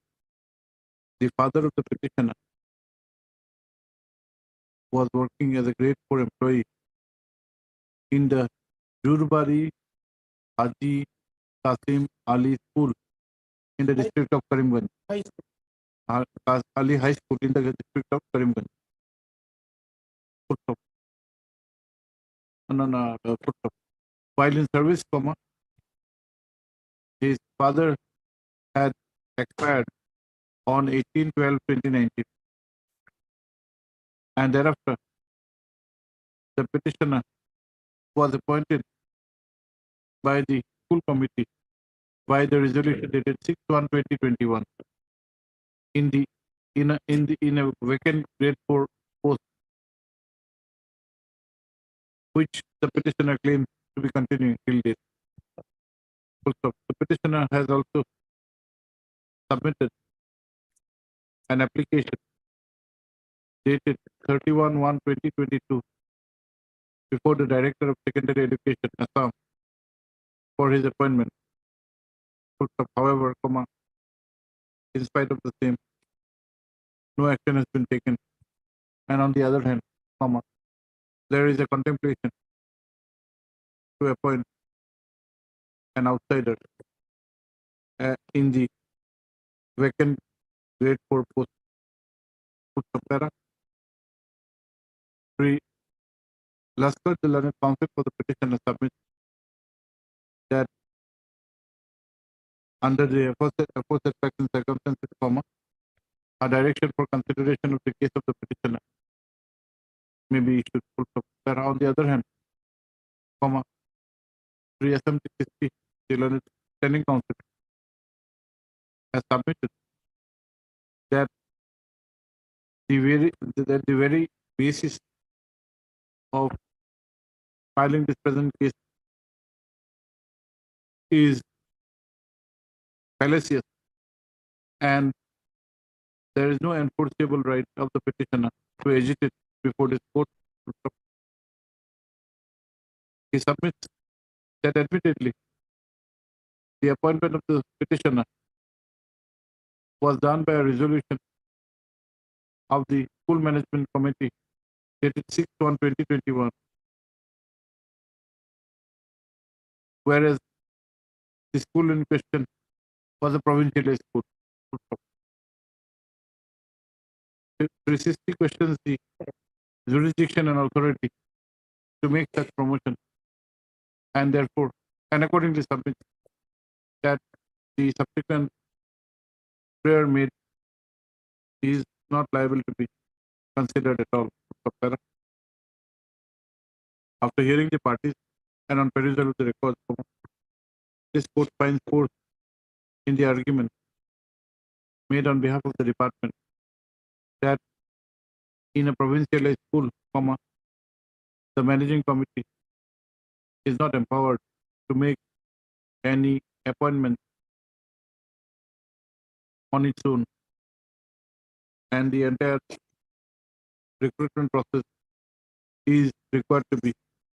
the father of the petitioner was working as a grade 4 employee in the Jurbari Haji Qasim Ali School in the district of Karimganj. Ali High School in the district of Karimganj. While in service, his father had expired on 18/12/2019, and thereafter the petitioner was appointed by the school committee by the resolution dated 6/1/2021 in a vacant grade 4 post, which the petitioner claims to be continuing till date. Also, the petitioner has also submitted an application dated 31/1/2022 before the Director of Secondary Education, Assam, for his appointment. However, in spite of the same, no action has been taken. And on the other hand, there is a contemplation to appoint an outsider in the vacant grade 4 post. Laskar, the learned counsel for the petitioner, submits that under the aforesaid facts and circumstances, a direction for consideration of the case of the petitioner may be issued. On the other hand, 3 SMT the learned standing counsel has submitted that the very basis of filing this present case is fallacious, and there is no enforceable right of the petitioner to agitate before this court. He submits that admittedly the appointment of the petitioner was done by a resolution of the school management committee dated 6/1/2021, whereas the school in question was a provincial school. precisely questions the jurisdiction and authority to make such promotion, and therefore, and accordingly submit that the subsequent prayer made is not liable to be considered at all. After hearing the parties and on perusal of the records, this court finds forth in the argument made on behalf of the department that in a provincialized school, the managing committee is not empowered to make any appointment on its own, and the entire recruitment process is required to be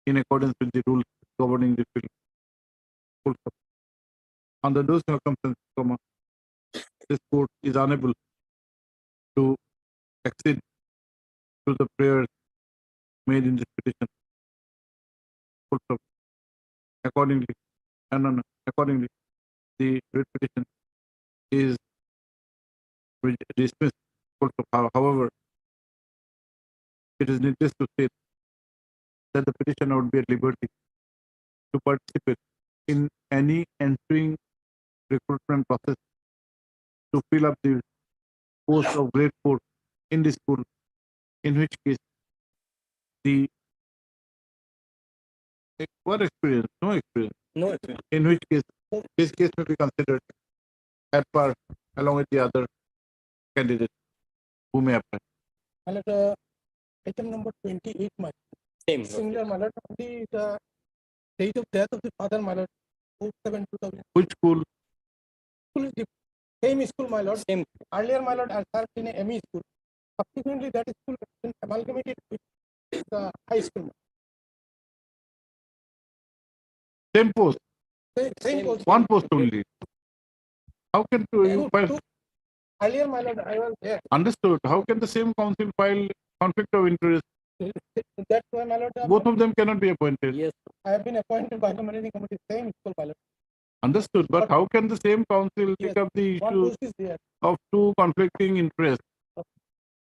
in accordance with the rules governing the field. Under those circumstances, this court is unable to accede to the prayers made in this petition. Accordingly, the writ petition is dismissed. However, it is needless to state that the petitioner would be at liberty to participate in any ensuing recruitment process to fill up the post of grade 4 in the school, in which case the what experience? No experience. No experience. In which case his case may be considered at par along with the other candidates who may apply. Item number 28, my Same. similar, my lord, only the date of death of the father, my lord, 7/2000. Which school? School is the same school, my lord. Same. Earlier, my lord, I served in a ME school. Subsequently, that school has been amalgamated with the high school. Same post. Same post. One post only. How can you file? Earlier, my lord, I was there. Understood. How can the same council file conflict of interest? That's why, my lord. Both of them cannot be appointed. Yes. I have been appointed by the managing committee, same school, my lord. Understood. But how can the same council take up the One issue post is there. of two conflicting interests?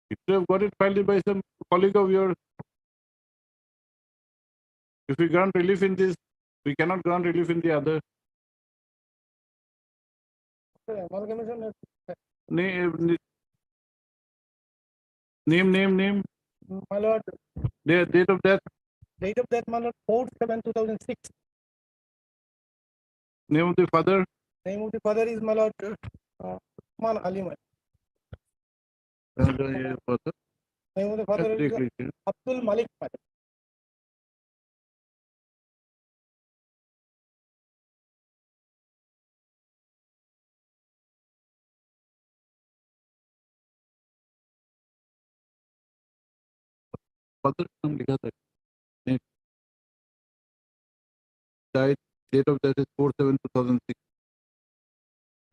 If you have got it filed by some colleague of yours, if we grant relief in this, we cannot grant relief in the other. Amalgamation. Name. My lord. Their date of death. Date of death, my lord, 4/7/2006. Name of the father. Name of the father is my lord, Man Ali. Name of the Name of the father is Abdul Malik. Father नाम लिखा था. Died. Date of death is 4/7/2006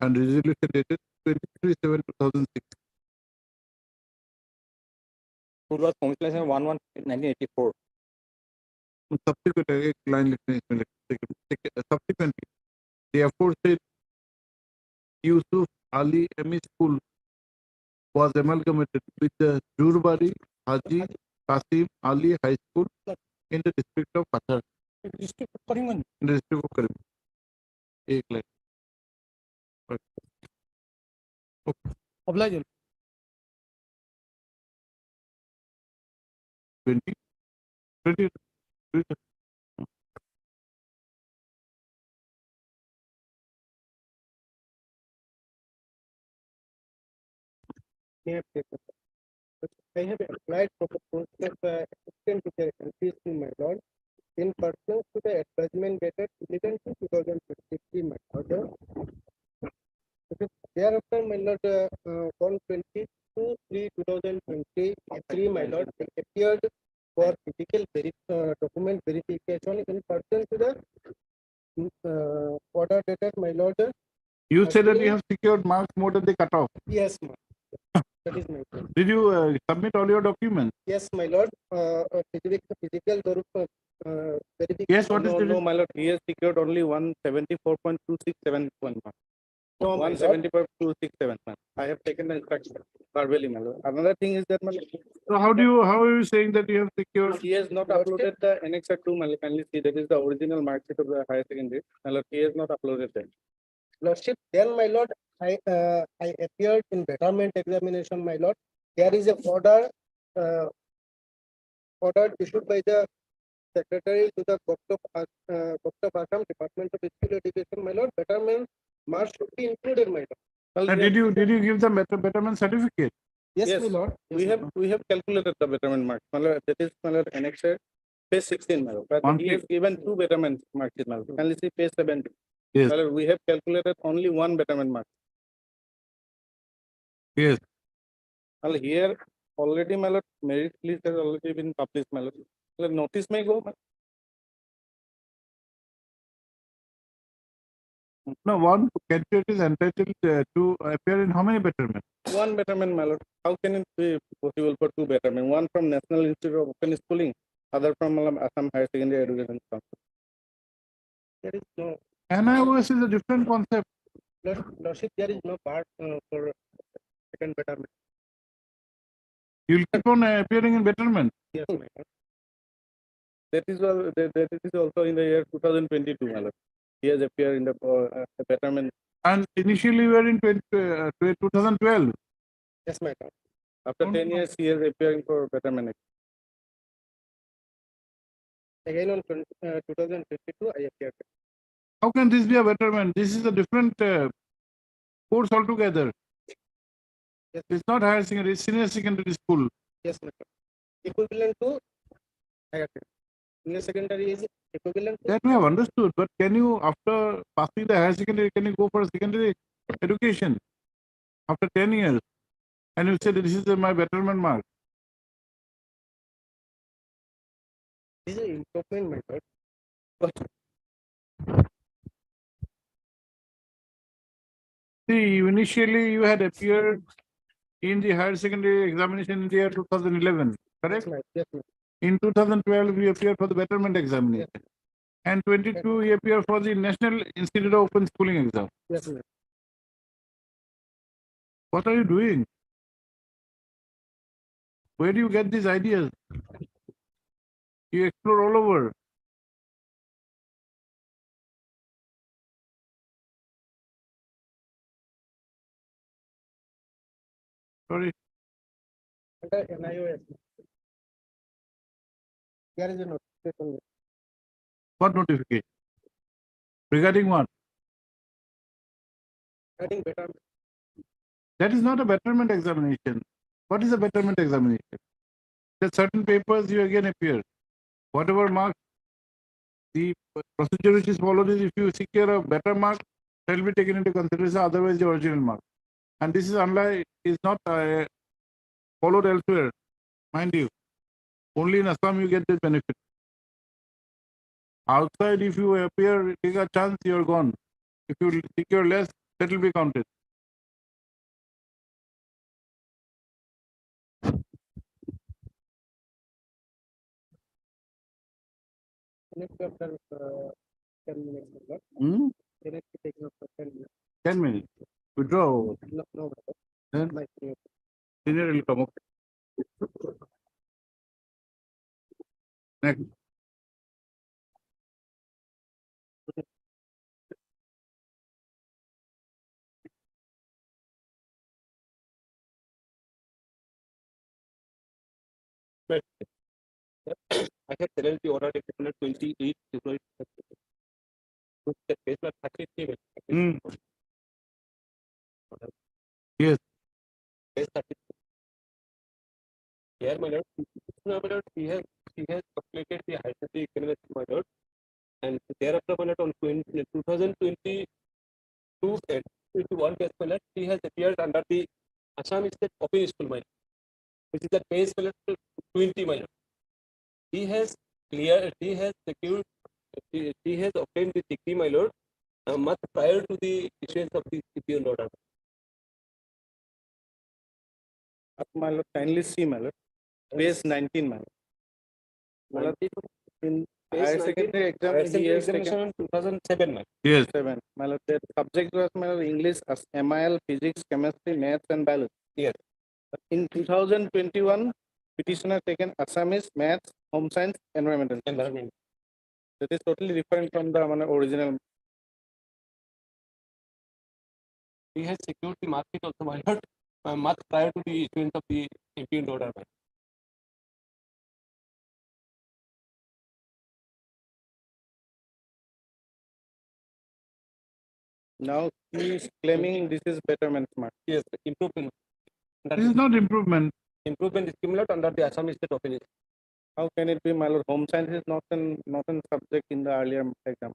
and resolution dated 23/7/2006. School was Provincialization 1/1/1984. Subsequently, subsequently, the aforesaid Yusuf Ali ME School was amalgamated with the Jurbari Haji Qasim Ali High School in the district of Pathar. District of Karimganj. In the district of Karimganj. एक line. Oblige. 20. I have applied for the post of assistant teacher increase to my lord in pursuance to the advertisement dated 11/2/2023, my lord. Thereafter, my lord, on 22/3/2023, my lord, I appeared for physical document verification in pursuance to the order dated, my lord. You said that you have secured marks more than the cutoff. Yes, ma'am. That is my point. Did you submit all your documents? Yes, my lord. Physical verification. Yes, what is the No, my lord. He has secured only 174.267 marks. No, 175,267, man. I have taken the instruction verbally, my lord. Another thing is that, my lord, So how are you saying that you have secured? he has not uploaded the Annex 2, my lord. Kindly see, that is the original mark sheet of the higher secondary. My lord, he has not uploaded that. Lordship, then my lord, I appeared in betterment examination, my lord. There is a order issued by the secretary to the Gupta Assam Department of School Education, my lord. Betterment marks should be included, my lord. And did you give them betterment certificate? Yes, my lord. We have calculated the betterment mark. My lord, that is, my lord, Annex page 16, my lord. But he has given 2 betterment marks, my lord. Kindly see page 70. Yes. My lord, we have calculated only 1 betterment mark. Yes. Well, here already, my lord, merit list has already been published, my lord. My lord, notice may go. No, one candidate is entitled to appear in how many betterment? 1 betterment, my lord. How can it be possible for 2 betterment? One from National Institute of Open Schooling, other from Assam Higher Secondary Education Council. There is no, NIOS is a different concept. Lordship, there is no part for second betterment. You'll keep on appearing in betterment. Yes, my lord. That is also in the year 2022, my lord. He has appeared in the betterment. And initially we were in 2012. Yes, my lord. After 10 years, he is appearing for betterment. Again on 2022, I appeared. How can this be a betterment? This is a different course altogether. Yes. It's not higher secondary, it's senior secondary school. Yes, my lord. Equivalent to higher secondary. Senior secondary is equivalent to. That we have understood, but can you, after passing the higher secondary, can you go for a secondary education after 10 years? And you say that this is my betterment mark. This is an improvement, my lord. But See, initially you had appeared in the higher secondary examination in the year 2011, correct? yes, my. In 2012, you appeared for the betterment examination. And 22, you appeared for the National Institute of Open Schooling exam. Yes, my. What are you doing? Where do you get these ideas? You explore all over. Sorry. Under NIOS. There is a notification. What notification? Regarding what? Regarding betterment. That is not a betterment examination. What is a betterment examination? There are certain papers you again appear. Whatever mark, the procedure which is followed is if you secure a better mark, that will be taken into consideration, otherwise the original mark. And this is unlike, is not followed elsewhere, mind you. Only in Assam you get this benefit. Outside, if you appear, take a chance, you are gone. If you secure less, that will be counted. Next after 10 minutes. Hmm? Can I take up for 10 minutes? 10 minutes. Withdraw. No, no. Then Like, senior will come up. Next. I have penalty order dated 28 February. Hmm. Yes. Here, my lord, he has completed the high secondary examination, my lord, and thereafter, my lord, on 2022 and 21 case, my lord, he has appeared under the Assam State Open School, my lord, which is the case, my lord, 20, my lord. He has secured, he has obtained the degree, my lord, much prior to the issuance of the CPN order. My lord, kindly see, my lord. Page 19, my lord. My lord, in Higher secondary exam, Higher he secondary has taken examination in 2007, man. Yes. 7. My lord, the subject was my lord, English, MIL, physics, chemistry, maths, and biology. Yes. In 2021, petitioner taken Assamese, maths, home science, environmental. Environment. That is totally different from the original. He has secured the market also, my lord, much prior to the issuance of the impugned order. Man. Now he is claiming this is betterment mark. Yes, improvement. This is not improvement. Improvement is cumulative under the Assam State Office. How can it be, my lord? Home science is not an subject in the earlier exam.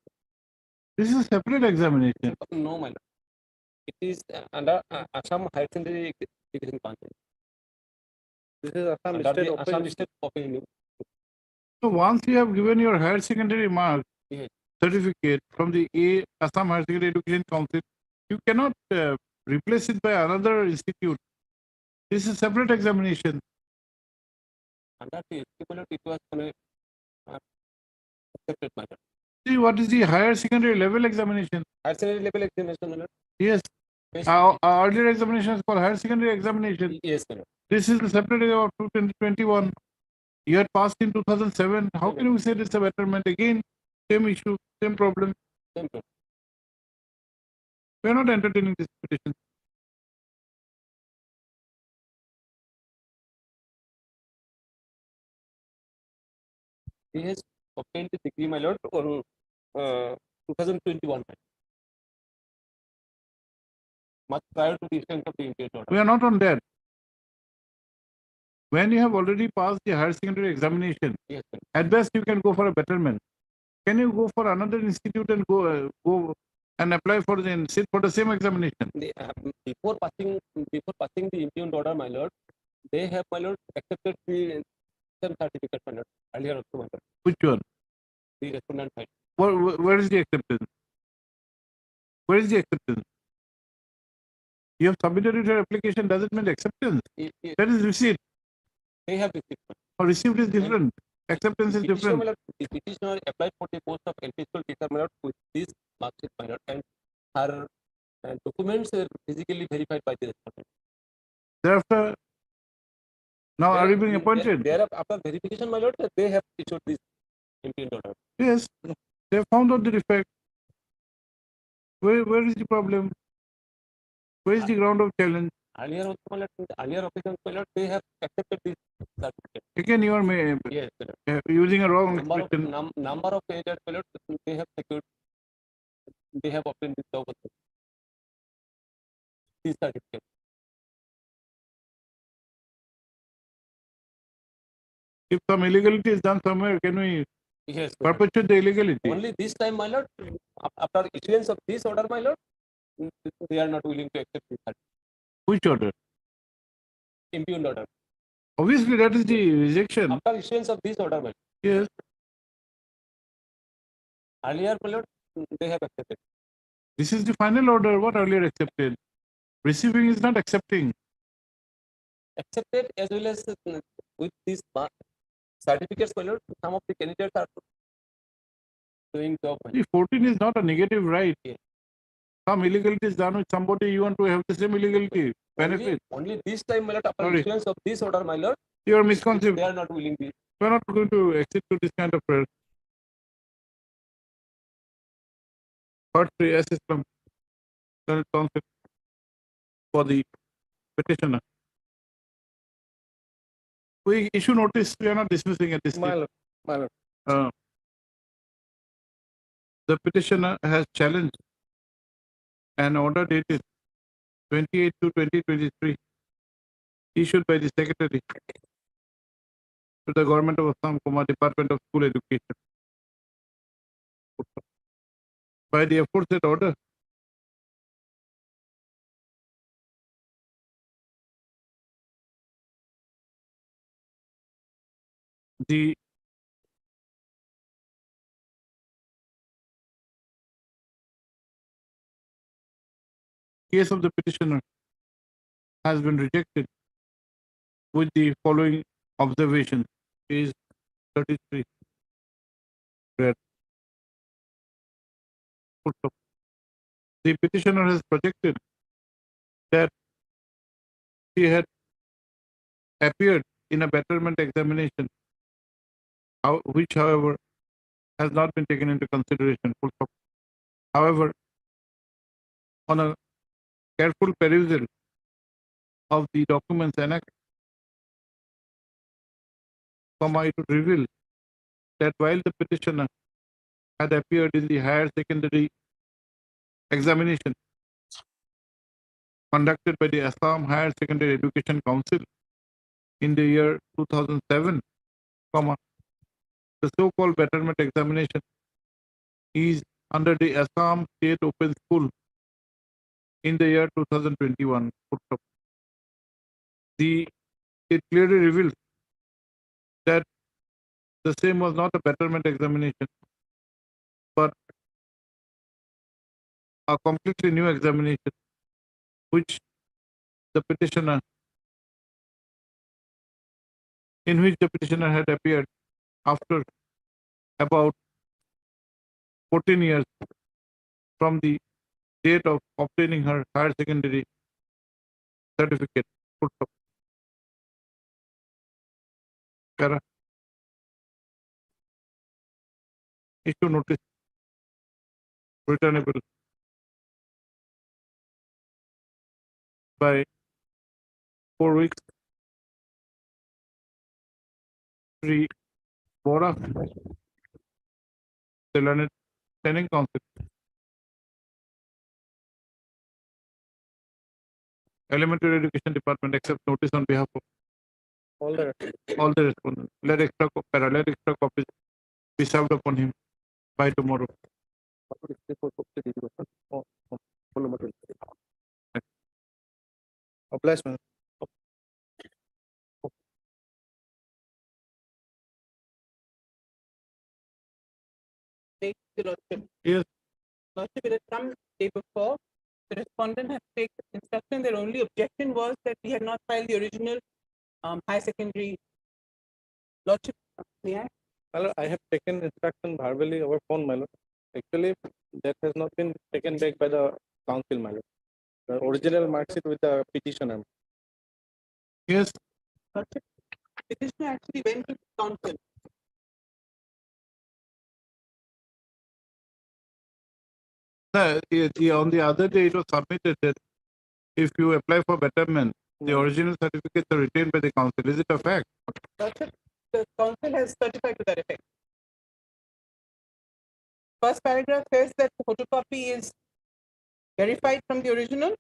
This is a separate examination. No, my lord. It is under Assam Higher Secondary Education Council. This is Assam Under State the Office. Assam State Office. So once you have given your higher secondary mark Yes. certificate from the Assam Higher Secondary Education Council, you cannot replace it by another institute. This is a separate examination. Under the equivalent, it was accepted, my lord. See, what is the higher secondary level examination? Higher secondary level examination, my lord. Yes. Yes. Our earlier examination is called higher secondary examination. Yes, my lord. This is the separate of 2021. You had passed in 2007. How can you say this is a betterment? Again, same issue, same problem. Same problem. We are not entertaining this petition. He has obtained the degree, my lord, on 2021. Much prior to the issuance of the impugned order. We are not on that. When you have already passed the higher secondary examination, yes, sir. At best you can go for a betterment. Can you go for another institute and go and apply for the sit for the same examination? Before passing the impugned order, my lord, they have, my lord, accepted the same certificate, my lord, earlier also, my lord. Which one? The respondent side. Where is the acceptance? Where is the acceptance? You have submitted your application, does it mean acceptance? That is receipt. They have received. Or received is different. Acceptance is different. The petitioner applied for the post of LP school teacher, my lord, with this marksheet, my lord, and her documents are physically verified by the respondent. Thereafter, now are you being appointed? After verification, my lord, they have issued this impugned order. Yes, they have found out the defect. Where is the problem? Where is the ground of challenge? Earlier officials, my lord, they have accepted this certificate. Again, you are yes, using a wrong expression. Number of areas, my lord, they have secured. They have obtained this job. This certificate. If some illegality is done somewhere, can we perpetuate the illegality? Only this time, my lord, after issuance of this order, my lord, they are not willing to accept this certificate. Which order? Impugned order. Obviously, that is the rejection. After issuance of this order, my lord. Yes. Earlier, my lord, they have accepted. This is the final order. What earlier accepted? Receiving is not accepting. Accepted as well as with these certificates, my lord, some of the candidates are doing job. See, 14 is not a negative right. Yeah. Some illegality is done with somebody, you want to have the same illegality benefit. Only this time, my lord, after issuance of this order, my lord, you are misconceived. They are not willing to. We are not going to accede to this kind of prayer. Part 3 assist from concept for the petitioner. We issue notice, we are not dismissing at this stage. The petitioner has challenged an order dated 28/2/2023 issued by the Secretary to the Government of Assam, Department of School Education. By the aforesaid order, the case of the petitioner has been rejected with the following observation. Page 33. read. Full stop. The petitioner has projected that she had appeared in a betterment examination, which, however, has not been taken into consideration. Full stop. However, on a careful perusal of the documents annexed, it would reveal that while the petitioner had appeared in the higher secondary examination conducted by the Assam Higher Secondary Education Council in the year 2007, the so-called betterment examination is under the Assam State Open School in the year 2021. It clearly reveals that the same was not a betterment examination, but a completely new examination, which the petitioner, in which the petitioner had appeared after about 14 years from the date of obtaining her higher secondary certificate. Kara. Issue notice returnable by 4 weeks. 3. Bora, the learned training council. Elementary Education Department accepts notice on behalf of all the respondents. Let extra copies be served upon him by tomorrow. Obligement. Yes. Lordship, it had come day before. The respondent had taken instruction. Their only objection was that we had not filed the original high secondary. Lordship, may I? My lord, I have taken instruction verbally over phone, my lord. Actually, that has not been taken back by the council, my lord. The original mark sheet with the petitioner. Yes. Lordship, petitioner actually went to the council. On the other day, it was submitted that if you apply for betterment, the original certificates are retained by the council. Is it a fact? Lordship, the council has certified to that effect. First paragraph says that the photocopy is verified from the original,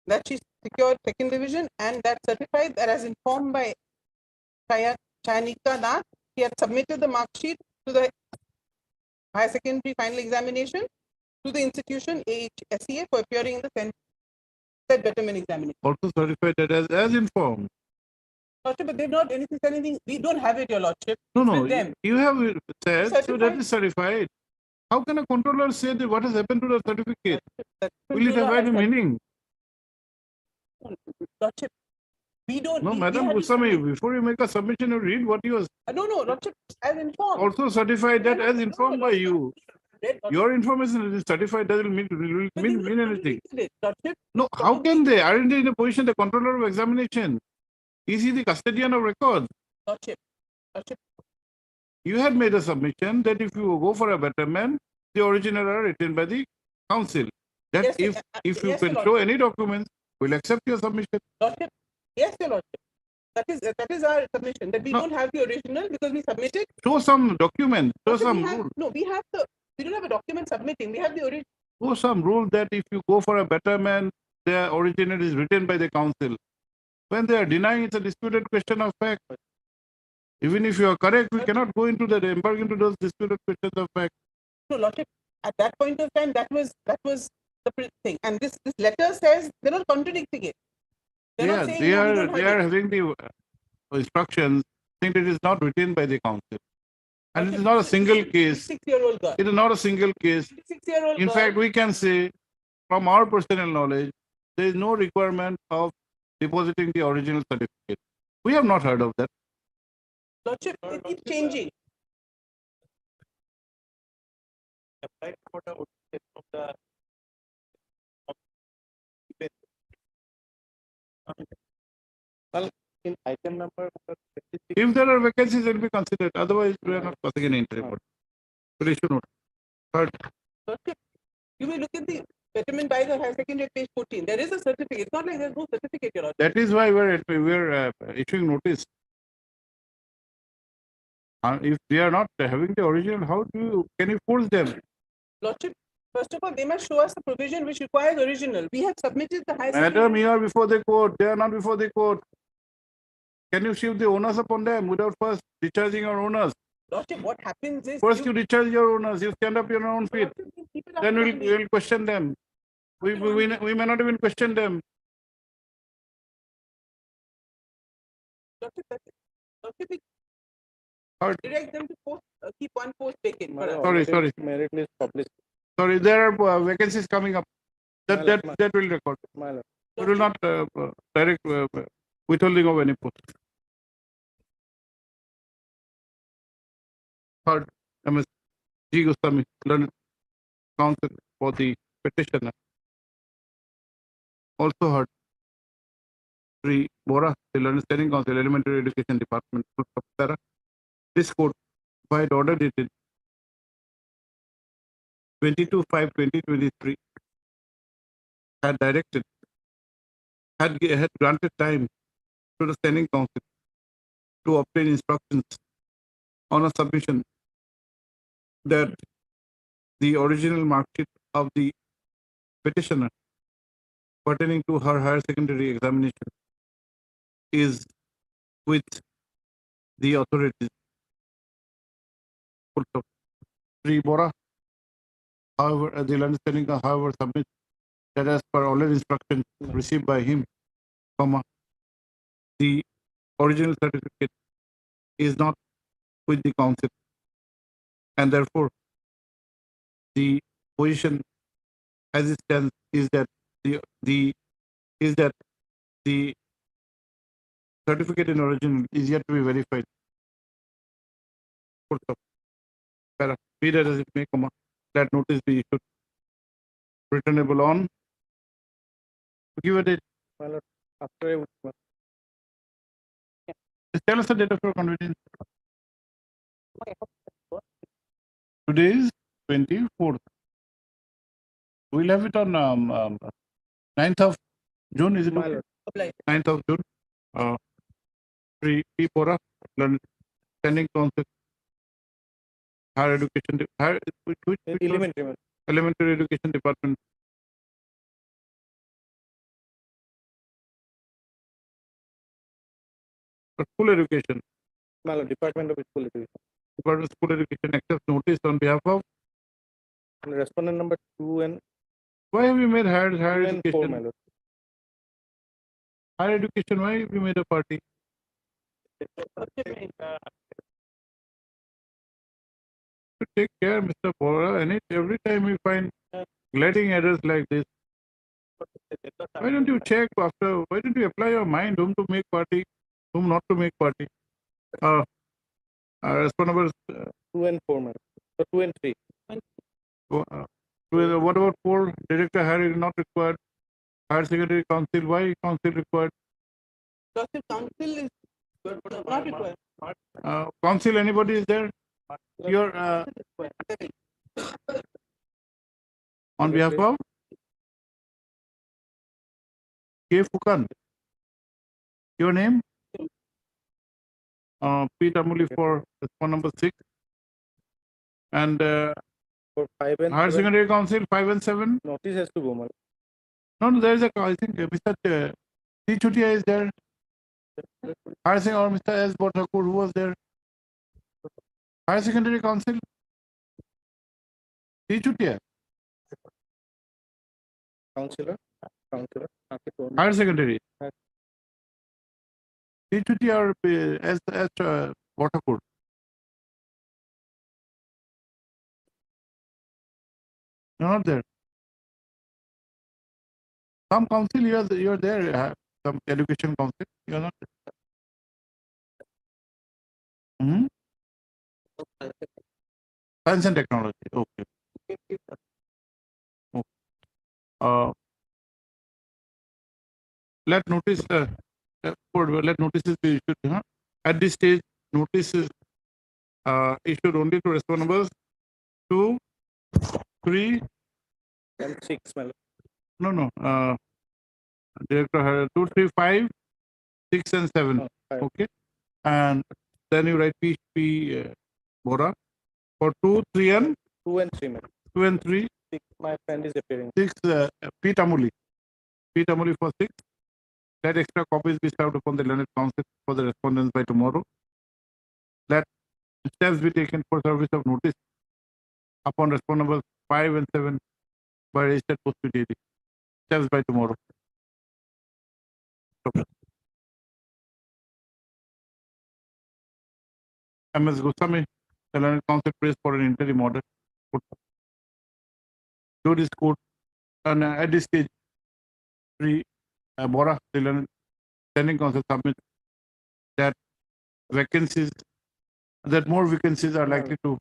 that she secured second division, and that certified that as informed by Chayanika Nath, he had submitted the mark sheet to the higher secondary final examination to the institution AHSEA for appearing in the said betterment examination. Also certified that as informed. Lordship, but they've not anything said anything. We don't have it, your lordship. No, It's no. with them. You have said so Certified. that is certified. How can a controller say that what has happened to the certificate? Will it have Controller any has meaning? Lordship, we don't. No, we Madam had to Goswami, submit. before you make a submission, you read what you are. No, Lordship, as informed. Also certified that as informed by you. Your information is certified doesn't mean anything. No, how can they? Aren't they in a position the controller of examination? Is he the custodian of records? Lordship. You had made a submission that if you go for a betterment, the original are written by the council. That Yes, if you yes, can your show lordship. any documents, we'll accept your submission. Lordship, yes, your lordship. That is our submission. That we don't have the original because we submitted. Show some document. Show Lordship, some rule. we don't have a document submitting. We have the original. Show some rule that if you go for a betterment, the original is written by the council. When they are denying, it's a disputed question of fact. Even if you are correct, we cannot go into that, embark into those disputed questions of fact. No, Lordship, at that point of time, that was the thing. And this letter says they're not contradicting it. They're not saying they no, we are don't have it. having the instructions saying that it is not written by the council. And it is not a single case. 6-year-old girl. It is not a single case. 6-year-old In girl. fact, we can say, from our personal knowledge, there is no requirement of depositing the original certificate. We have not heard of that. Lordship, it keeps changing. applied for the OTS of the well, in item number 56, If there are vacancies, it will be considered. Otherwise, we are not passing an interim. Please should note. Third, You will look at the betterment by the higher secondary at page 14. There is a certificate. It's not like there's no certificate, Your Honor. that is why we're issuing notice. If they are not having the original, how can you force them? Lordship, first of all, they must show us the provision which requires original. We have submitted the high Madam, you are before the court. They are not before the court. Can you shift the onus upon them without first discharging your owners? Lordship, what happens is First, you discharge your owners. You stand up your own feet. Then we'll question them. We may not even question them. Lordship, Third. direct them to post, keep one post vacant. Sorry. merit list published. Sorry, there are vacancies coming up. That will record. We will not direct withholding of any post. Third, MS G. Goswami, learned counsel for the petitioner. Also heard Sri Bora, the learned standing counsel, Elementary Education Department, Kolkata. This court, by order dated 22/5/2023, had granted time to the standing counsel to obtain instructions on a submission that the original mark sheet of the petitioner pertaining to her higher secondary examination is with the authorities. Sri Bora, however, the understanding, however, submits that as per all instructions received by him, the original certificate is not with the council, and therefore the position as it stands is that the certificate in origin is yet to be verified. Be that as it may, that notice be issued, returnable on. Give a date. After Tell us the date of your convenience. Today is 24th. We'll have it on 9th of June, is it okay? 9th of June. Sri P. Bora, standing counsel, higher education, elementary education department. School education. Department of School Education. Department of School Education accepts notice on behalf of respondent number 2 and why have you made higher 2 and 4, education? my lord. Higher education, why have you made a party? Take care, Mr. Bora. Every time we find glaring errors like this, why don't you check after? Why don't you apply your mind whom to make party, whom not to make party? Respondable 2 and 4, my lord. So 2 and 3. What about 4? Director hiring not required. Higher secondary council, why council required? Council is not required. Council, anybody is there? Your on behalf of K. Fukan. Your name? P. Tamuli for respond number 6. And for 5 and higher 7, secondary council 5 and 7. notice has to go, my lord. No, there is a I think Mr. T. Chutia is there. Higher secondary or Mr. S. Bothakur, who was there? Higher secondary council. T. Chutia. Counselor. Higher secondary. T. Chutia or S. Bothakur. You're not there. Some council you're there. Some education council. You're not there. Science and technology. Okay. Uh, let notices be issued. At this stage, notices issued only to responsibles 2, 3, and 6, my lord. no. Director had 2, 3, 5, 6, and 7. Five. Okay, and then you write P. Bora for 2, 3, and 2 and 3, my lord. 2 and 3. 6, my friend is appearing. 6. P. Tamuli for 6. Let extra copies be served upon the learned council for the respondents by tomorrow. Let steps be taken for service of notice upon responsibles 5 and 7 by registered post daily. Steps by tomorrow. MS Goswami, the learned council prays for an interim order. Do this court, and at this stage, Bora, the learned standing council submit that more vacancies are likely to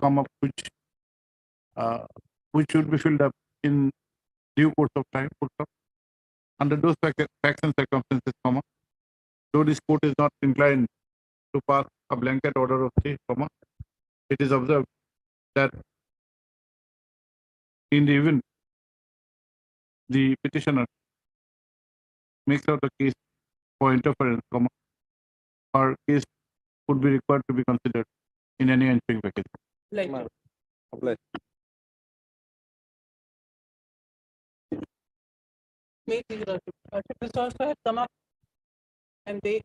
come up, which should be filled up in due course of time. Under those facts and circumstances, though this court is not inclined to pass a blanket order of stay, it is observed that in the event the petitioner makes out the case for interference, or case would be required to be considered in any ensuing vacancy. Like this also had come up, and they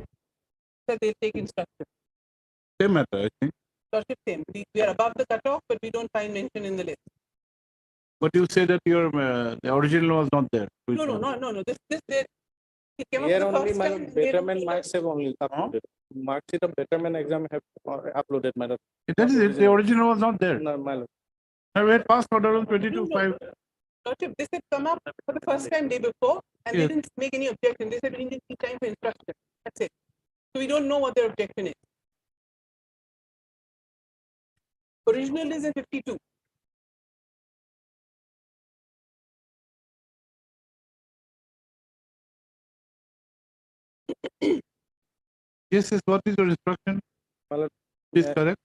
said they'll take instruction. Same matter, I think. Lordship, same. We are above the cutoff, but we don't find mention in the list. But you say that your the original was not there. No. This it came Here up for the only first my time. betterment marks have only uploaded. Marks sheet of betterment exam have uploaded, my lord. That is it. The original was not there. No, my lord. I wait past order on 22/5. Lordship, this had come up for the first time day before, and Yes. they didn't make any objection. They said we need time for instruction. That's it. So we don't know what their objection is. Original is in 52. Yes, what is your instruction? My lord. Is correct.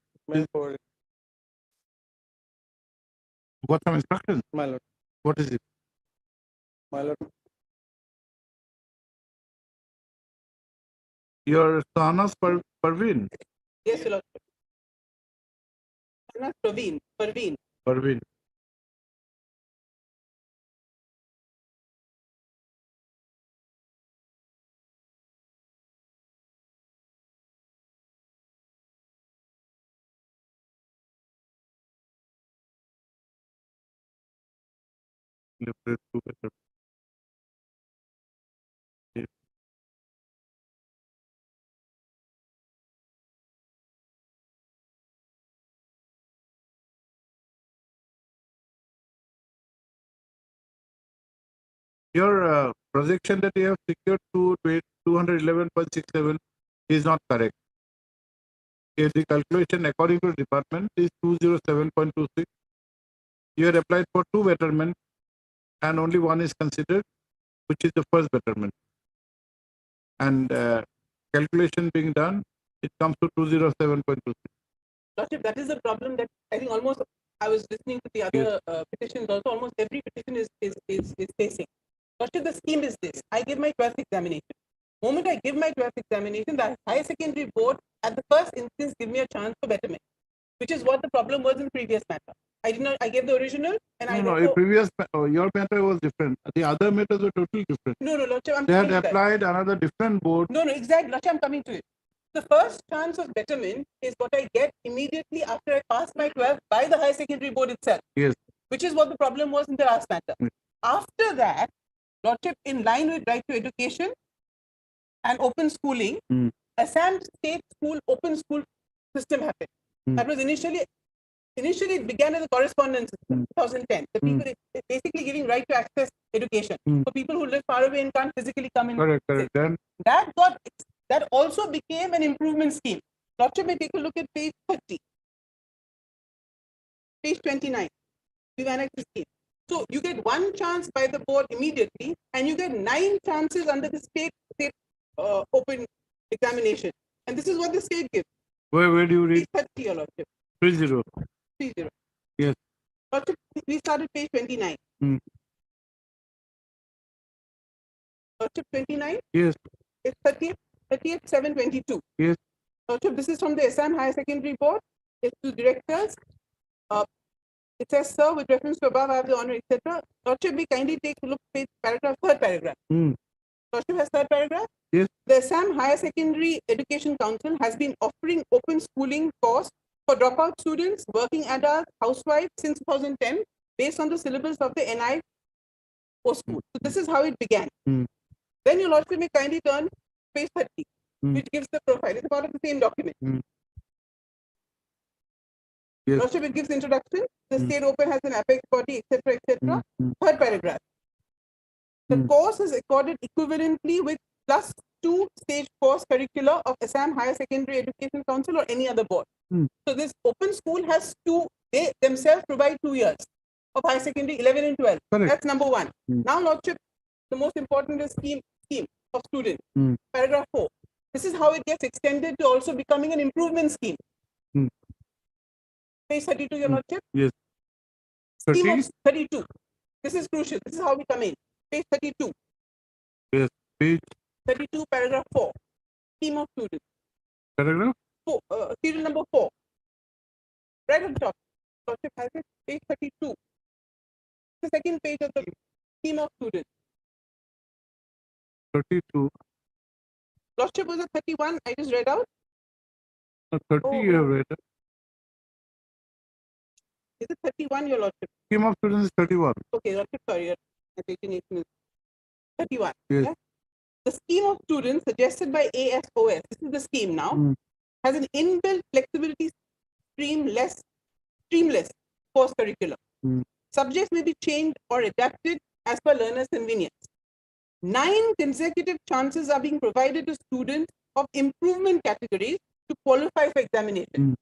Got some instructions? My lord. What is it? My lord. Your Sahanas Parveen. Yes, Lord. Not Praveen. Parveen. Your projection that you have secured to 211.67 is not correct. If the calculation according to the department is 207.26, you have applied for 2 betterment and only one is considered, which is the first betterment. And calculation being done, it comes to 207.26. Lordship, that is the problem that I think almost I was listening to the other petitions also. Almost every petition is facing. Lordship, the scheme is this: I give my 12th examination. Moment I give my 12th examination, the higher secondary board at the first instance give me a chance for betterment, which is what the problem was in the previous matter. I did not. I gave the original, and Your matter was different. The other matters were totally different. No, Lordship, I'm They had coming to that. applied another different board. No, exactly. Lordship, I'm coming to it. The first chance of betterment is what I get immediately after I pass my 12th by the higher secondary board itself. Yes. Which is what the problem was in the last matter. After that, Lordship, in line with right to education and open schooling, Assam state school open school system happened. That was initially it began as a correspondence system, 2010. The people basically giving right to access education for people who live far away and can't physically come in. Correct. Then That also became an improvement scheme. Lordship, may take a look at page 30. Page 29. We've annexed the scheme. So you get one chance by the board immediately, and you get 9 chances under the state open examination. And this is what the state gives. Where do you read? Page 30, Your Lordship. 30. 30. Yes. Lordship, we started page 29. Lordship, 29? Yes. It's 30th 722. Yes. Lordship, this is from the Assam Higher Secondary Board. It's to directors. It says, sir, with reference to above, I have the honor, etc. Lordship, we kindly take a look at paragraph, third paragraph. Lordship has third paragraph. Yes. The Assam Higher Secondary Education Council has been offering open schooling course for dropout students, working adults, housewives since 2010, based on the syllabus of the NI post school. So this is how it began. Then your Lordship may kindly turn to page 30, which gives the profile. It's part of the same document. Yes. Lordship, it gives introduction. The state open has an apex body, etc., etc. Third paragraph. The course is accorded equivalently with +2 stage course curricula of Assam Higher Secondary Education Council or any other board. So this open school has they themselves provide 2 years of higher secondary, 11 and 12. Correct. That's number one. Now, Lordship, the most important is scheme of students. Paragraph 4. This is how it gets extended to also becoming an improvement scheme. Page 32, Your Lordship. Yes. Scheme of 32. This is crucial. This is how we come in. Page 32. Yes. Page 32, paragraph 4. Scheme of students. paragraph? 4, serial number 4. Right on top. Lordship has it. Page 32. The second page of the scheme of students. 32. Lordship was a 31. I just read out. 30 you have read. Is it 31, Your Lordship? Scheme of students is 31. Okay, Lordship, sorry. Your attention is 31. Yes. Yeah? The scheme of students suggested by ASOS, this is the scheme now, has an inbuilt flexibility streamless course curriculum. Subjects may be changed or adapted as per learner's convenience. 9 consecutive chances are being provided to students of improvement categories to qualify for examination.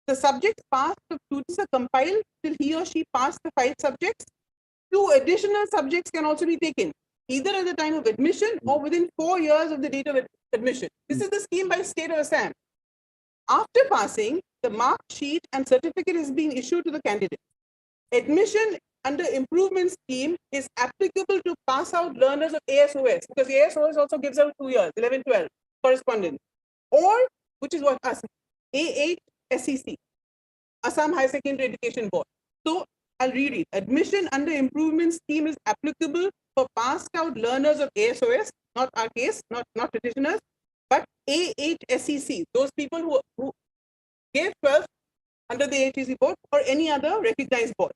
The subjects passed of students are compiled till he or she passed the 5 subjects. 2 additional subjects can also be taken, either at the time of admission or within 4 years of the date of admission. This is the scheme by state of Assam. After passing, the mark sheet and certificate is being issued to the candidate. Admission under improvement scheme is applicable to pass out learners of ASOS, because ASOS also gives out 2 years, 11, 12, correspondence, or which is what us, AHSEC, Assam Higher Secondary Education Board. So I'll read it. Admission under improvement scheme is applicable for passed out learners of ASOS, not our case, not petitioners, but AHSEC, those people who gave 12 under the AHSEC board or any other recognized board.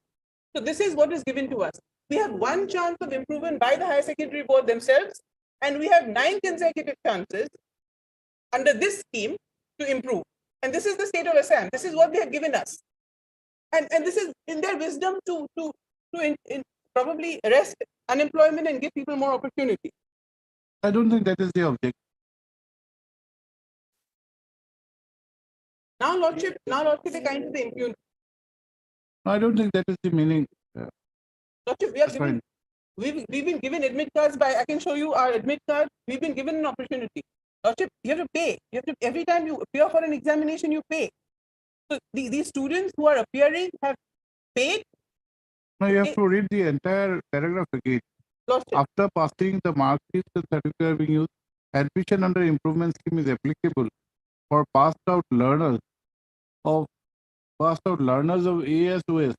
So this is what is given to us. We have 1 chance of improvement by the higher secondary board themselves, and we have 9 consecutive chances under this scheme to improve. And this is the state of Assam. This is what they have given us. And this is in their wisdom to probably arrest unemployment and give people more opportunity. I don't think that is the object. Now, Lordship, they kind of the impunity. I don't think that is the meaning. Lordship, we've been given admit cards by, I can show you our admit card. We've been given an opportunity. Lordship, you have to pay. Every time you appear for an examination, you pay. So these students who are appearing have paid. No, you have to read the entire paragraph again. Lordship. After passing, the mark sheet and certificate are being used. Admission under improvement scheme is applicable for passed out learners of ASOS.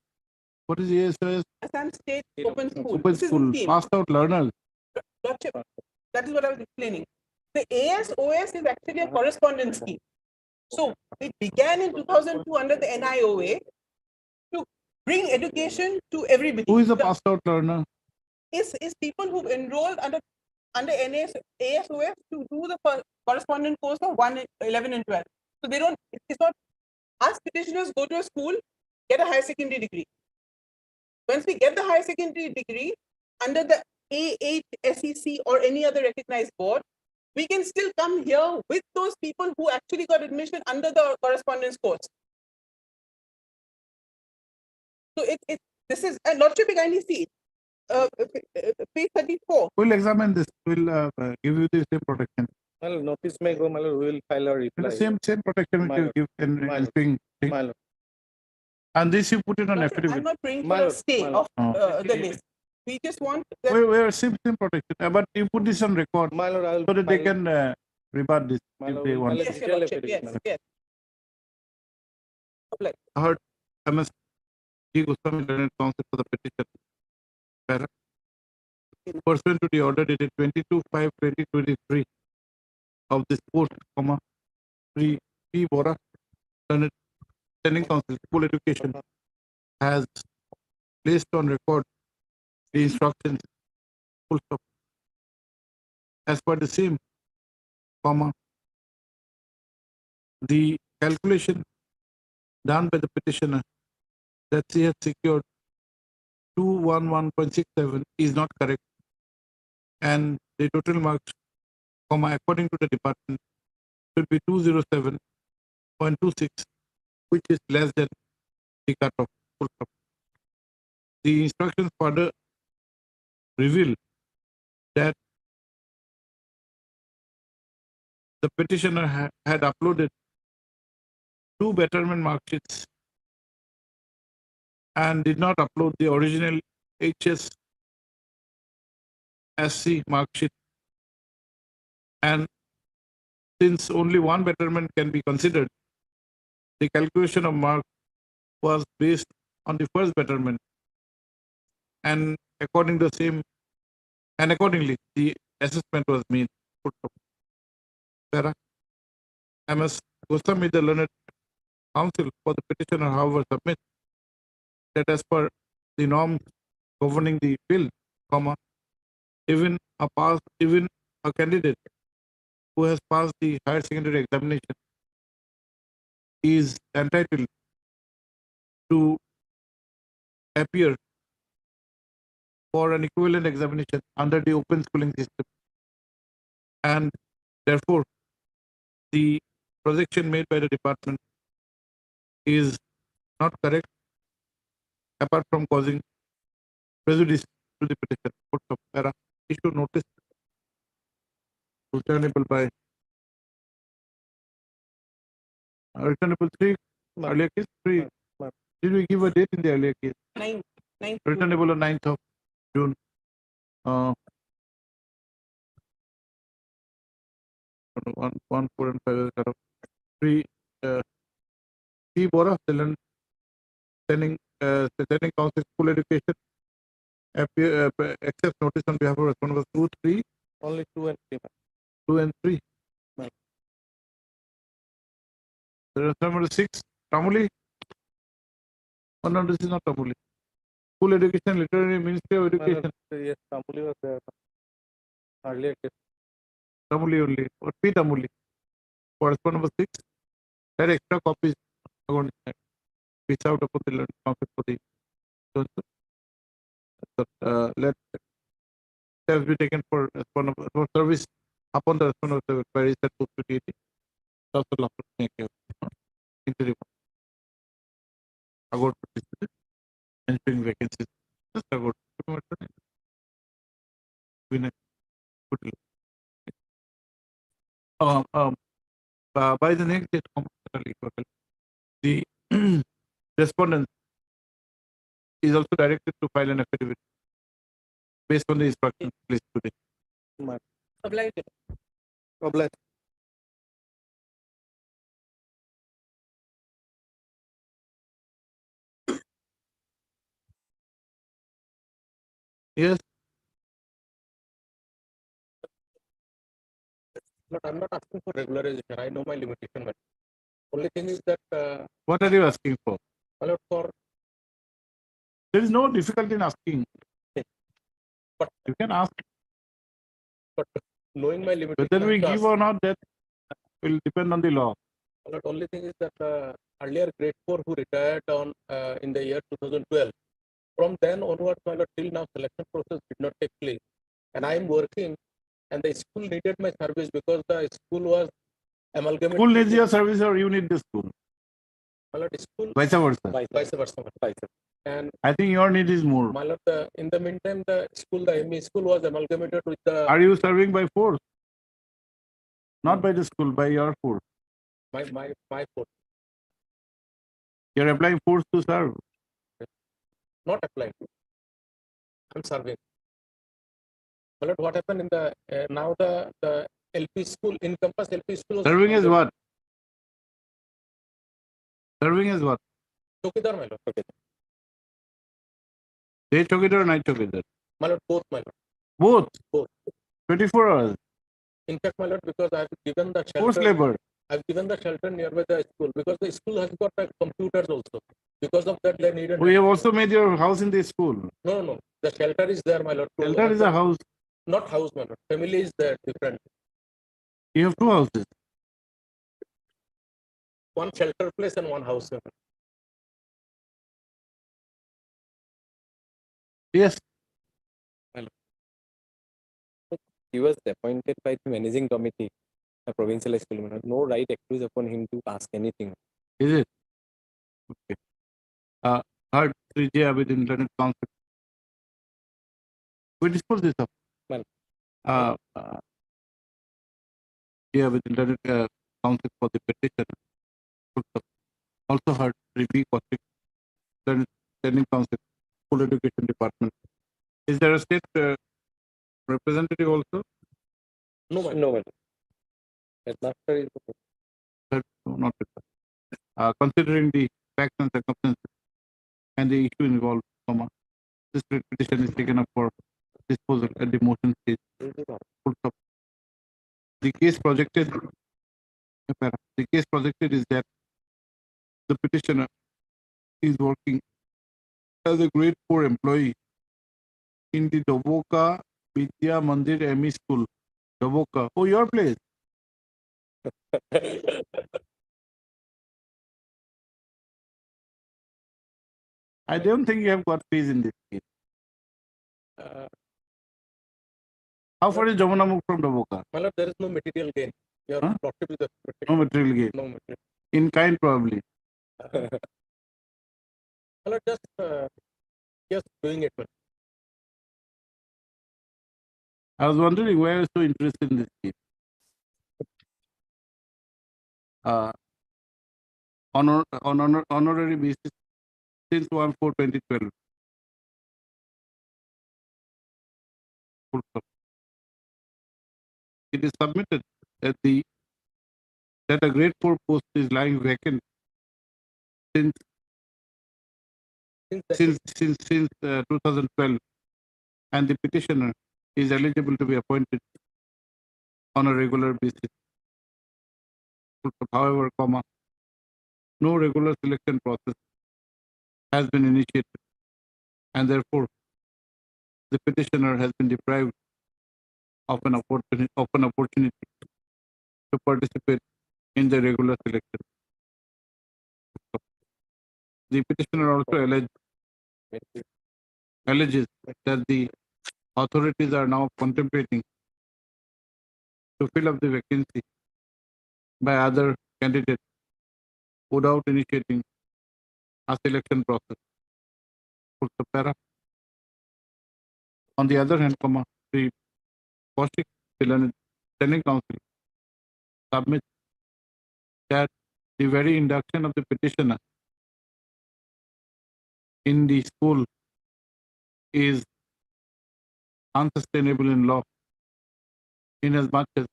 What is ASOS? Assam State Open School. Open school. Passed out learners. Lordship, that is what I was explaining. The ASOS is actually a correspondence scheme. So it began in 2002 under the NIOA to bring education to everybody. Who is a passed out learner? Is people who enrolled under ASOS to do the correspondence course of 1, 11 and 12. So they don't, it's not, us petitioners go to a school, get a higher secondary degree. Once we get the higher secondary degree under the AHSEC or any other recognized board, we can still come here with those people who actually got admission under the correspondence course. So this is, and Lordship, you kindly see, page 34. We'll examine this. We'll give you the same protection. Well, notice may go, my lord, we will file a reply. The same protection My which you lord. give in My lord. thing. My lord. And this you put it on Lordship, affidavit. I'm not praying My for a lord, stay my of lord. the list. We just want that. We're same protection. But you put this on record My lord, I will so that they file- can rebut this My if lord, they we'll want. file a Yes, your detailed Lordship, affidavit, yes, my yes. I heard MS G. Goswami Learned Counsel for the petition. Para. Pursuant to the order dated 22/5/2023 of this court, 3 P. Bora, Learned Standing Counsel, School Education, has placed on record the instructions, full stop, as per the same, the calculation done by the petitioner that she has secured 211.67 is not correct, and the total marks, according to the department, should be 207.26, which is less than the cutoff. Full stop. The instructions further reveal that the petitioner had uploaded 2 betterment mark sheets and did not upload the original HSSC mark sheet. And since only 1 betterment can be considered, the calculation of mark was based on the first betterment, and accordingly the assessment was made. Para. MS Goswami, the learned counsel for the petitioner, however, submits that as per the norms governing the field, even a candidate who has passed the higher secondary examination is entitled to appear for an equivalent examination under the open schooling system, and therefore the projection made by the department is not correct, apart from causing prejudice to the petition. Para. Issue notice returnable by returnable 3 earlier case 3. Did we give a date in the earlier case? 9. Returnable on 9th of June. 1, 4 and 5 3 P. Bora, standing council, school education, accept notice on behalf of respondents 2, 3. Only 2 and 3. 2 and 3. Number 6, Tamuli. Oh, no, this is not Tamuli. School education, literary Ministry of Education. Yes, Tamuli was there. Earlier case. Tamuli only, or P. Tamuli. Correspondent number 6. That extra copies are going to piece out upon the learned counsel for the let steps be taken for service upon the respondent of the queries that put to DT. Entering vacancies. Just about by the next date, the respondent is also directed to file an affidavit based on the instructions placed today. Obliged. Obliged. Yes. But I'm not asking for regularization. I know my limitation. But only thing is that. What are you asking for? For. There is no difficulty in asking. But you can ask. But knowing my limitation. Whether we give or not, that will depend on the law. But only thing is that earlier grade 4 who retired on in the year 2012. From then onwards, till now, selection process did not take place, and I am working. And the school needed my service because the school was amalgamated. School needs your service or you need the school? School. Vice versa. Vice versa. And I think your need is more. my lord, in the meantime, the ME school was amalgamated with the Are you serving by force? Not by the school, by your force. my force. You're applying force to serve. Not applying. I'm serving. My lord, what happened in the now the LP school in campus LP school? Serving is what? Serving is what? Chokidar, my lord. Okay. Day chokidar or night chokidar? My lord, both, my lord. Both? Both. 24 hours? In fact, my lord, because I've given the shelter. Forced labor? I've given the shelter nearby the school because the school has got computers also. Because of that, they needed. We have also made your house in the school. No, no, the shelter is there, my lord. Shelter is a house. Not house, my lord. Family is there, different. You have two houses. One shelter place and one house. My lord. Yes. He was appointed by the managing committee, a provincial school. No right accused upon him to ask anything. Is it? Okay. Heard 3J with internet conflict. We dispose this up. Well, yeah, with internet conflict for the petition. Also heard review conflict. Standing council, school education department. Is there a state representative also? No, no. Headmaster is No, not considering the facts and circumstances and the issue involved, this petition is taken up for disposal at the motion stage. The case projected is that the petitioner is working as a grade 4 employee in the Doboka Vidya Mandir ME school. Doboka. Oh, your place. I don't think you have got fees in this case. How far is Jamunamukh from Doboka? My lord, there is no material gain. You are property with the No material gain. No material. In kind, probably. My lord, just doing it. I was wondering why I was so interested in this case. On honorary basis since 1/4/2012. It is submitted that a grade 4 post is lying vacant since 2012, and the petitioner is eligible to be appointed on a regular basis. However, no regular selection process has been initiated, and therefore the petitioner has been deprived of an opportunity to participate in the regular selection. The petitioner also alleges that the authorities are now contemplating to fill up the vacancy by other candidates without initiating a selection process. On the other hand, the Kaushik Standing Council submits that the very induction of the petitioner in the school is unsustainable in law, inasmuch as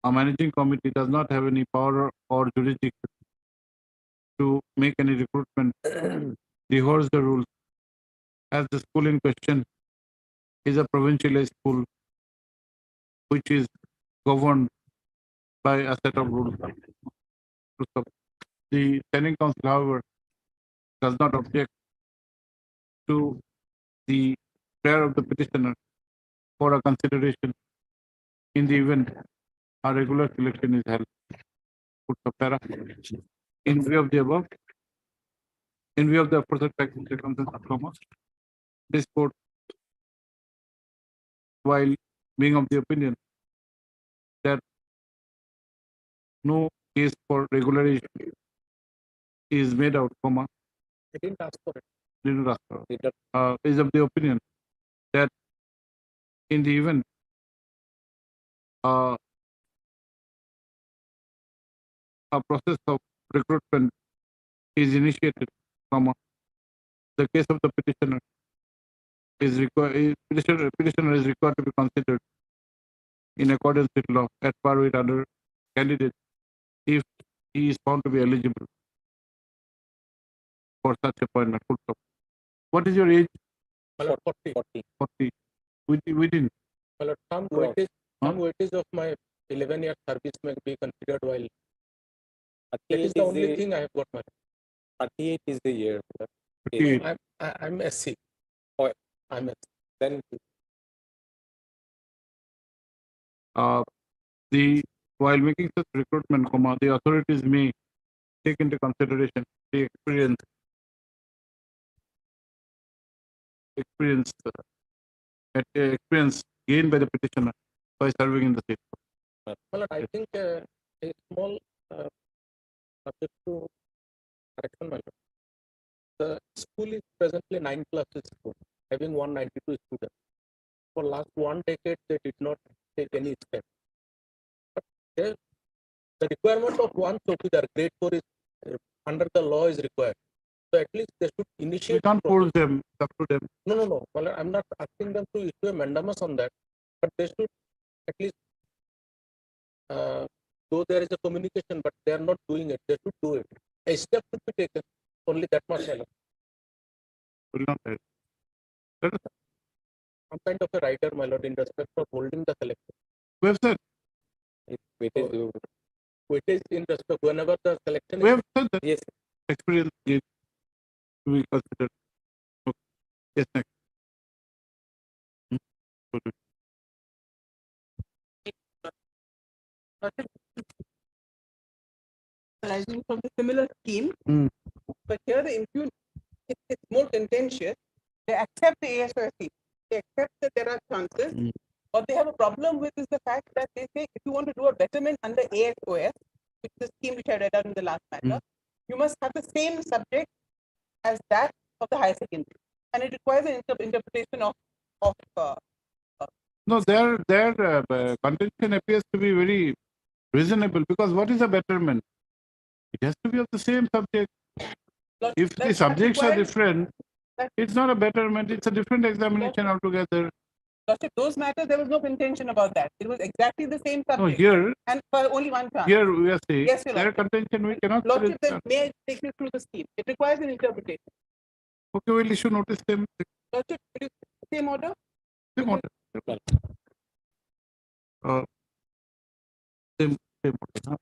a managing committee does not have any power or jurisdiction to make any recruitment, rehearse the rules, as the school in question is a provincialized school which is governed by a set of rules. The Standing Council, however, does not object to the prayer of the petitioner for a consideration in the event a regular selection is held. In view of the above, in view of the aforesaid facts and circumstances, this court, while being of the opinion that no case for regulation is made out, I didn't ask for it. Didn't ask for it. Is of the opinion that in the event a process of recruitment is initiated from the case of the petitioner is required, petitioner is required to be considered in accordance with law at par with other candidates if he is found to be eligible for such appointment. Full stop. What is your age? 40. 40. Within. Well, some weightage of my 11-year service may be considered while. That is the only thing I have got. 38 is the year. 38. I'm SC. Oh, I'm SC. Then while making such recruitment, the authorities may take into consideration the experience gained by the petitioner by serving in the state. Well, I think a small subject to correction matter. The school is presently 9 classes school, having 192 students. For last 1 decade, they did not take any step. But the requirement of one chowkidar, grade 4 is under the law is required. So at least they should initiate. We can't force them, it's up to them. No. Well, I'm not asking them to issue a mandamus on that, but they should at least, though there is a communication, but they are not doing it, they should do it. A step should be taken, only that much. Will not help. I'm kind of a writer, my lord, in respect of holding the selection. We have said. Weightage in respect, whenever the selection We is. have said that. Yes. Experience is to be considered. Okay. Yes, next. Arising from the similar scheme, but here the impugn, it's more contentious. They accept the ASOS scheme. They accept that there are chances. What they have a problem with is the fact that they say if you want to do a betterment under ASOS, which is the scheme which I read out in the last matter, you must have the same subject as that of the higher secondary, and it requires an interpretation of No, their contention appears to be very reasonable because what is a betterment? It has to be of the same subject. If the subjects are different, it's not a betterment, it's a different examination altogether. Those matters, there was no contention about that. It was exactly the same subject. No, here, and for only one chance. here we are saying, yes, Your their Lordship. contention we cannot. Lordship, then may I take you through the scheme? It requires an interpretation. Okay, we'll issue notice them. Lordship, same order? Same order. Same order.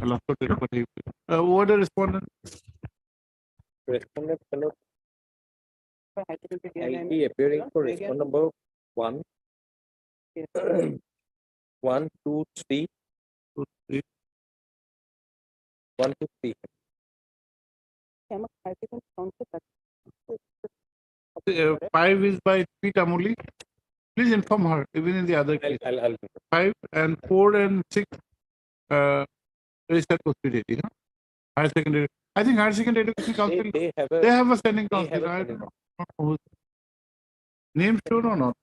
I'll also tell you what he what the respondent? Respondent cannot be appearing for respondent number 1, 1, 2, 3, 1, 2, 3. 5 is by P. Tamuli. Please inform her, even in the other case. I'll 5 and 4 and 6 registered post-PhD, huh? Higher secondary. I think higher secondary education council. They have a standing council. I don't know who's name shown or not.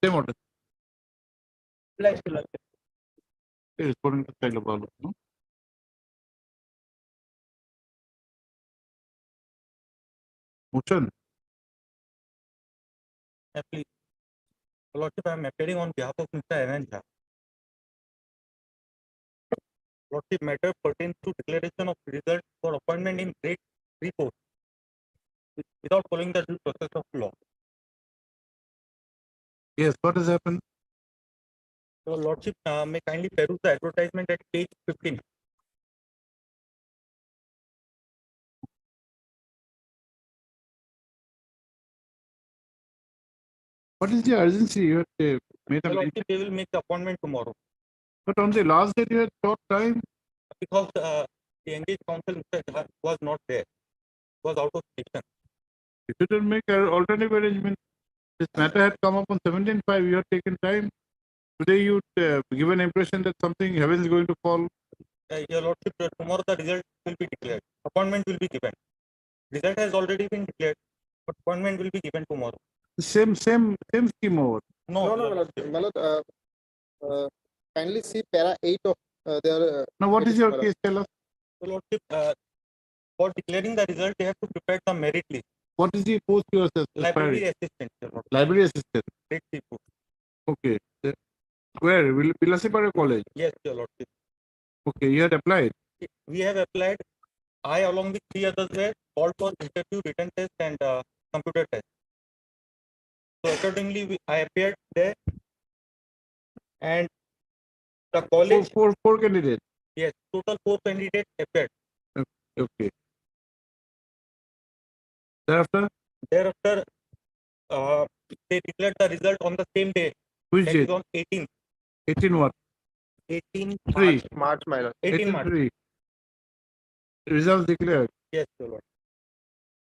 Same order. Responding to style of all, no? Motion. Please. Lordship, I am appearing on behalf of Mr. Anand. Lordship, matter pertains to declaration of result for appointment in grade 3 post without following the due process of law. Yes, what has happened? So, Lordship, may kindly peruse the advertisement at page 15. What is the urgency? You have made a Lordship, they will make the appointment tomorrow. But on the last day, you had short time. Because the engaged counsel was not there, was out of station. If you don't make an alternative arrangement, this matter had come up on 17/5, you have taken time. today you give an impression that something heaven is going to fall. Your Lordship, tomorrow the result will be declared. Appointment will be given. Result has already been declared, but appointment will be given tomorrow. Same scheme over. No, No, my lord, kindly see para 8 of their. Now, what is your my lord. case? Tell us. Your Lordship, for declaring the result, they have to prepare the merit list. What is the post you are Library aspiring? assistant. Your Lordship. Library assistant. Grade 3 post. Okay. Where? Vilasipara College? Yes, Your Lordship. Okay, you had applied. We have applied. I, along with 3 others, were called for interview, written test, and computer test. So accordingly, I appeared there, and the college. Four candidates. Yes, total 4 candidates appeared. Okay. Thereafter, they declared the result on the same day. which That date? is on 18th. 18 what? 18 3. March, my lord. 18 March. 3. Results declared. Yes, Your Lord.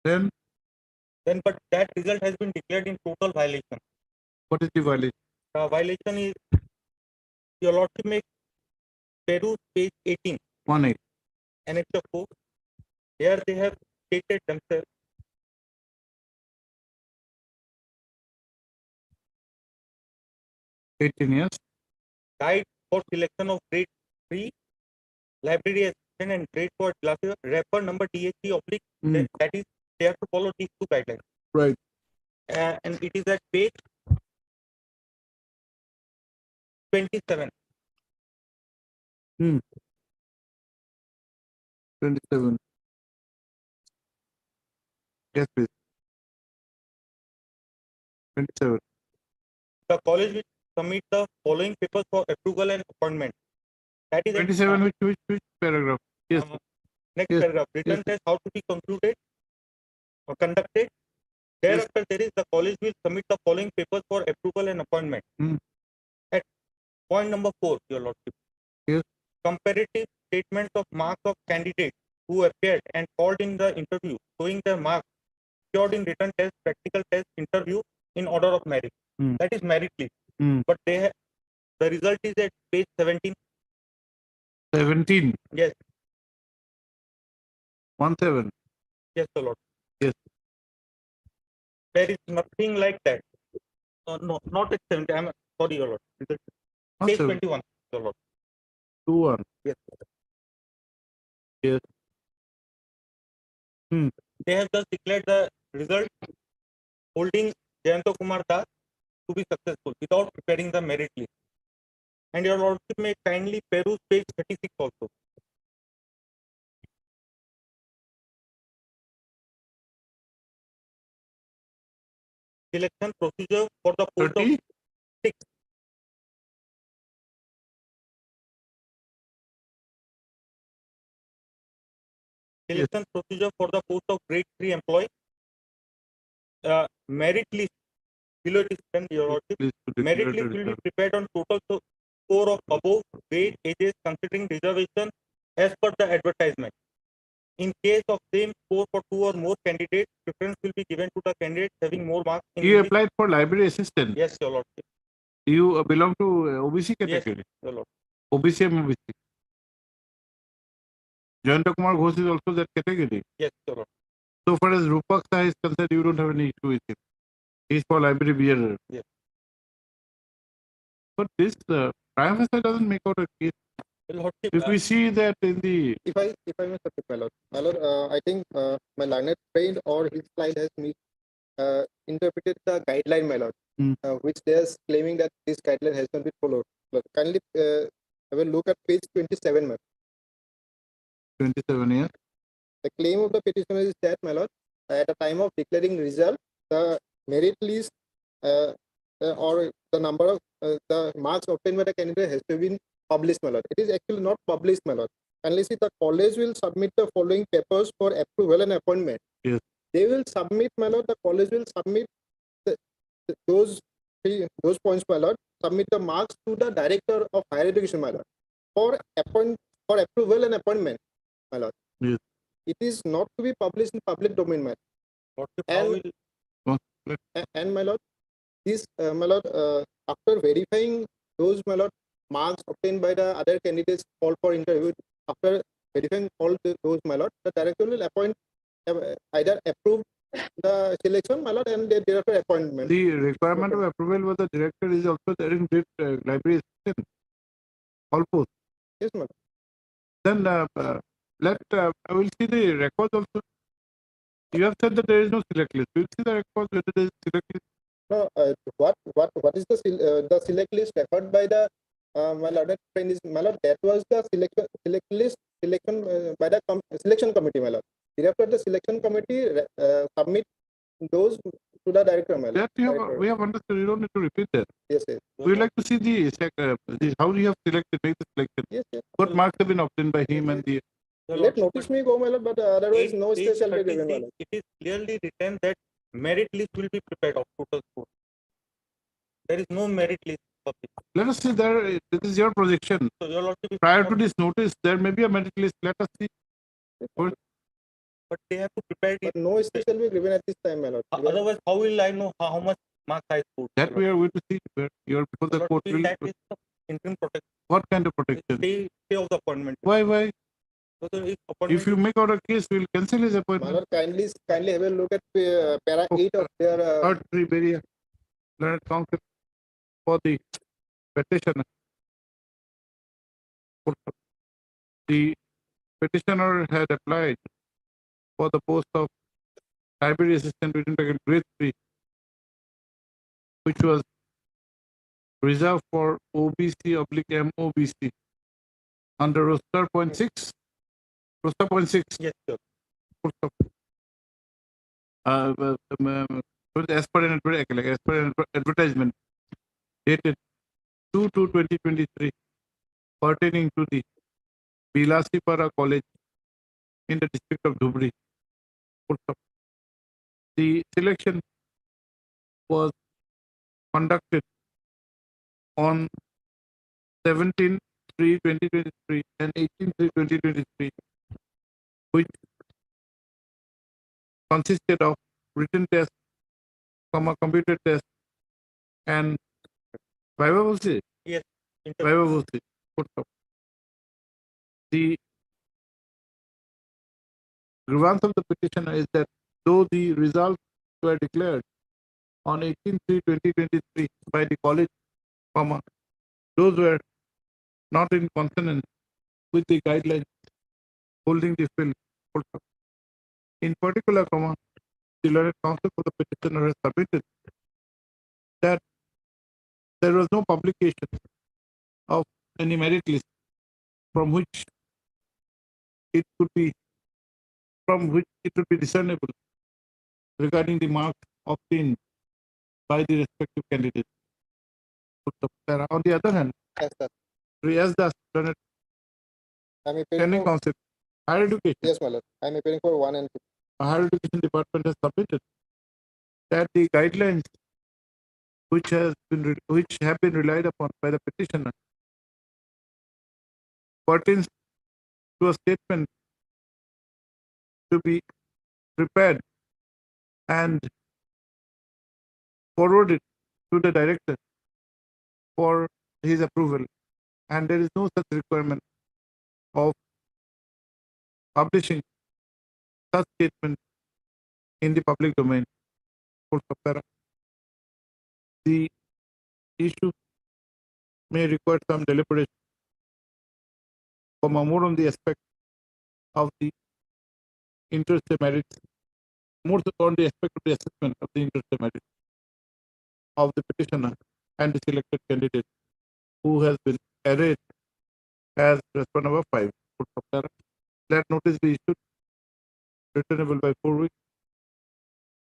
Then, But that result has been declared in total violation. what is the violation? The violation is, Your Lordship, make Peru page 18. 1A. Annex of 4. Here they have stated themselves. Yes. Guide for selection of grade 3 library assistant and grade 4 classes, refer number DHC oblique. That is, they have to follow these 2 guidelines. Right. And it is at page 27. 27. Yes, please. 27. The college will submit the following papers for approval and appointment. That is 27, which paragraph? Yes. Next Yes. paragraph. Written test how to be concluded or conducted. Thereafter, there is the college will submit the following papers for approval and appointment. At point number 4, Your Lordship. Yes. Comparative statements of marks of candidates who appeared and called in the interview, showing their marks secured in written test, practical test, interview in order of merit. That is merit list. But the result is at page 17. 17. Yes. 17. Yes, Your Lord. Yes. There is nothing like that. No, not at 70. I'm sorry, Your Lord. Page 21, Your Lord. 21. Yes. Yes. They have just declared the result holding Jayanto Kumar Das to be successful without preparing the merit list. And Your Lordship may kindly peruse page 36 also. Selection procedure for the post of 6. Selection procedure for the post of grade 3 employee. Merit list below it is written, Your Lordship. Merit list will be prepared on total score of above grade ages considering reservation as per the advertisement. In case of same score for 2 or more candidates, preference will be given to the candidates having more marks. You applied for library assistant. Yes, Your Lordship. You belong to OBC category. Yes, Your Lord. OBC and OBC. Jayanta Kumar Ghosh is also that category. Yes, Your Lord. So far as Rupak Shah is concerned, you don't have any issue with him. He is for library bearer. Yes. But this prime minister doesn't make out a case. If we see that in the If I may submit, my lord, I think my learned friend or his client has interpreted the guideline, my lord, which they are claiming that this guideline has not been followed. Kindly have a look at page 27, my lord. 27 years. The claim of the petitioner is that, my lord, at the time of declaring result, the merit list or the number of the marks obtained by the candidate has to be published, my lord. It is actually not published, my lord. Unless the college will submit the following papers for approval and appointment. Yes. They will submit, my lord. The college will submit those points, my lord. Submit the marks to the director of higher education, my lord, for approval and appointment, my lord. Yes. It is not to be published in public domain, my lord. And my lord, this my lord, after verifying those my lord, marks obtained by the other candidates called for interview, after verifying all those my lord, the director will appoint either approve the selection my lord and the director appointment. The requirement of approval for the director is also there in this library assistant. All posts. Yes, madam. Then I will see the records also. You have said that there is no select list. We'll see the records whether there is select list. No, what is the select list referred by the my lord, friend is my lord, that was the select list selection by the selection committee, my lord. Thereafter, the selection committee submit those to the director, my lord. That we have understood. You don't need to repeat that. Yes, yes. We would like to see how you have selected, make the selection. Yes, yes. What marks have been obtained by him and the. Let notice me go, my lord, but otherwise no stay shall be given, my lord. It is clearly written that merit list will be prepared of total score. There is no merit list published. Let us see there. This is your projection. So your lordship, Prior to this notice, there may be a merit list. Let us see. But they have to prepare it. But no stay shall be given at this time, my lord. Otherwise, how will I know how much marks I scored? That we are going to see. Your before the court will. That is the interim protection. What kind of protection? Stay of the appointment. Why? Because If you make out a case, we'll cancel his appointment. My lord, kindly have a look at para 8 of their. Third three barrier. Learned counsel for the petitioner. The petitioner had applied for the post of library assistant within grade 3, which was reserved for OBC/MOBC under roster point 6. Roster point 6. Yes, sir. As per an advertisement dated 2/2/2023 pertaining to the Bilasipara College in the district of Dhubri. The selection was conducted on 17/3/2023 and 18/3/2023, which consisted of written test, computer test, and Viva will say. Yes. Viva will say. The grievance of the petitioner is that though the results were declared on 18/3/2023 by the college, those were not in consonance with the guidelines holding the field. In particular, the learned counsel for the petitioner has submitted that there was no publication of any merit list from which it would be discernible regarding the marks obtained by the respective candidates. On the other hand, yes, sir. As the Learned Standing Council, Higher Education. Yes, my lord. I am appearing for 1 and 2. Higher Education Department has submitted that the guidelines which have been relied upon by the petitioner pertains to a statement to be prepared and forwarded to the director for his approval, and there is no such requirement of publishing such statement in the public domain. The issue may require some deliberation, more on the aspect of the interest merits, more on the aspect of the assessment of the interest merits of the petitioner and the selected candidate who has been arrayed as respondent number 5. Let notice be issued, returnable by 4 weeks.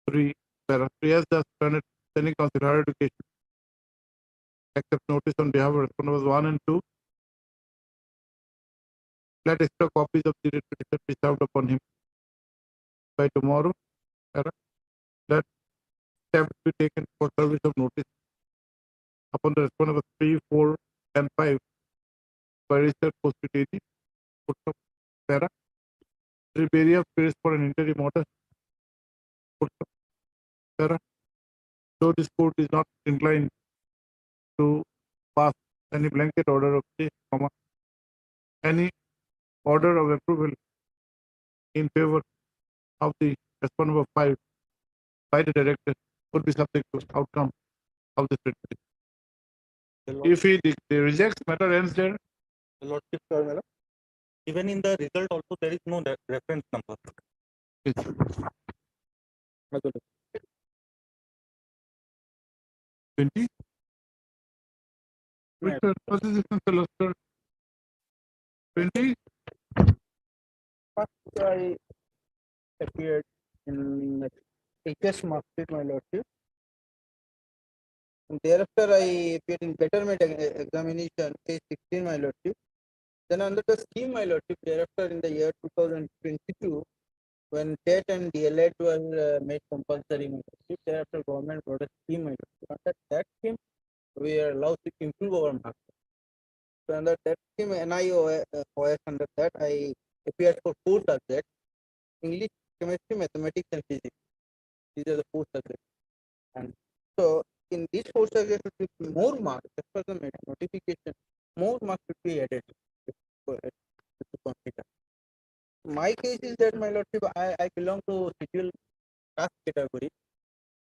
3. Para 3 as the Standing Council Higher Education accept notice on behalf of respondents 1 and 2. Let extra copies of the writ petition be served upon him by tomorrow. Let steps be taken for service of notice upon the respondents 3, 4, and 5 by registered posted AG. Para 3 barrier pays for an interim order. Para, though this court is not inclined to pass any blanket order of change, any order of approval in favor of the response number 5 by the director would be subject to outcome of the treatment. If he rejects, matter ends there. Lordship, even in the result also there is no reference number. Yes. 20. Which what is the luster? 20. First I appeared in HS market, my lordship. And thereafter I appeared in betterment examination, case 16, my lordship. Then under the scheme, my lordship, thereafter in the year 2022, when TET and DLED were made compulsory, my lordship, thereafter government brought a scheme, my lordship. Under that scheme, we are allowed to improve our marks. So under that scheme, NIOS, under that, I appeared for 4 subjects: English, chemistry, mathematics, and physics. These are the 4 subjects. And so in these 4 subjects, with more marks, as per the notification, more marks should be added to consider. My case is that, my lordship, I belong to scheduled caste category.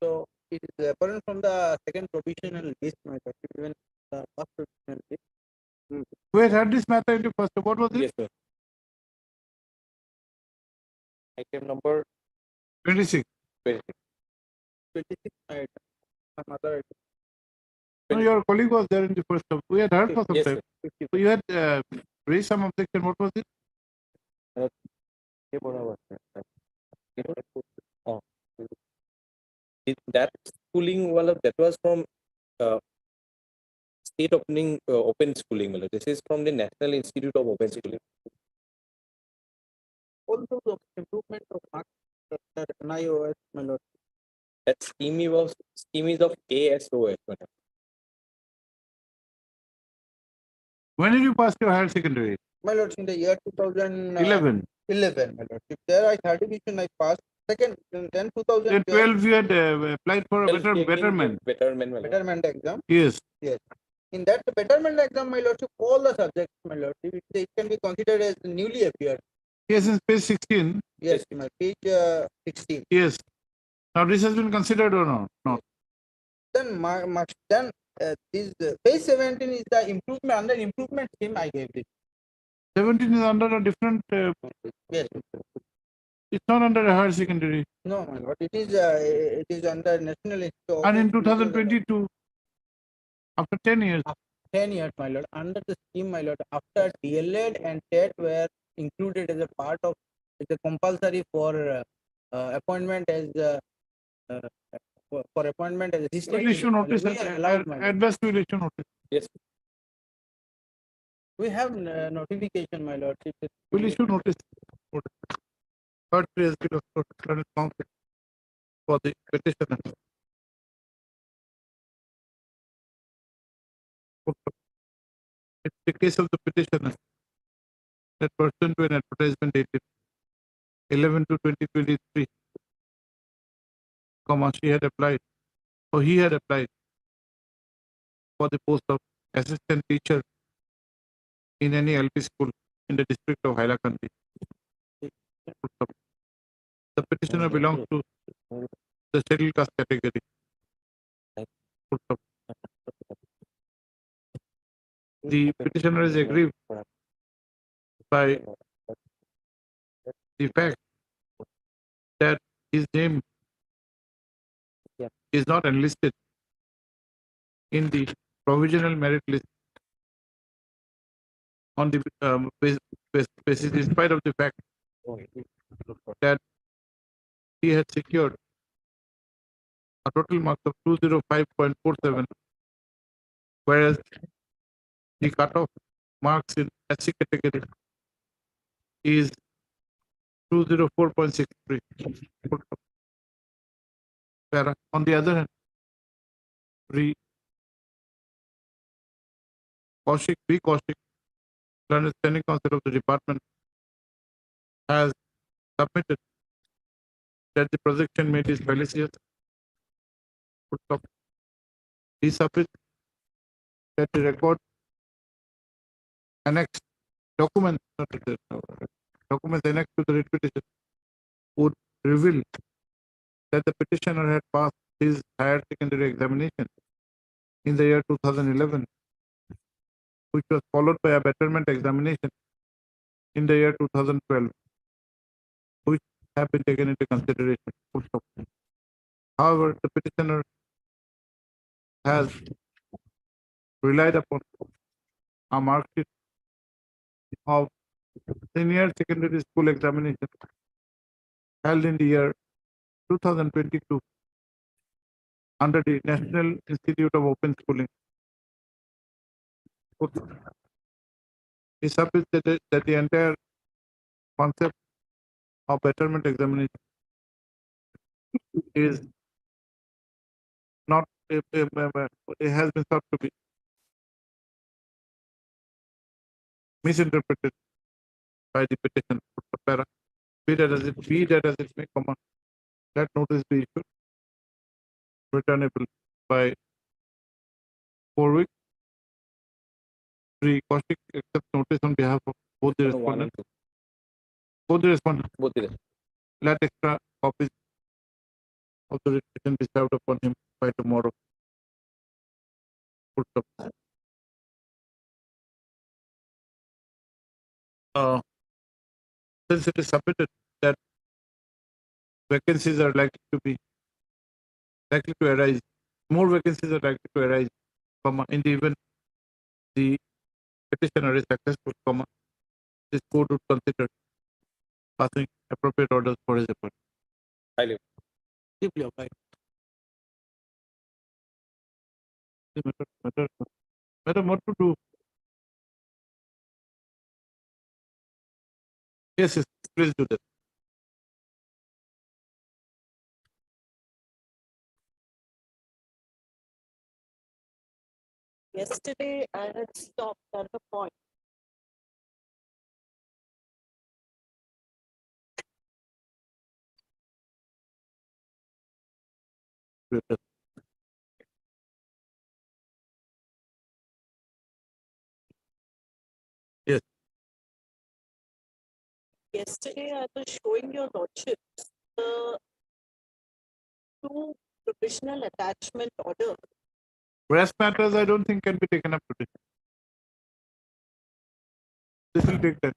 So it is apparent from the second provisional list, my lordship, even the first provisional list. Wait, had this matter into first. What was it? Yes, sir. Item number 26. 26. 26 item. Another item. No, your colleague was there in the first term. We had heard for some Yes, time. sir. So you had raised some objection. What was it? Oh. That schooling, well, that was from state opening open schooling. Well, this is from the National Institute of Open Schooling. Also the improvement of marks that NIOS, my lord. That scheme is of ASOS. Madam. When did you pass your higher secondary? My lord, in the year 11. 11, my lord. If there I third division, I passed. Second, then 2012. In 12, you had applied for a betterment. Betterment exam. Yes. Yes. In that betterment exam, my lordship, all the subjects, my lordship, it can be considered as newly appeared. Yes, in page 16. Yes, my page 16. Yes. Now this has been considered or not? No. Then this page 17 is the improvement under improvement scheme I gave this. 17 is under a different. Yes. It's not under a higher secondary. No, my lord. It is under National Institute. And in 2022, after 10 years. After 10 years, my lord, under the scheme, my lord, after DLED and TET were included as a part of, it's a compulsory for appointment as for appointment as assistant. We'll issue notice. We are allowed, my lord. At best, we'll issue notice. Yes. We have notification, my lord. We'll issue notice. Third phase council for the petitioner. It's the case of the petitioner that pursuant to an advertisement dated 11 to 2023, she had applied, or he had applied for the post of assistant teacher in any LP school in the district of Hailakandi. The petitioner belongs to the scheduled caste category. The petitioner is aggrieved by the fact that his name is not enlisted in the provisional merit list on the basis, in spite of the fact that he had secured a total mark of 205.47, whereas the cutoff marks in SC category is 204.63. On the other hand, Kaushik, Learned Standing Council of the department, has submitted that the projection made is fallacious. He submits that the record annexed documents, documents annexed to the writ petition would reveal that the petitioner had passed his higher secondary examination in the year 2011, which was followed by a betterment examination in the year 2012, which have been taken into consideration. However, the petitioner has relied upon a mark sheet of senior secondary school examination held in the year 2022 under the National Institute of Open Schooling. He submits that the entire concept of betterment examination is not, it has been thought to be misinterpreted by the petition. Be that as it may, comma, that notice be issued, returnable by 4 weeks. 3. Kaushik accepts notice on behalf of both the respondents. Both the respondents. Let extra copies of the petition be served upon him by tomorrow. Since it is submitted that vacancies are likely to arise, more vacancies are likely to arise, comma, in the event the petitioner is successful, comma, this court would consider passing appropriate orders for his appointment. Deeply applied. Madam, what to do? Yes, please do that. Yesterday, I had stopped at the point. Yes. Yesterday, I was showing your lordships the 2 provisional attachment order. Rest matters, I don't think can be taken up today. This will take time.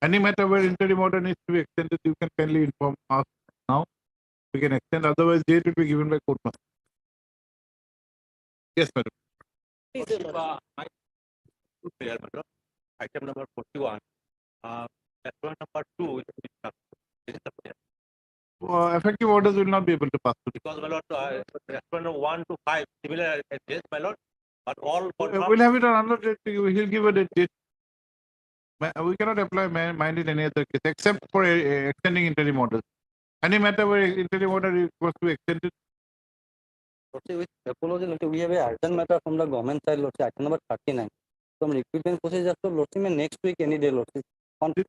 Any matter where interim order needs to be extended, you can kindly inform us now. We can extend, otherwise date will be given by court master. Yes, madam. Item number 41. Number 2 is Effective orders will not be able to pass today. because my lord, respondent 1 to 5 similar as this, my lord, but all We'll have it on another date. He'll give a date. We cannot apply mind in any other case except for extending interim orders. Any matter where interim order was to be extended. With apology, we have an urgent matter from the government side, item number 39. From recruitment procedure, next week, any day, The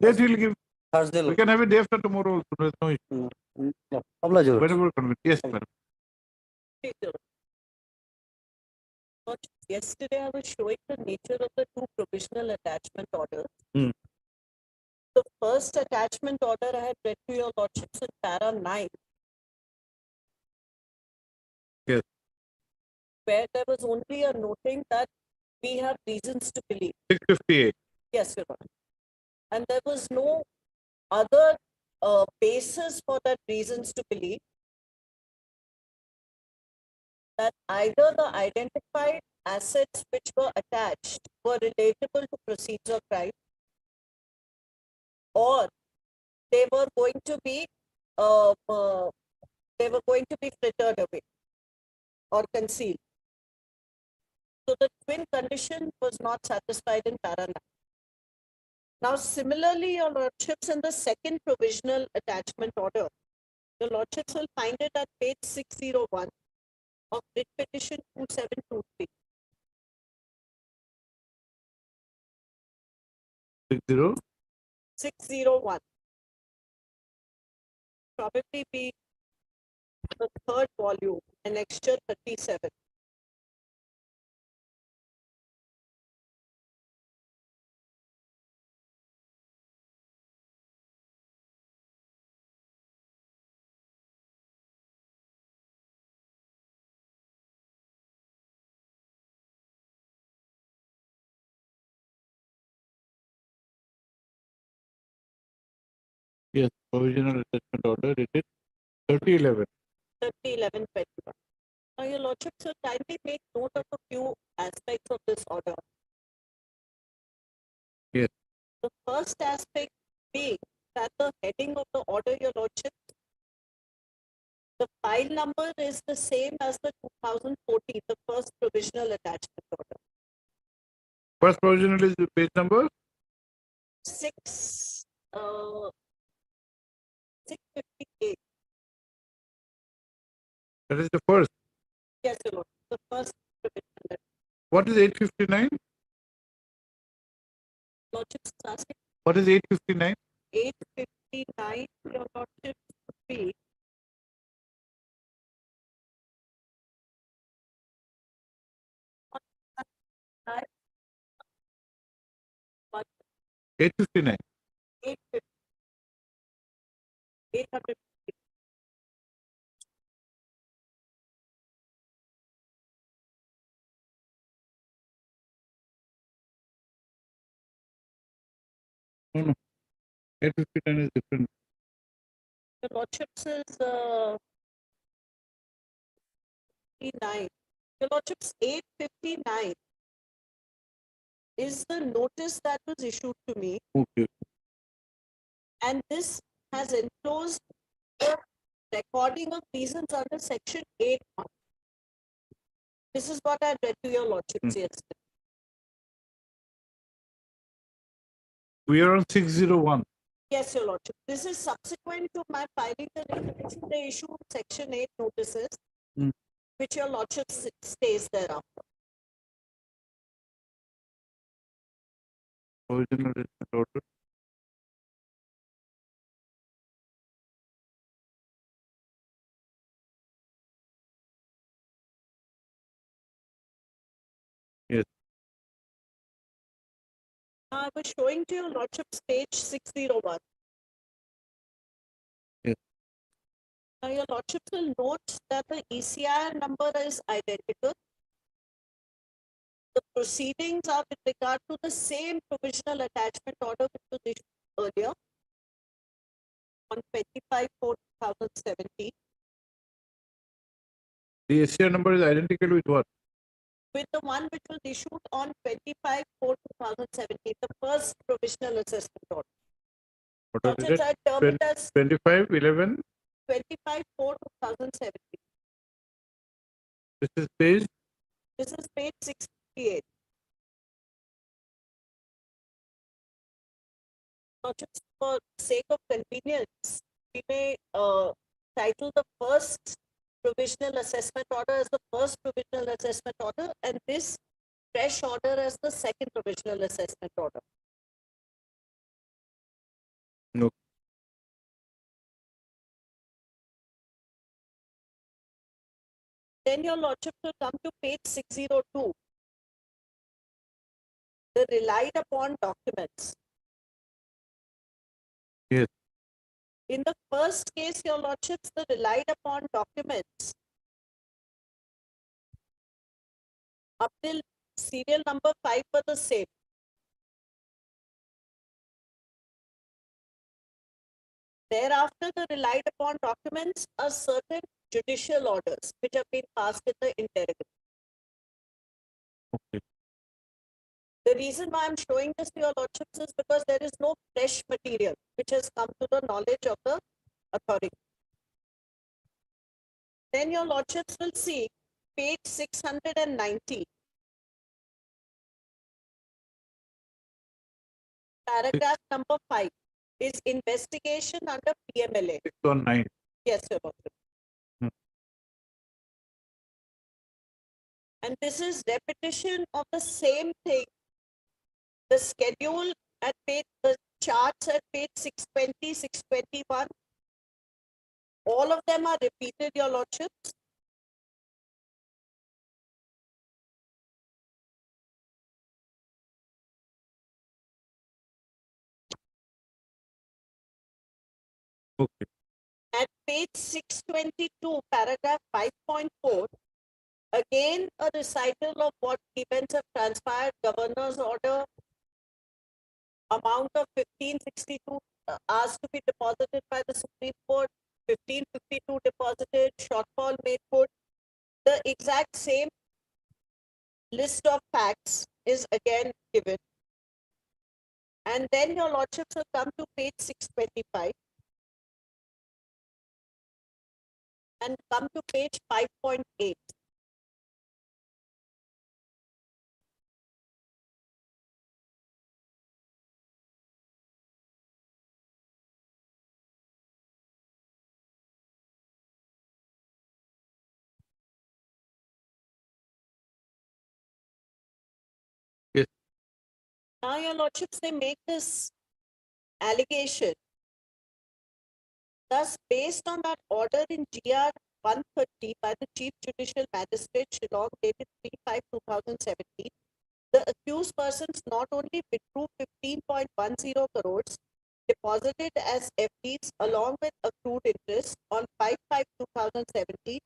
date he'll give. Thursday. We can have it day after tomorrow also. There's no issue. Whenever convenient. Yes, madam. Yesterday, I was showing the nature of the 2 provisional attachment orders. Hmm. The first attachment order I had read to your lordships in para 9. Yes. Where there was only a noting that we have reasons to believe. 658. Yes, Your Honor. And there was no other basis for that reasons to believe that either the identified assets which were attached were relatable to proceeds of crime, or they were going to be frittered away or concealed. So the twin condition was not satisfied in para 9. Now, similarly, your lordships in the second provisional attachment order, your lordships will find it at page 601 of writ petition 2723. 601. Probably be the 3rd volume, annexure 37. Yes, provisional assessment order dated 30/11. 30/11/21. Now, your lordship, so kindly make note of a few aspects of this order. Yes. The first aspect being that the heading of the order, your lordship, the file number is the same as the 2014, the first provisional attachment order. First provisional is the page number 658. that is the first. Yes, your lordship, the first provisional. What is 859? Lordship's asking What is 859? 859, your lordship, would be I- 859. 800. No, no. 859 is different. The lordship says 59. Your lordship's 859 is the notice that was issued to me, Okay. and this has enclosed the recording of reasons under section 8. This is what I read to your lordship's yesterday. We are on 601. Yes, your lordship. This is subsequent to my filing the resolution. They issue section 8 notices, which your lordship stays thereafter. Provisional assessment order. Yes. I was showing to your lordship's page 601. Yes. Now, your lordship will note that the ECR number is identical. The proceedings are with regard to the same provisional attachment order which was issued earlier on 25/4/2017, The SCR number is identical with what? with the one which was issued on 25/4/2017, the first provisional assessment order. What is Lordships, it? I term it as 25/11. 25/4/2017. This is page. This is page 658. Lordships, for sake of convenience, we may title the first provisional assessment order as the first provisional assessment order, and this fresh order as the second provisional assessment order. No. Then your lordship will come to page 602. The relied upon documents. Yes. In the first case, your lordships, the relied upon documents up till serial number 5 were the same. Thereafter, the relied upon documents are certain judicial orders which have been passed in the interim. Okay. The reason why I'm showing this to your lordships is because there is no fresh material which has come to the knowledge of the authority. Then your lordships will see page 690. Paragraph number 5 is investigation under PMLA. 619. Yes, your lordship. And this is repetition of the same thing. The schedule at page, the charts at page 620, 621, all of them are repeated, your lordships. Okay. At page 622, paragraph 5.4, again a recital of what events have transpired, governor's order, amount of 1562 asked to be deposited by the Supreme Court, 1552 deposited, shortfall made good. The exact same list of facts is again given. And then your lordships will come to page 625 and come to page 5.8. Now, your lordships, they make this allegation. Thus, based on that order in GR 130 by the Chief Judicial Magistrate Shillong dated 3/5/2017, the accused persons not only withdrew 15.10 crores deposited as FDs along with accrued interest on 5/5/2017,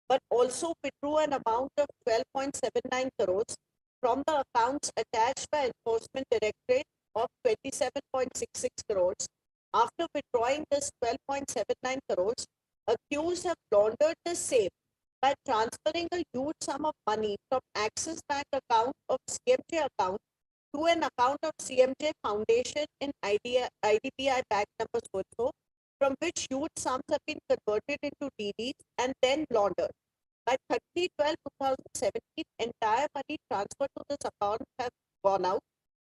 but also withdrew an amount of 12.79 crores from the accounts attached by Enforcement Directorate of 27.66 crores. After withdrawing this 12.79 crores, accused have laundered the same by transferring a huge sum of money from Axis Bank account of CMJ account to an account of CMJ Foundation in IDBI Bank number so, from which huge sums have been converted into DDs and then laundered. By 30/12/2017, entire money transferred to this account have gone out.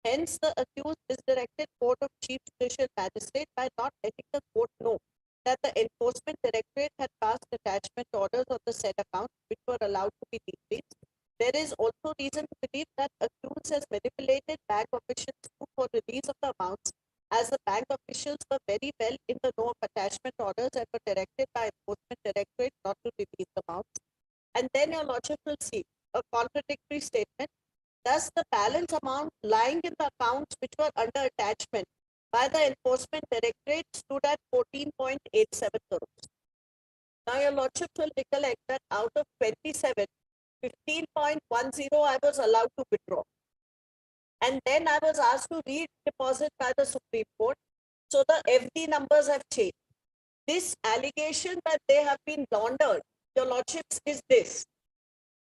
Hence, the accused misdirected Court of Chief Judicial Magistrate by not letting the court know that the Enforcement Directorate had passed attachment orders on the said account, which were allowed to be decreased. There is also reason to believe that accused has manipulated bank officials for release of the amounts, as the bank officials were very well in the know of attachment orders and were directed by Enforcement Directorate not to release the amounts. And then your lordship will see a contradictory statement. Thus, the balance amount lying in the accounts which were under attachment by the Enforcement Directorate stood at 14.87 crores. Now, your lordship will recollect that out of 27, 15.10 I was allowed to withdraw. And then I was asked to redeposit by the Supreme Court. So the FD numbers have changed. This allegation that they have been laundered, your lordships, is this.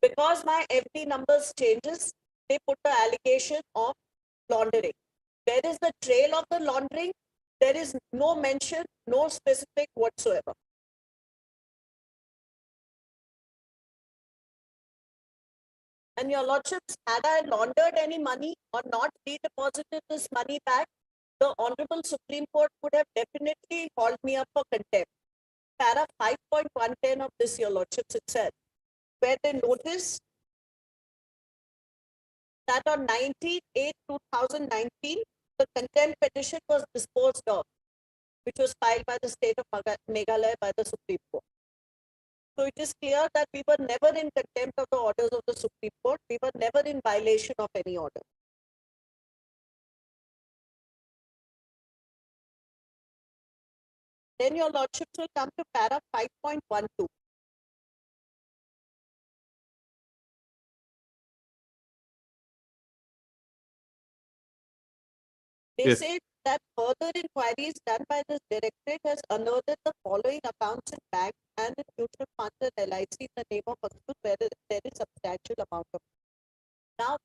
Because my FD numbers changes, they put the allegation of laundering. Where is the trail of the laundering? There is no mention, no specific whatsoever. And your lordships, had I laundered any money or not redeposited this money back, the Honorable Supreme Court would have definitely called me up for contempt. Para 5.110 of this, your lordships, itself, where they notice that on 19/8/2019, the contempt petition was disposed of, which was filed by the state of Meghalaya by the Supreme Court. So it is clear that we were never in contempt of the orders of the Supreme Court. We were never in violation of any order. Then your lordships will come to para 5.12. They say that further inquiries done by this directorate has unearthed the following accounts in bank and in mutual funds and LIC in the name of account where there is substantial amount of. Now,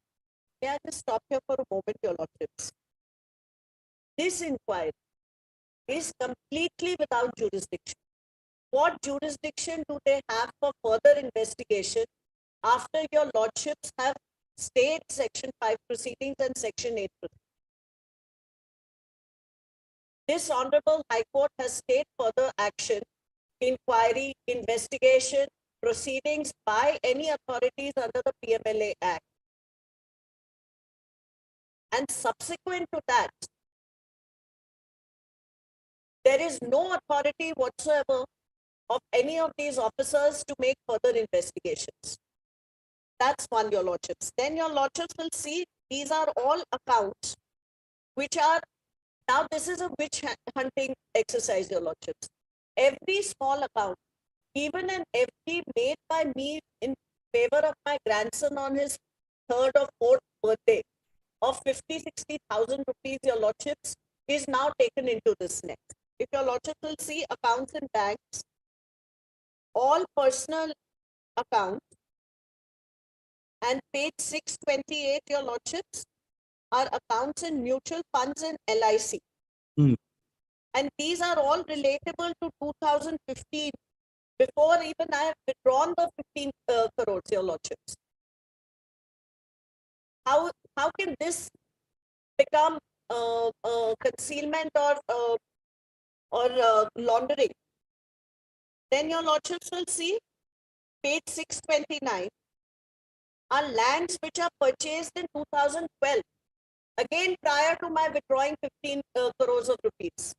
may I just stop here for a moment, your lordships? This inquiry is completely without jurisdiction. What jurisdiction do they have for further investigation after your lordships have stayed Section 5 proceedings and Section 8 proceedings? This Honorable High Court has stayed further action, inquiry, investigation, proceedings by any authorities under the PMLA Act. And subsequent to that, there is no authority whatsoever of any of these officers to make further investigations. That's one, your lordships. Then your lordships will see these are all accounts which are, now this is a witch hunting exercise, your lordships. Every small account, even an FD made by me in favor of my grandson on his 3rd or 4th birthday of 50,000-60,000 rupees, your lordships, is now taken into this net. If your lordship will see accounts in banks, all personal accounts, and page 628, your lordships, are accounts in mutual funds and LIC. And these are all relatable to 2015, before even I have withdrawn the 15 crores, your lordships. How can this become concealment or laundering? Then your lordships will see page 629 are lands which are purchased in 2012, again prior to my withdrawing 15 crores of rupees.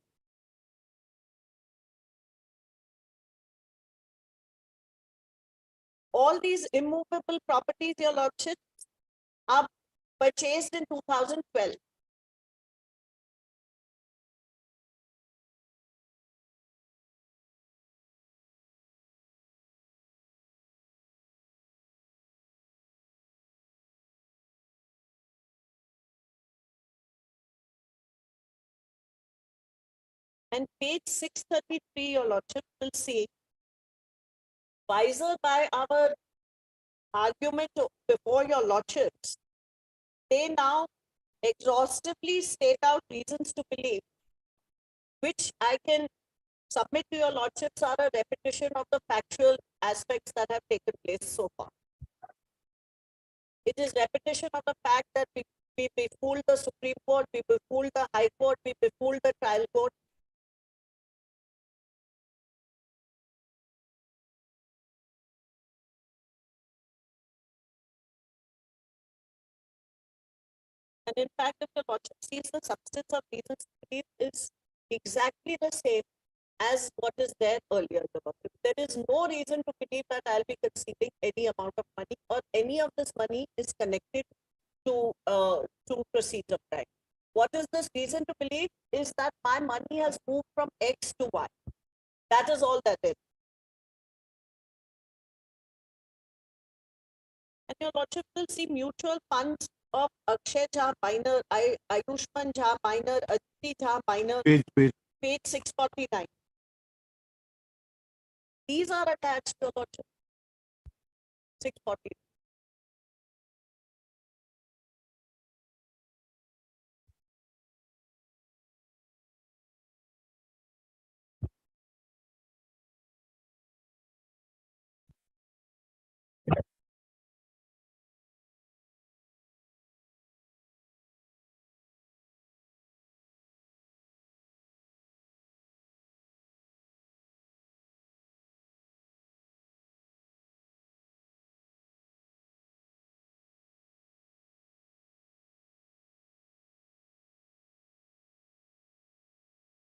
All these immovable properties, your lordships, are purchased in 2012. And page 633, your lordship will see, wiser by our argument before your lordships, they now exhaustively state out reasons to believe, which I can submit to your lordships are a repetition of the factual aspects that have taken place so far. It is repetition of the fact that we befooled the Supreme Court, we befooled the High Court, we befooled the trial court. And in fact, if the lordship sees the substance of reasons to believe is exactly the same as what is there earlier, the lordship, there is no reason to believe that I'll be concealing any amount of money, or any of this money is connected to proceeds of crime. What is this reason to believe? Is that my money has moved from X to Y. That is all that is. And your lordship will see mutual funds of Akshay Jha minor, Ayushman Jha minor, Aditi Jha minor, page 649. These are attached to your lordship. 640.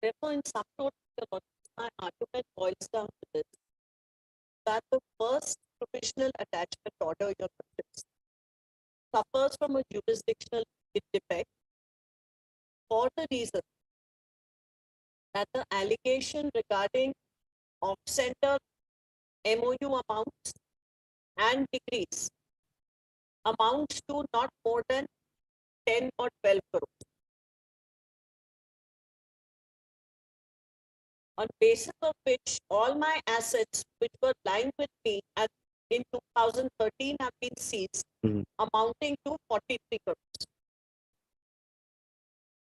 Therefore, in some note, my argument boils down to this, that the first provisional attachment order your lordships suffers from a jurisdictional defect for the reason that the allegation regarding off-center MOU amounts and degrees amounts to not more than 10 or 12 crores. On basis of which all my assets which were lying with me in 2013 have been seized, amounting to 43 crores.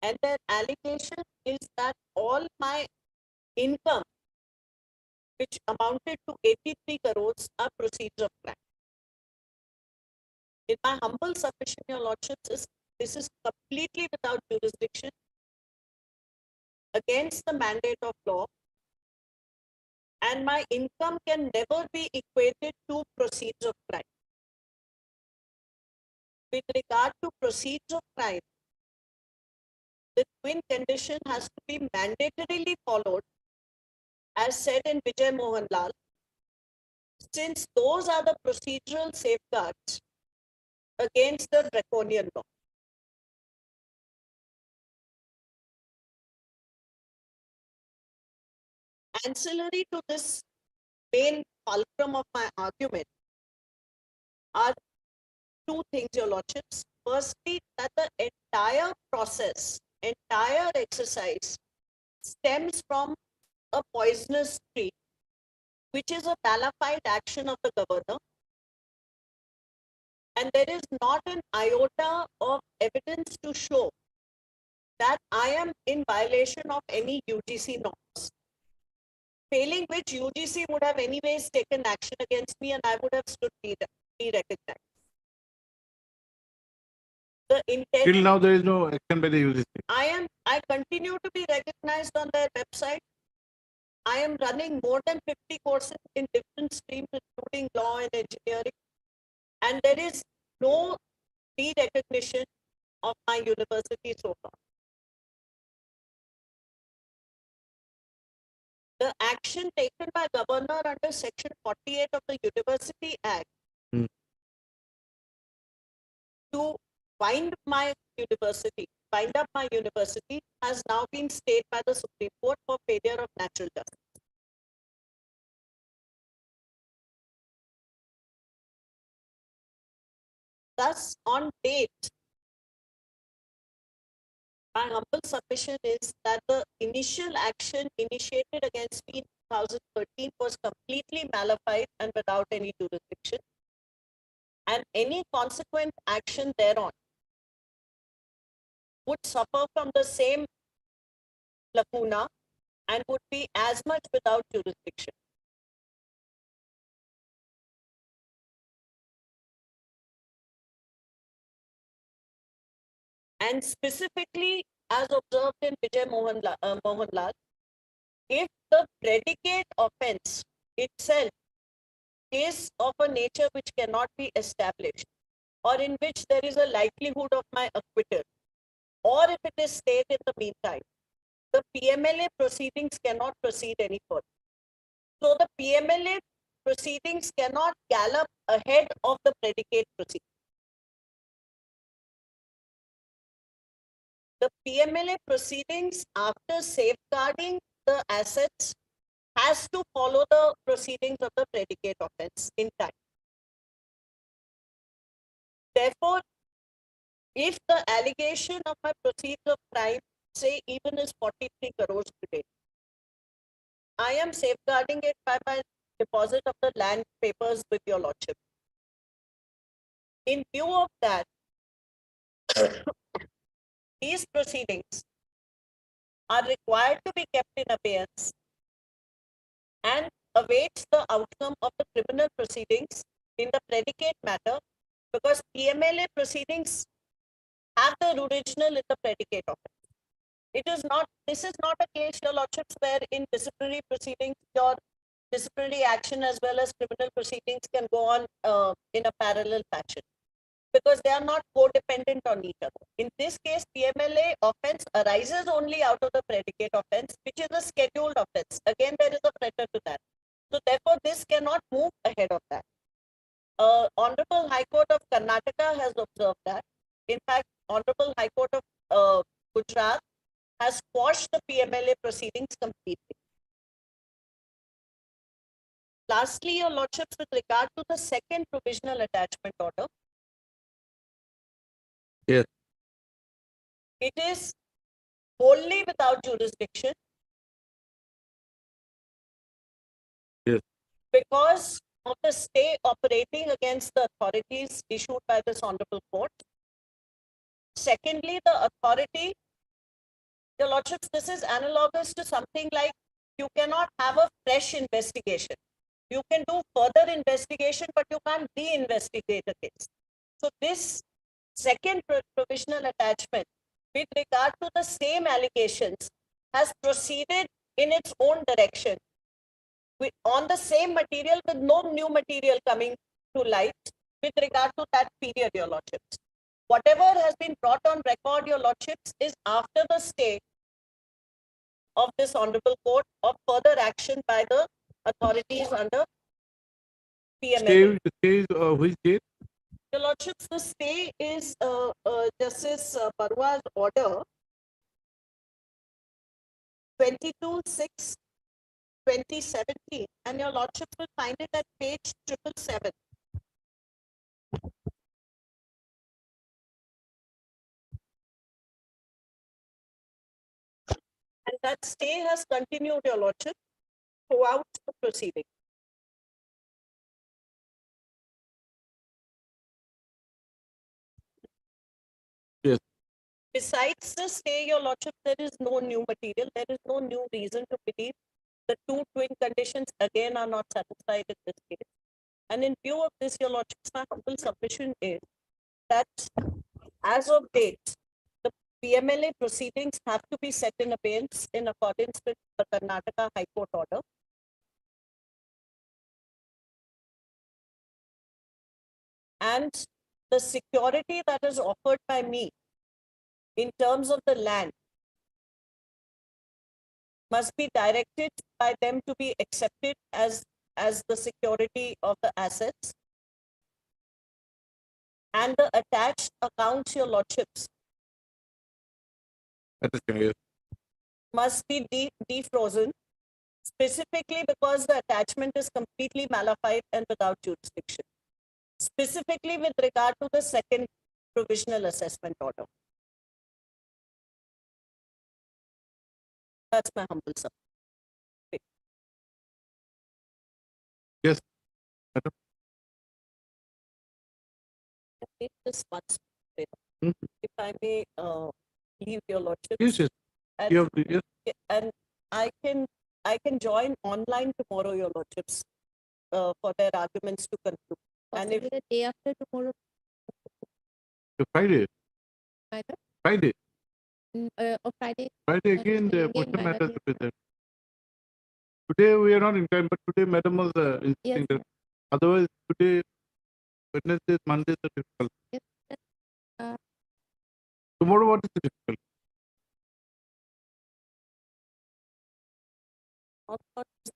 And their allegation is that all my income, which amounted to 83 crores, are proceeds of crime. In my humble submission, your lordships, this is completely without jurisdiction, against the mandate of law, and my income can never be equated to proceeds of crime. With regard to proceeds of crime, the twin condition has to be mandatorily followed, as said in Vijay Mohan Lal, since those are the procedural safeguards against the draconian law. Ancillary to this main fulcrum of my argument are two things, your lordships. Firstly, that the entire process, entire exercise stems from a poisonous tree, which is a bona fide action of the governor. And there is not an iota of evidence to show that I am in violation of any UGC norms. Failing which UGC would have anyways taken action against me and I would have stood de-recognized. The intent. Till now, there is no action by the UGC. I continue to be recognized on their website. I am running more than 50 courses in different streams, including law and engineering. And there is no de-recognition of my university so far. The action taken by governor under section 48 of the University Act to bind up my university has now been stayed by the Supreme Court for failure of natural justice. Thus, on date, my humble submission is that the initial action initiated against me in 2013 was completely malified and without any jurisdiction. And any consequent action thereon would suffer from the same lacuna and would be as much without jurisdiction. And specifically, as observed in Vijay Mohanlal, if the predicate offense itself is of a nature which cannot be established, or in which there is a likelihood of my acquittal, or if it is stayed in the meantime, the PMLA proceedings cannot proceed any further. So the PMLA proceedings cannot gallop ahead of the predicate proceedings. The PMLA proceedings, after safeguarding the assets, has to follow the proceedings of the predicate offense in time. Therefore, if the allegation of my proceeds of crime, say even is 43 crores today, I am safeguarding it by my deposit of the land papers with your lordship. In view of that, these proceedings are required to be kept in abeyance and awaits the outcome of the criminal proceedings in the predicate matter, because PMLA proceedings have the original in the predicate offense. This is not a case, your lordships, where in disciplinary proceedings, your disciplinary action as well as criminal proceedings can go on in a parallel fashion, because they are not codependent on each other. In this case, PMLA offense arises only out of the predicate offense, which is a scheduled offense. Again, there is a preter to that. So therefore, this cannot move ahead of that. Honorable High Court of Karnataka has observed that. In fact, Honorable High Court of Gujarat has quashed the PMLA proceedings completely. Lastly, your lordships, with regard to the second provisional attachment order, yes, it is wholly without jurisdiction. Yes. Because of the stay operating against the authorities issued by this honorable court. Secondly, the authority, your lordships, this is analogous to something like you cannot have a fresh investigation. You can do further investigation, but you can't de-investigate a case. So this second provisional attachment with regard to the same allegations has proceeded in its own direction on the same material with no new material coming to light with regard to that period, your lordships. Whatever has been brought on record, your lordships, is after the stay of this honorable court of further action by the authorities under PMLA. Stay, which date? Your lordships, the stay is Justice Barwa's order 22/6/2017, and your lordships will find it at page 777. That stay has continued, Your Lordship, throughout the proceeding. Yes. Besides the stay, Your Lordship, there is no new material. There is no new reason to believe the two twin conditions again are not satisfied in this case. And in view of this, Your Lordship, my humble submission is that as of date, the PMLA proceedings have to be set in abeyance in accordance with the Karnataka High Court order. And the security that is offered by me in terms of the land must be directed by them to be accepted as the security of the assets. And the attached accounts, Your Lordships, must be defrozen, specifically because the attachment is completely malified and without jurisdiction, specifically with regard to the second provisional assessment order. That's my humble submission. Yes, madam. Take this once, if I may leave, Your Lordship. Yes, yes. And, You have to, yes. and I can join online tomorrow, Your Lordships, for their arguments to conclude. And if the day after tomorrow, Friday. Either? Friday. Or Friday. Friday again, the question matters to be there. Today we are not in time, but today madam was insisting that. Otherwise, today, Wednesday, Monday are difficult. Yes. Tomorrow, what is the difficult? on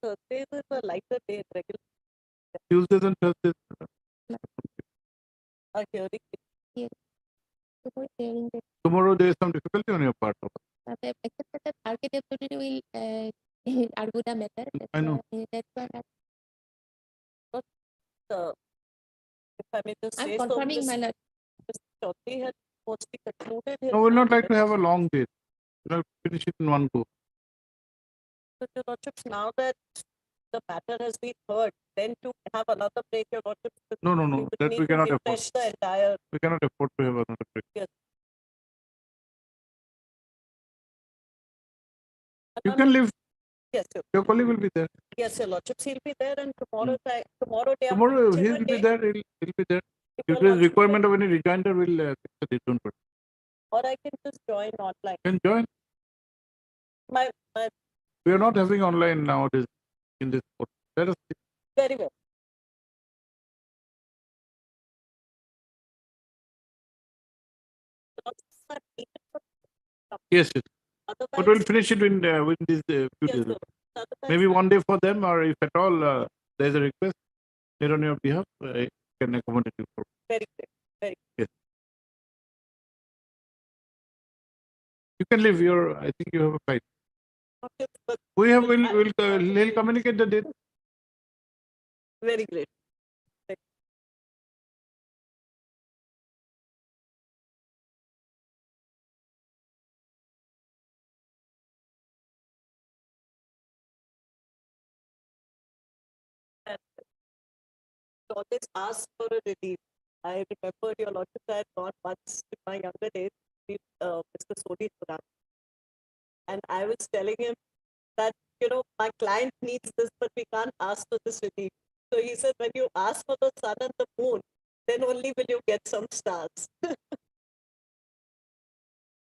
Thursdays is a lighter day, regular. Tuesdays and Thursdays. A hearing. Yes. Hearing day. Tomorrow there is some difficulty on your part. Except that the target deputy will argue the matter. I know. That's why If I may just I'm say confirming, my lord. Mr. Chaudhary had mostly concluded his No, we will not like to argument. have a long day. We will not finish it in one go. So, Your Lordships, now that the matter has been heard, then to have another break, Your Lordships, No, no, we no. would That need we to cannot afford. refresh the entire. We cannot afford to have another break. Yes. You can leave. Yes, sir. Your colleague will be there. Yes, Your Lordships, he'll be there, and tomorrow, tomorrow day. after Tomorrow whichever he will be day, there. He'll be there. If If your there is lordship requirement of any rejoinder, we'll fix it. Don't worry. or I can just join online. Can join. My We are not having online nowadays in this court. Let us see. very well. Yes, yes. But we'll Otherwise, finish it within these few yes, days. sir. Otherwise, Maybe one day for them, or if at all there is a request here on your behalf, I can accommodate you for. very good. Very Yes. You can leave your. I think you have a flight. okay, but We have. We'll communicate the date. very great. Always ask for a relief. I remember, Your Lordship, I had gone once in my younger days with Mr. Soni Suran. And I was telling him that, my client needs this, but we can't ask for this relief. So he said, when you ask for the sun and the moon, then only will you get some stars.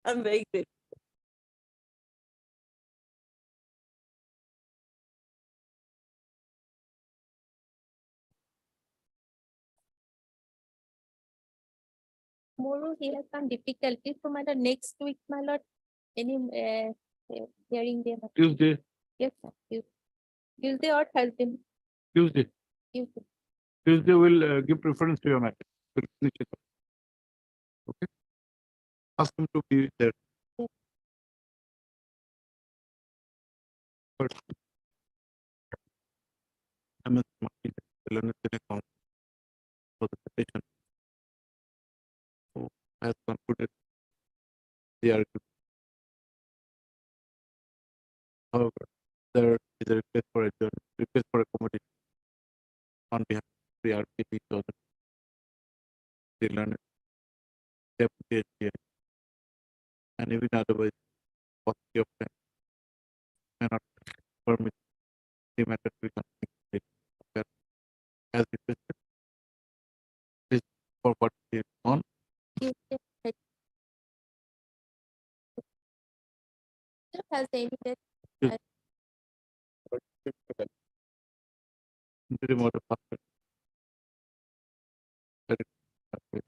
I'm very grateful. Tomorrow he has some difficulties. So, my lord, next week, my lord, any hearing day. Tuesday. Yes, sir. Tuesday or Thursday. Tuesday. Tuesday. Tuesday will give preference to your matter. We'll finish it up. Okay. Ask them to be there. Yes. First. MS Martin, the learned account for the petition. So, I have concluded the argument. However, there is a request for adjournment, request for accommodation on behalf of the RKP Choudhury, the learned deputy SGI, and even otherwise, paucity of time cannot permit the matter to be continued. As requested, please for what is on. Has the immediate Very more faster. Very faster.